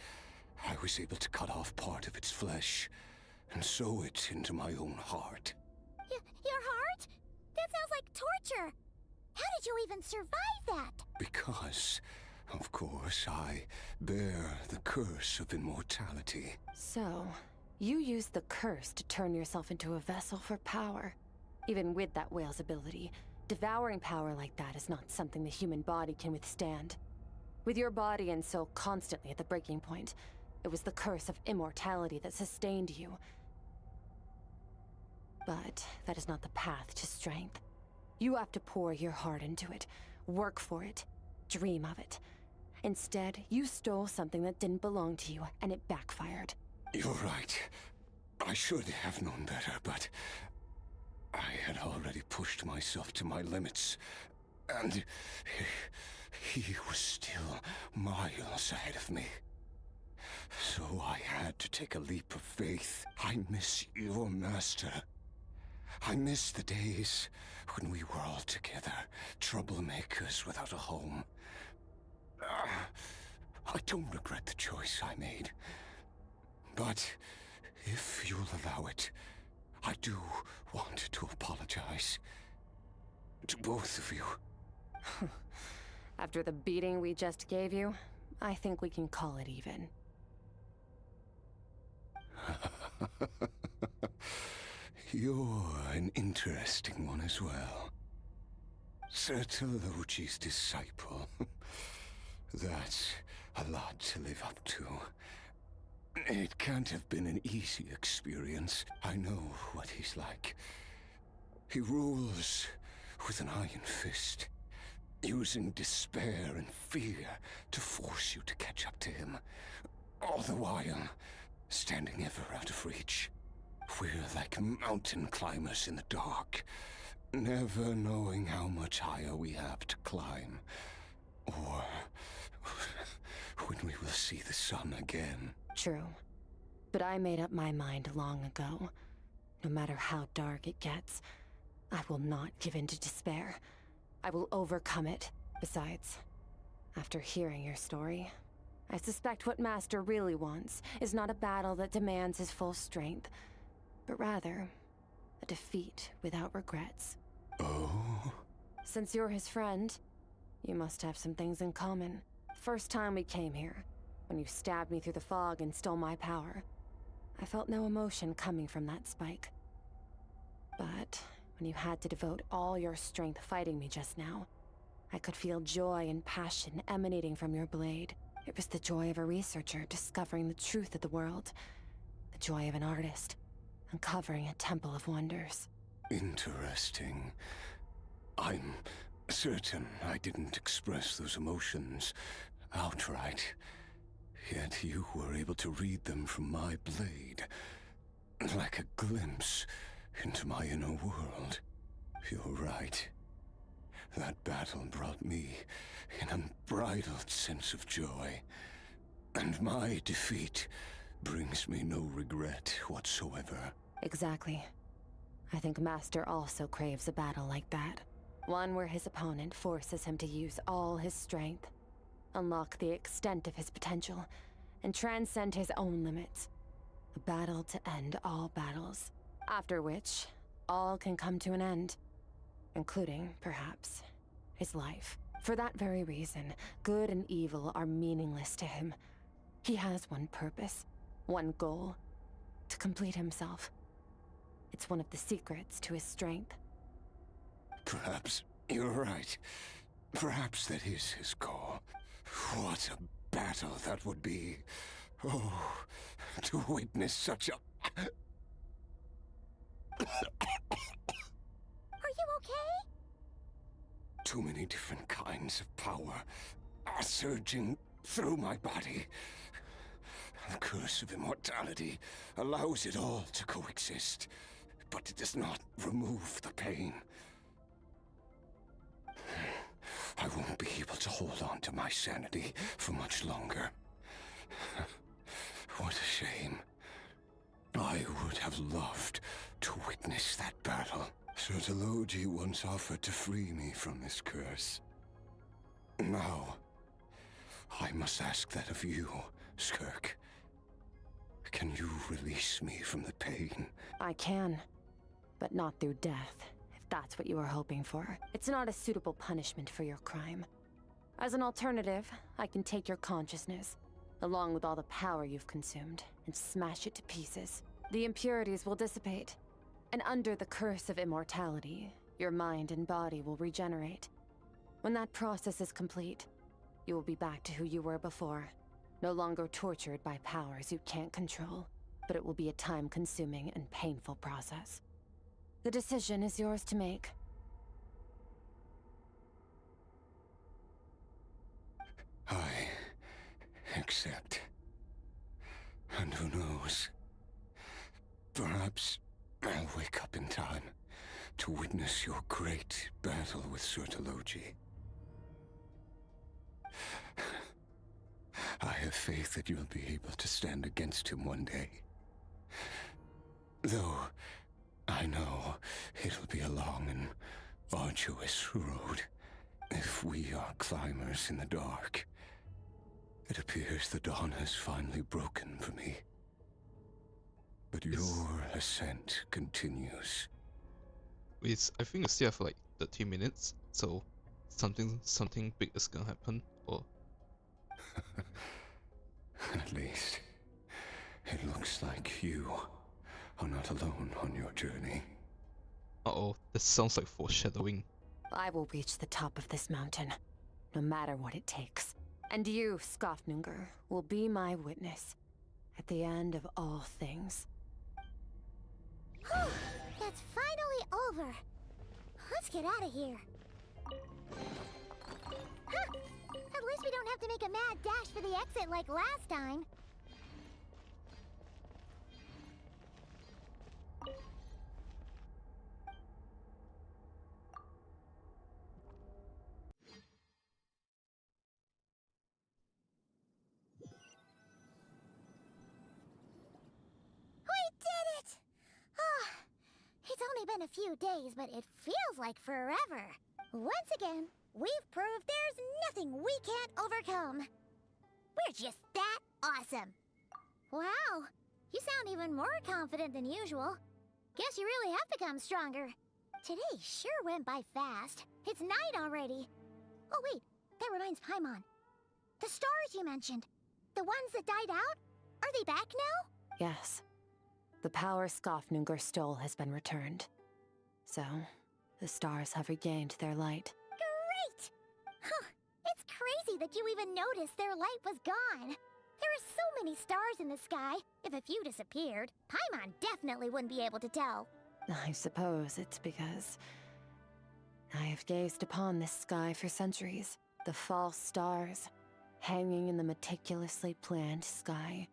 I was able to cut off part of its flesh and sew it into my own heart. Your heart? That sounds like torture. How did you even survive that? Because, of course, I bear the curse of immortality. So, you used the curse to turn yourself into a vessel for power. Even with that whale's ability, devouring power like that is not something the human body can withstand. With your body and soul constantly at the breaking point, it was the curse of immortality that sustained you. But that is not the path to strength. You have to pour your heart into it, work for it, dream of it. Instead, you stole something that didn't belong to you, and it backfired. You're right. I should have known better, but I had already pushed myself to my limits, and he was still miles ahead of me. So I had to take a leap of faith. I miss your master. I miss the days when we were all together, troublemakers without a home. I don't regret the choice I made. But if you'll allow it, I do want to apologize. To both of you. After the beating we just gave you, I think we can call it even. You're an interesting one as well. Sertologi's disciple. That's a lot to live up to. It can't have been an easy experience. I know what he's like. He rules with an iron fist, using despair and fear to force you to catch up to him, all the while standing ever out of reach. We're like mountain climbers in the dark, never knowing how much higher we have to climb, or when we will see the sun again. True. But I made up my mind long ago. No matter how dark it gets, I will not give in to despair. I will overcome it. Besides, after hearing your story, I suspect what Master really wants is not a battle that demands his full strength, but rather a defeat without regrets. Oh? Since you're his friend, you must have some things in common. First time we came here, when you stabbed me through the fog and stole my power, I felt no emotion coming from that spike. But when you had to devote all your strength fighting me just now, I could feel joy and passion emanating from your blade. It was the joy of a researcher discovering the truth of the world, the joy of an artist uncovering a temple of wonders. Interesting. I'm certain I didn't express those emotions outright. Yet you were able to read them from my blade, like a glimpse into my inner world. You're right. That battle brought me an unbridled sense of joy, and my defeat brings me no regret whatsoever. Exactly. I think Master also craves a battle like that. One where his opponent forces him to use all his strength, unlock the extent of his potential, and transcend his own limits. A battle to end all battles. After which, all can come to an end. Including, perhaps, his life. For that very reason, good and evil are meaningless to him. He has one purpose, one goal: to complete himself. It's one of the secrets to his strength. Perhaps you're right. Perhaps that is his goal. What a battle that would be. Oh, to witness such a... Are you okay? Too many different kinds of power are surging through my body. The curse of immortality allows it all to coexist, but it does not remove the pain. I won't be able to hold on to my sanity for much longer. What a shame. I I would have loved to witness that battle. Sotologi once offered to free me from this curse. Now, I must ask that of you, Skirk. Can you release me from the pain? I can, but not through death, if that's what you are hoping for. It's not a suitable punishment for your crime. As an alternative, I can take your consciousness, along with all the power you've consumed, and smash it to pieces. The impurities will dissipate, and under the curse of immortality, your mind and body will regenerate. When that process is complete, you will be back to who you were before, no longer tortured by powers you can't control, but it will be a time-consuming and painful process. The decision is yours to make. I accept. And who knows? Perhaps I'll wake up in time to witness your great battle with Sotologi. I have faith that you'll be able to stand against him one day. Though, I know it'll be a long and arduous road. If we are climbers in the dark, it appears the dawn has finally broken for me. But your ascent continues. I think we still have like 30 minutes, so something big is gonna happen, or... At least, it looks like you are not alone on your journey. Uh-oh, this sounds like foreshadowing. I will reach the top of this mountain, no matter what it takes. And you, Skofnunger, will be my witness at the end of all things. Whew, that's finally over. Let's get out of here. Huh, at least we don't have to make a mad dash for the exit like last time. It's only been a few days, but it feels like forever. Once again, we've proved there's nothing we can't overcome. We're just that awesome. Wow, you sound even more confident than usual. Guess you really have become stronger. Today sure went by fast. It's night already. Oh wait, that reminds Paimon. The stars you mentioned, the ones that died out, are they back now? Yes. The power Skofnunger stole has been returned. So, the stars have regained their light. Great! Huh, it's crazy that you even noticed their light was gone. There are so many stars in the sky. If a few disappeared, Paimon definitely wouldn't be able to tell. I suppose it's because I have gazed upon this sky for centuries. The false stars, hanging in the meticulously planned sky,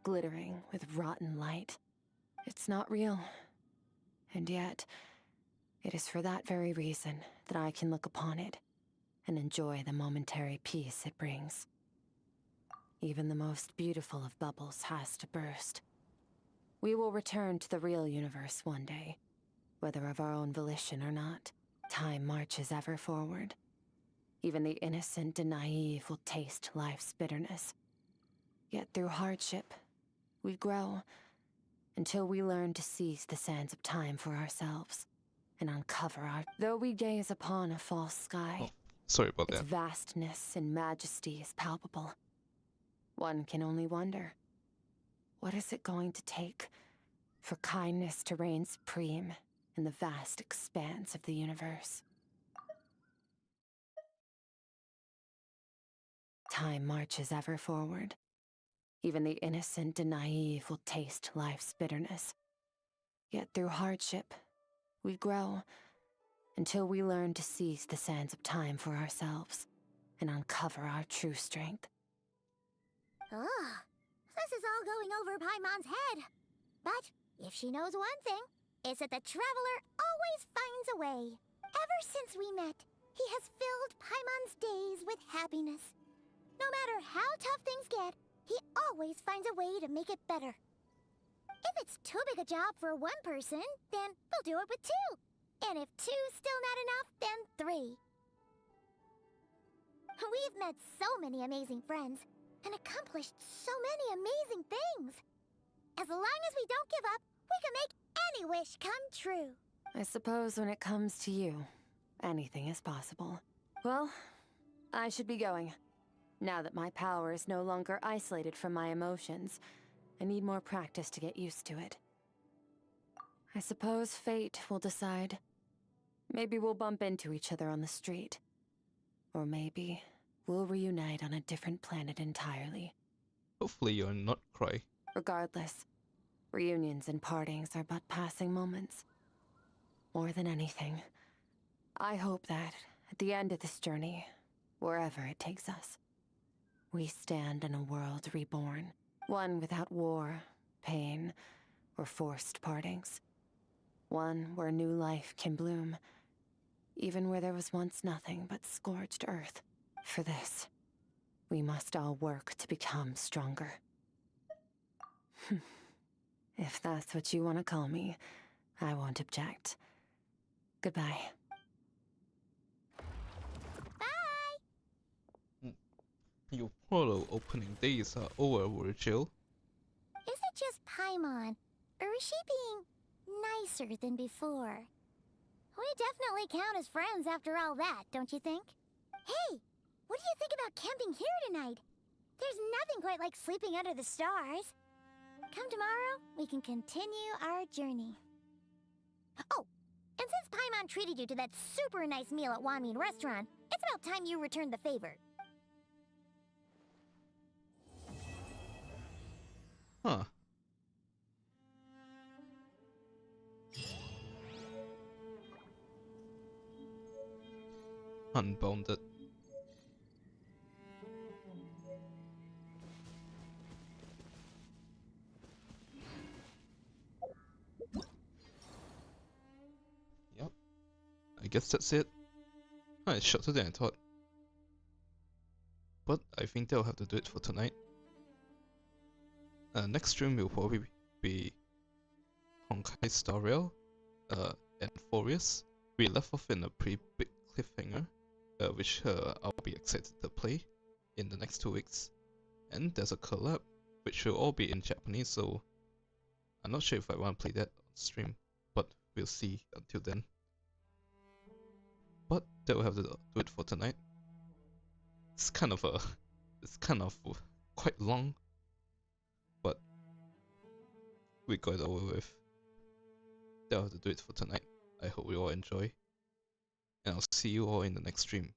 glittering with rotten light. It's not real. And yet, it is for that very reason that I can look upon it and enjoy the momentary peace it brings. Even the most beautiful of bubbles has to burst. We will return to the real universe one day, whether of our own volition or not. Time marches ever forward. Even the innocent and naive will taste life's bitterness. Yet through hardship, we grow, until we learn to seize the sands of time for ourselves and uncover our... Though we gaze upon a false sky, sorry about its that. vastness and majesty is palpable. One can only wonder, what is it going to take for kindness to reign supreme in the vast expanse of the universe? Time marches ever forward. Even the innocent and naive will taste life's bitterness. Yet through hardship, we grow, until we learn to seize the sands of time for ourselves and uncover our true strength. Ugh, this is all going over Paimon's head. But if she knows one thing, it's that the Traveler always finds a way. Ever since we met, he has filled Paimon's days with happiness. No matter how tough things get, he always finds a way to make it better. If it's too big a job for one person, then we'll do it with two. And if two's still not enough, then three. We've met so many amazing friends and accomplished so many amazing things. As long as we don't give up, we can make any wish come true. I suppose when it comes to you, anything is possible. Well, I should be going. Now that my power is no longer isolated from my emotions, I need more practice to get used to it. I suppose fate will decide. Maybe we'll bump into each other on the street. Or maybe we'll reunite on a different planet entirely. Hopefully you'll not cry. Regardless, reunions and partings are but passing moments. More than anything, I hope that, at the end of this journey, wherever it takes us, we stand in a world reborn. One without war, pain, or forced partings. One where new life can bloom, even where there was once nothing but scorched earth. For this, we must all work to become stronger. If that's what you want to call me, I won't object. Goodbye. Your portal opening days are over, Virgil. Is it just Paimon, or is she being nicer than before? We definitely count as friends after all that, don't you think? Hey, what do you think about camping here tonight? There's nothing quite like sleeping under the stars. Come tomorrow, we can continue our journey. Oh, and since Paimon treated you to that super nice meal at Wanmin Restaurant, it's about time you returned the favor. Huh. Unbounded. Yep. I guess that's it. It's shorter than I thought. But I think that'll have to do it for tonight. Next stream will probably be Honkai Star Rail and Forius. We left off in a pretty big cliffhanger, which I'll be excited to play in the next 2 weeks. And there's a collab, which will all be in Japanese, so I'm not sure if I want to play that on stream, but we'll see until then. But that will have to do it for tonight. It's kind of quite long, but we got it over with. That'll have to do it for tonight. I hope you all enjoy, and I'll see you all in the next stream.